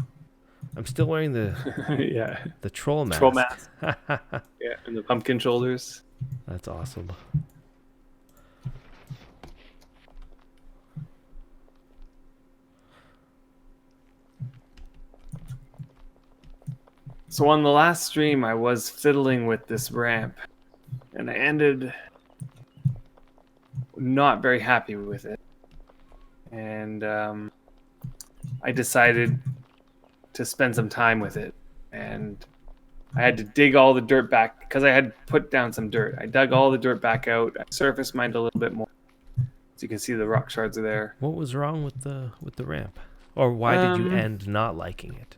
I'm still wearing the the troll mask. Troll mask. Yeah, and the pumpkin shoulders. That's awesome. So on the last stream, I was fiddling with this ramp, and I ended not very happy with it. And I decided to spend some time with it. And I had to dig all the dirt back because I had put down some dirt. I dug all the dirt back out. I surface mined a little bit more. So you can see the rock shards are there. What was wrong with the ramp? Or why did you end not liking it?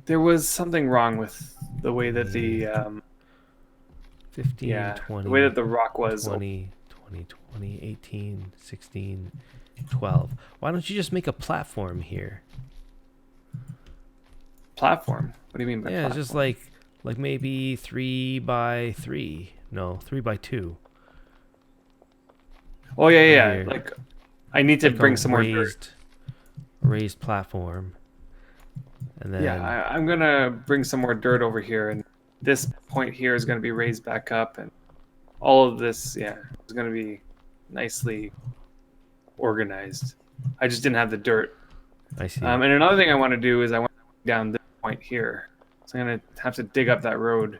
There was something wrong with the way that the 15, 20, the way that the rock was 20, 18, 16, 12. Why don't you just make a platform here? platform. What do you mean by Yeah, it's just platform? like maybe 3 by 3. No, 3 by 2. Oh yeah, Right yeah. here. Like I need to Like a bring some more dirt. raised platform. And Yeah, then I'm gonna bring some more dirt over here, and this point here is gonna be raised back up, and all of this, yeah, is gonna be nicely organized. I just didn't have the dirt. I see. And another thing I want to do is I want to dig down this point here. So I'm gonna have to dig up that road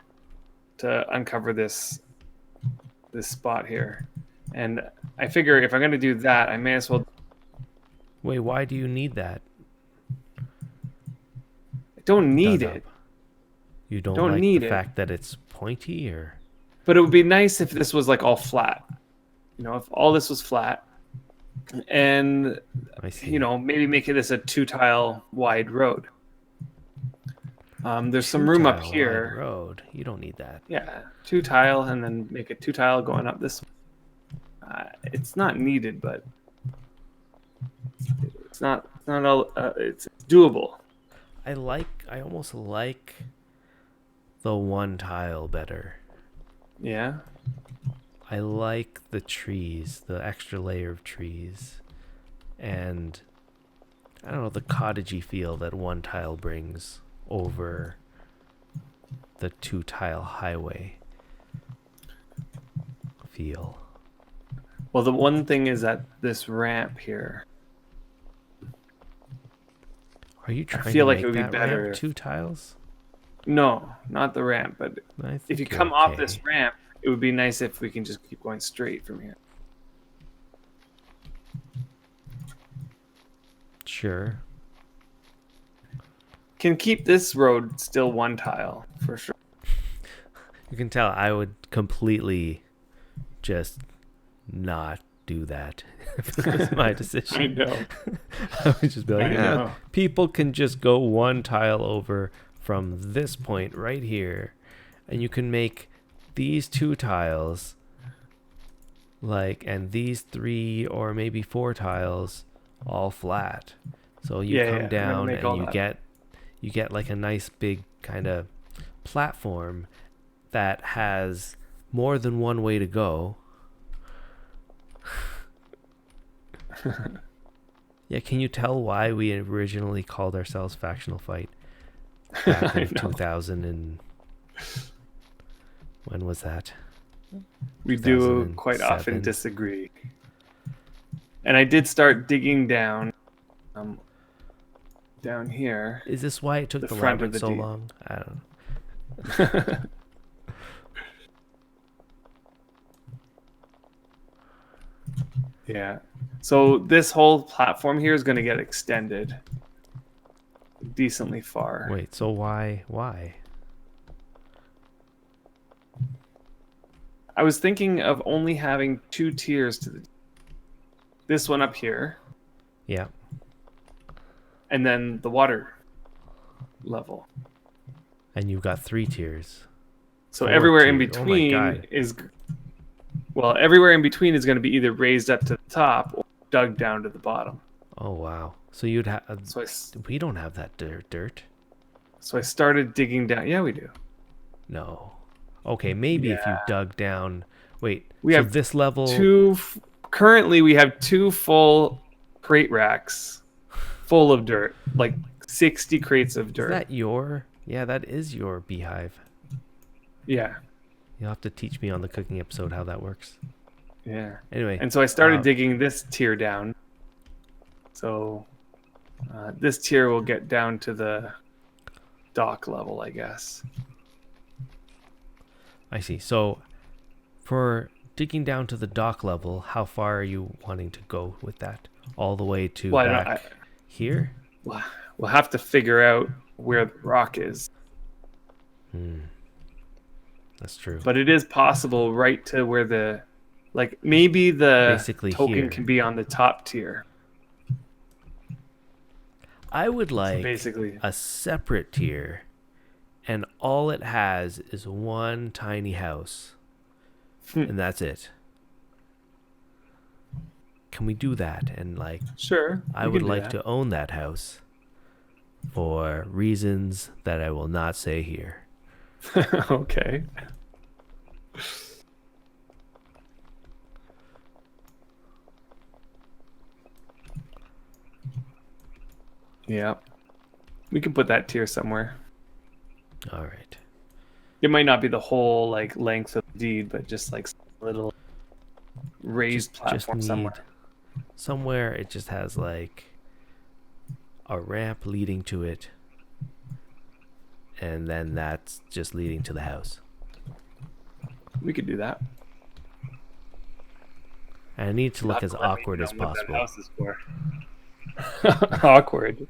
to uncover this spot here. And I figure if I'm gonna do that, I may as well. Wait, why do you need that I don't need dug it. up? You I don't don't like the need it. fact that it's pointy, or But it would be nice if this was like all flat. If all this was flat, and I see. maybe make this a 2 tile wide road. There's some Two room up tile wide here. road. You don't need that. Yeah, 2 tile, and then make it 2 tile going up this. It's not needed, but it's not. It's not all. It's doable. I almost like the 1 tile better. Yeah. I like the trees, the extra layer of trees, and I don't know, the cottagey feel that 1 tile brings over the 2 tile highway feel. Well, the one thing is that this ramp here. Are you trying feel to like make it would be that better ramp if- 2 tiles? No, not the ramp, but I if think you you're come off okay. this ramp, it would be nice if we can just keep going straight from here. Sure. Can keep this road still 1 tile for sure. You can tell I would completely just not do that if it was my decision. I know. I would just be like, I yeah, know. people can just go 1 tile over from this point right here, and you can make these 2 tiles, and these 3 or maybe 4 tiles all flat. So you Yeah, come I'm gonna down make all and that. you get like a nice big kind of platform that has more than one way to go. Yeah, can you tell why we originally called ourselves Factional Fight back I in know. 2000 and when was that? We do quite often 2007. disagree. And I did start digging down here. Is this why it took The the front of labyrinth the so deep. long? I don't know. Yeah. So this whole platform here is going to get extended decently far. Wait, so why? I was thinking of only having 2 tiers to this one up here, Yeah. and then the water level. And you've got 3 tiers. So 4 everywhere in tiers. Oh my between God. everywhere in between is going to be either raised up to the top or dug down to the bottom. Oh wow. So you'd have. So We don't have that dirt. I started digging down. Yeah, we do. No. Okay, maybe if you Yeah. dug down. Wait. We so have this level. Currently, we have 2 full crate racks full of dirt, like 60 crates of Is dirt. that your? Yeah, that is your beehive. Yeah, You'll have to teach me on the cooking episode how that works. yeah. Anyway. And so I started digging this tier down. So this tier will get down to the dock level, I guess. I see. So, for digging down to the dock level, how far are you wanting to go with that? All the way to Well, back here? We'll have to figure out where the rock is. That's true. But it is possible right to where maybe the Basically token here. can be on the top tier. I would like Basically, a separate tier, and all it has is one tiny house, and that's it. Can we do that? And sure. I would like to own that house. for reasons that I will not say here. Okay. Yeah. We can put that tier somewhere. All right. It might not be the whole like length of the deed, but just like a little raised platform somewhere. Somewhere it just has like a ramp leading to it, and then that's just leading to the house. We could do that. And I need to look as awkward as What that possible. house is for. Awkward.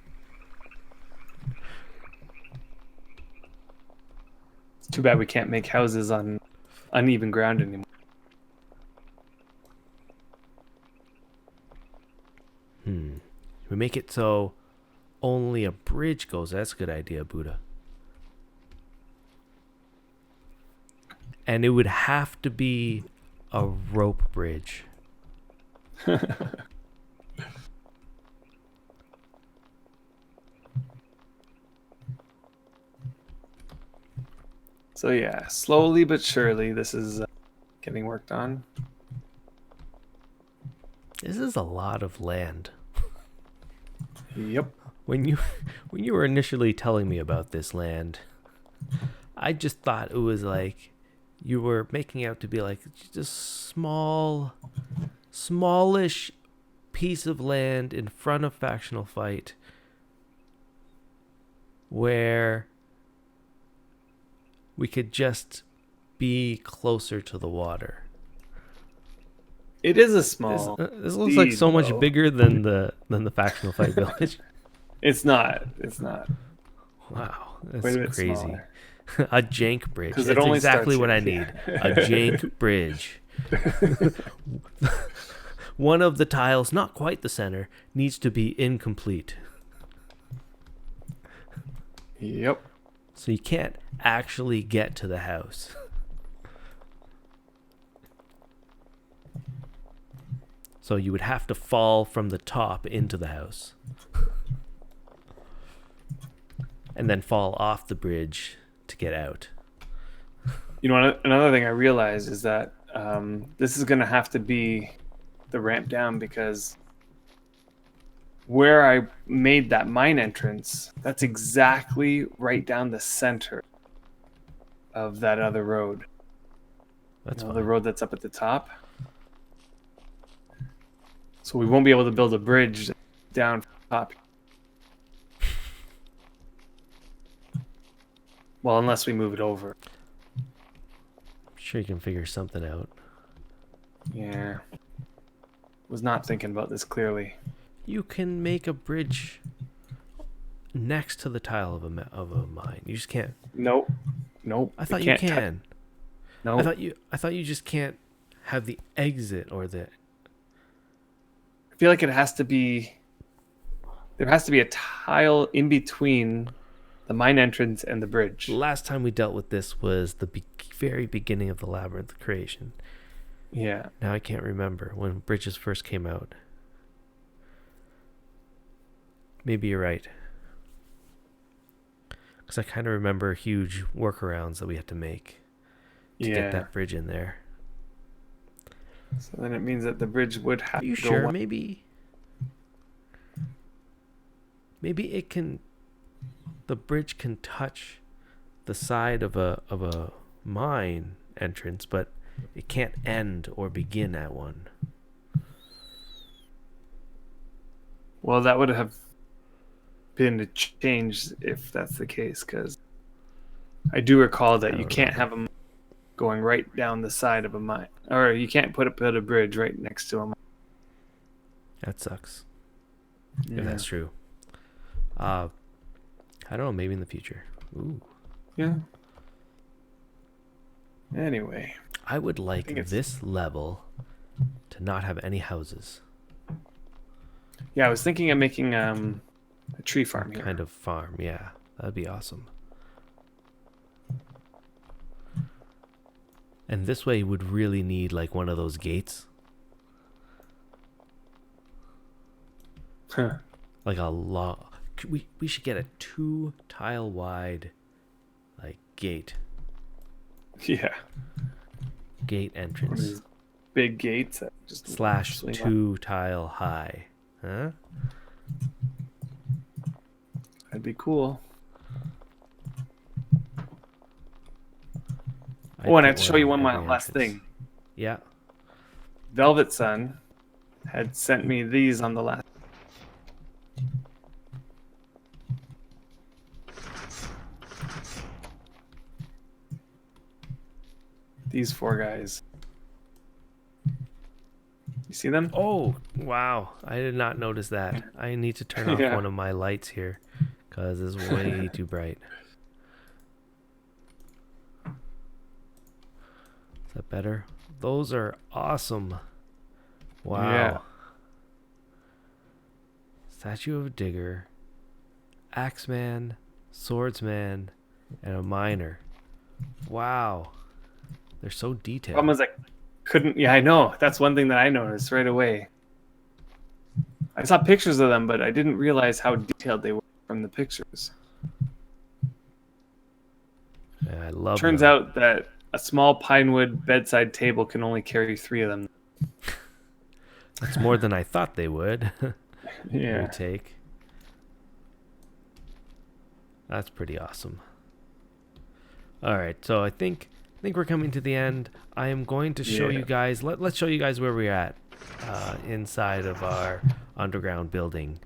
It's too bad we can't make houses on uneven ground anymore. We make it so only a bridge goes. That's a good idea, Buddha. And it would have to be a rope bridge. So yeah, slowly but surely this is getting worked on. This is a lot of land. Yep. When you were initially telling me about this land, I just thought it was like you were making out to be like just smallish piece of land in front of Factional Fight where we could just be closer to the water. It is a small. This looks like so much though. bigger than the Factional Fight village. It's not. It's not. Wow, Quite a that's bit crazy. smaller. A jank bridge. 'Cause it That's only exactly starts what I here. need. A jank bridge. One of the tiles, not quite the center, needs to be incomplete. Yep. So you can't actually get to the house. So you would have to fall from the top into the house. And then fall off the bridge to get out. You know, another thing I realized is that this is going to have to be the ramp down because where I made that mine entrance, that's exactly right down the center of that other road. That's the fine. road that's up at the top. So we won't be able to build a bridge down from the top. Well, unless we move it over. I'm sure you can figure something out. Yeah. Was not thinking about this clearly. You can make a bridge next to the tile of a mine. You just can't. Nope. I thought you can. No. I thought you just can't have the exit or the. I feel like it has to be. There has to be a tile in between the mine entrance and the bridge. Last time we dealt with this was the very beginning of the labyrinth creation. Yeah. Now I can't remember when bridges first came out. Maybe you're right. Because I kind of remember huge workarounds that we had to make to get that bridge in there. So then it means that the bridge would have Are you to go sure? Maybe it can. The bridge can touch the side of a mine entrance, but it can't end or begin at one. Well, that would have been a change if that's the case, because I do recall that you can't have them going right down the side of a mine, or you can't put a bridge right next to a mine. That sucks. Yeah. If that's true. I don't know. Maybe in the future. Ooh. Yeah. Anyway, I would like this level to not have any houses. yeah, I was thinking of making a tree farm here. Kind of farm, yeah. That'd be awesome. And this way would really need like one of those gates. Huh. Like a we should get a 2 tile wide, like gate Yeah. gate One of entrance these big gates that just slash swing up. 2 tile high. Huh? That'd be cool. I'd Oh, and I put have to show you on one every last entrance. thing. Yeah. Velvet Sun had sent me these on the last. These 4 guys. You see them? Oh, wow. I did not notice that. I need to turn off Yeah. one of my lights here because it's way too bright. Is that better? Those are awesome. Wow. Yeah. Statue of a digger, axeman, swordsman, and a miner. Wow. They're so detailed. Problem was I couldn't. Yeah, I know. That's one thing that I noticed right away. I saw pictures of them, but I didn't realize how detailed they were from the pictures. Yeah, I love Turns them. out that a small pine wood bedside table can only carry 3 of them. That's more than I thought they would. Yeah. Retake. That's pretty awesome. All right, so I think we're coming to the end. I am going to show Yeah. you guys. Let's show you guys where we're at inside of our underground building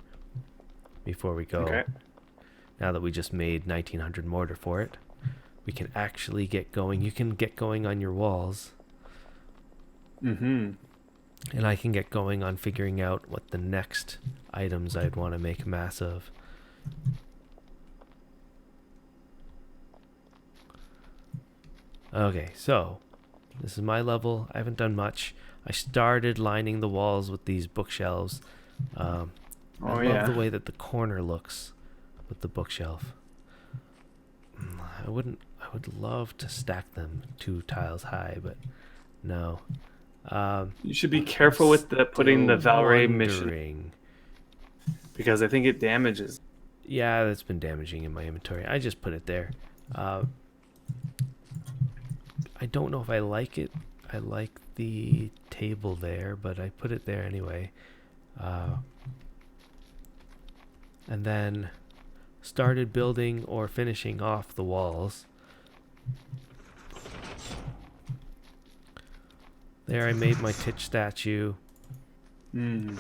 before we go. Okay. Now that we just made 1900 mortar for it, we can actually get going. You can get going on your walls, Mm-hmm. and I can get going on figuring out what the next items I'd want to make mass of. Okay, so this is my level. I haven't done much. I started lining the walls with these bookshelves. I love the way that the corner looks with the bookshelf. I would love to stack them 2 tiles high, but no. You should be careful with the putting the Still Valray mission wondering. because I think it damages. Yeah, that's been damaging in my inventory. I just put it there. I don't know if I like it. I like the table there, but I put it there anyway. And then started building or finishing off the walls. There I made my Titch statue. Mm.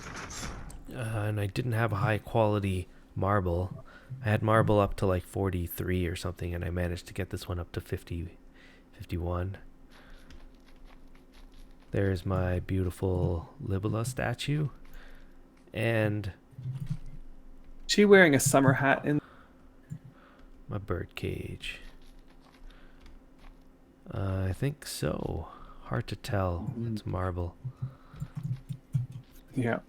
And I didn't have a high quality marble. I had marble up to like 43 or something, and I managed to get this one up to 50, 51. There's my beautiful Libella statue. And She wearing a summer hat in. my bird cage. I think so. Hard to tell. It's marble. Yeah.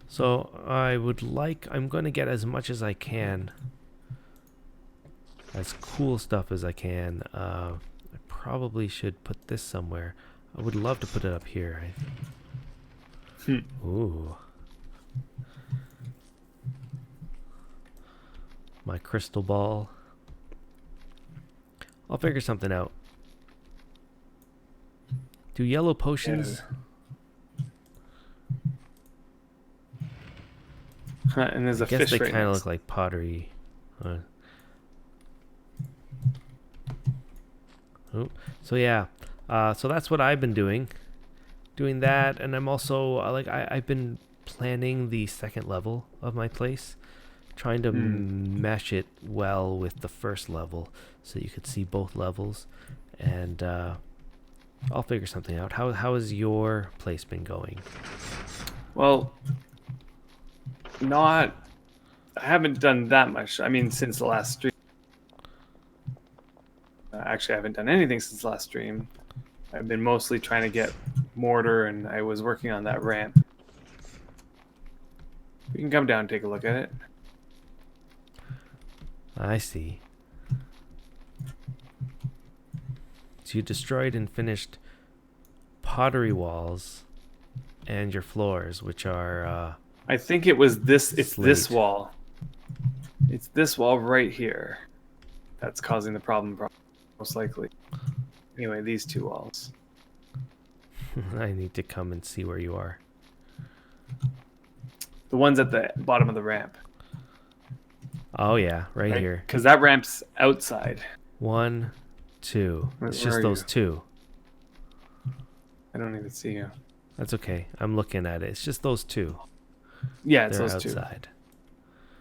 So I'm going to get as much as I can. As cool stuff as I can. I probably should put this somewhere. I would love to put it up here. Ooh. My crystal ball. I'll figure something out. Do yellow potions? And there's a I guess fish they right kind of next. look like pottery. Oh, so yeah, so that's what I've been doing that, and I'm also I've been planning the second level of my place, trying to mesh it well with the first level so you could see both levels, and I'll figure something out. How has your place been going? Well, I haven't done that much. I mean, since the last stream. Actually, I haven't done anything since the last stream. I've been mostly trying to get mortar, and I was working on that ramp. You can come down and take a look at it. I see. So you destroyed and finished pottery walls and your floors, which are I think it was this. It's this Slate. wall. It's this wall right here that's causing the problem, most likely. Anyway, these two walls. I need to come and see where you are. The ones at the bottom of the ramp. Oh yeah, right here. Because that ramp's outside. 1, 2. It's Where just are those you? 2. I don't even see you. That's okay. I'm looking at it. It's just those 2. Yeah, it's They're those two. outside.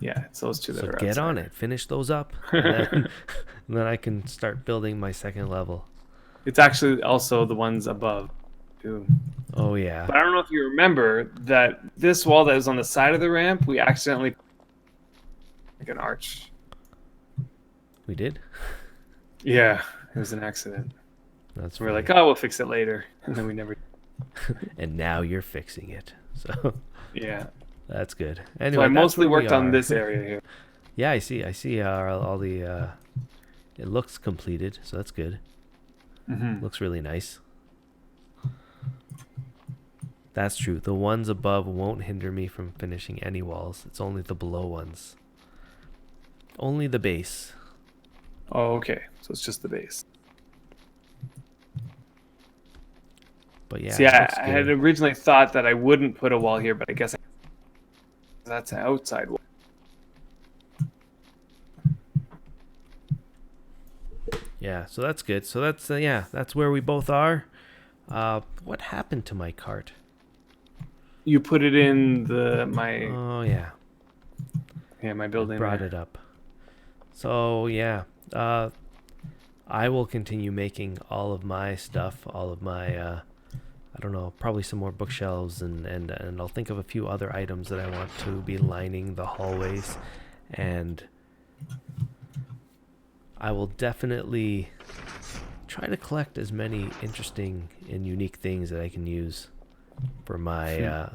Yeah, it's those two that So are get outside. on it. Finish those up. And then I can start building my second level. It's actually also the ones above, too. Oh yeah. But I don't know if you remember that this wall that was on the side of the ramp, we accidentally like an arch. We did? Yeah, it was an accident. That's We were funny. like, oh, we'll fix it later, and then we never. And now you're fixing it. So Yeah. that's good. So Anyway, I that's mostly where we worked on are. this area here. Yeah, I see. I see all the it looks completed, so that's good. Mm-hmm. Looks really nice. That's true. The ones above won't hinder me from finishing any walls. It's only the below ones. Only the base. Oh, okay. So it's just the base. But yeah, See, it I looks had good. originally thought that I wouldn't put a wall here, but I guess that's an outside wall. Yeah, so that's good. So that's yeah, that's where we both are. What happened to my cart? You put it in my Oh yeah, my I building. brought there. it up. So yeah, I will continue making all of my stuff, all of my I don't know, probably some more bookshelves, and I'll think of a few other items that I want to be lining the hallways, and I will definitely try to collect as many interesting and unique things that I can use for my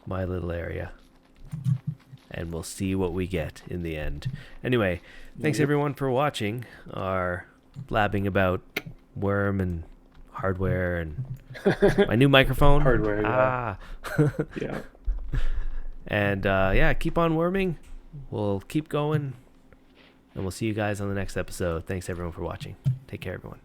my little area. And we'll see what we get in the end. Anyway, thanks Yep. everyone for watching our blabbing about Wurm and hardware and my new microphone. Hardware, yeah. Yeah. And yeah, keep on worming. We'll keep going. And we'll see you guys on the next episode. Thanks everyone for watching. Take care, everyone.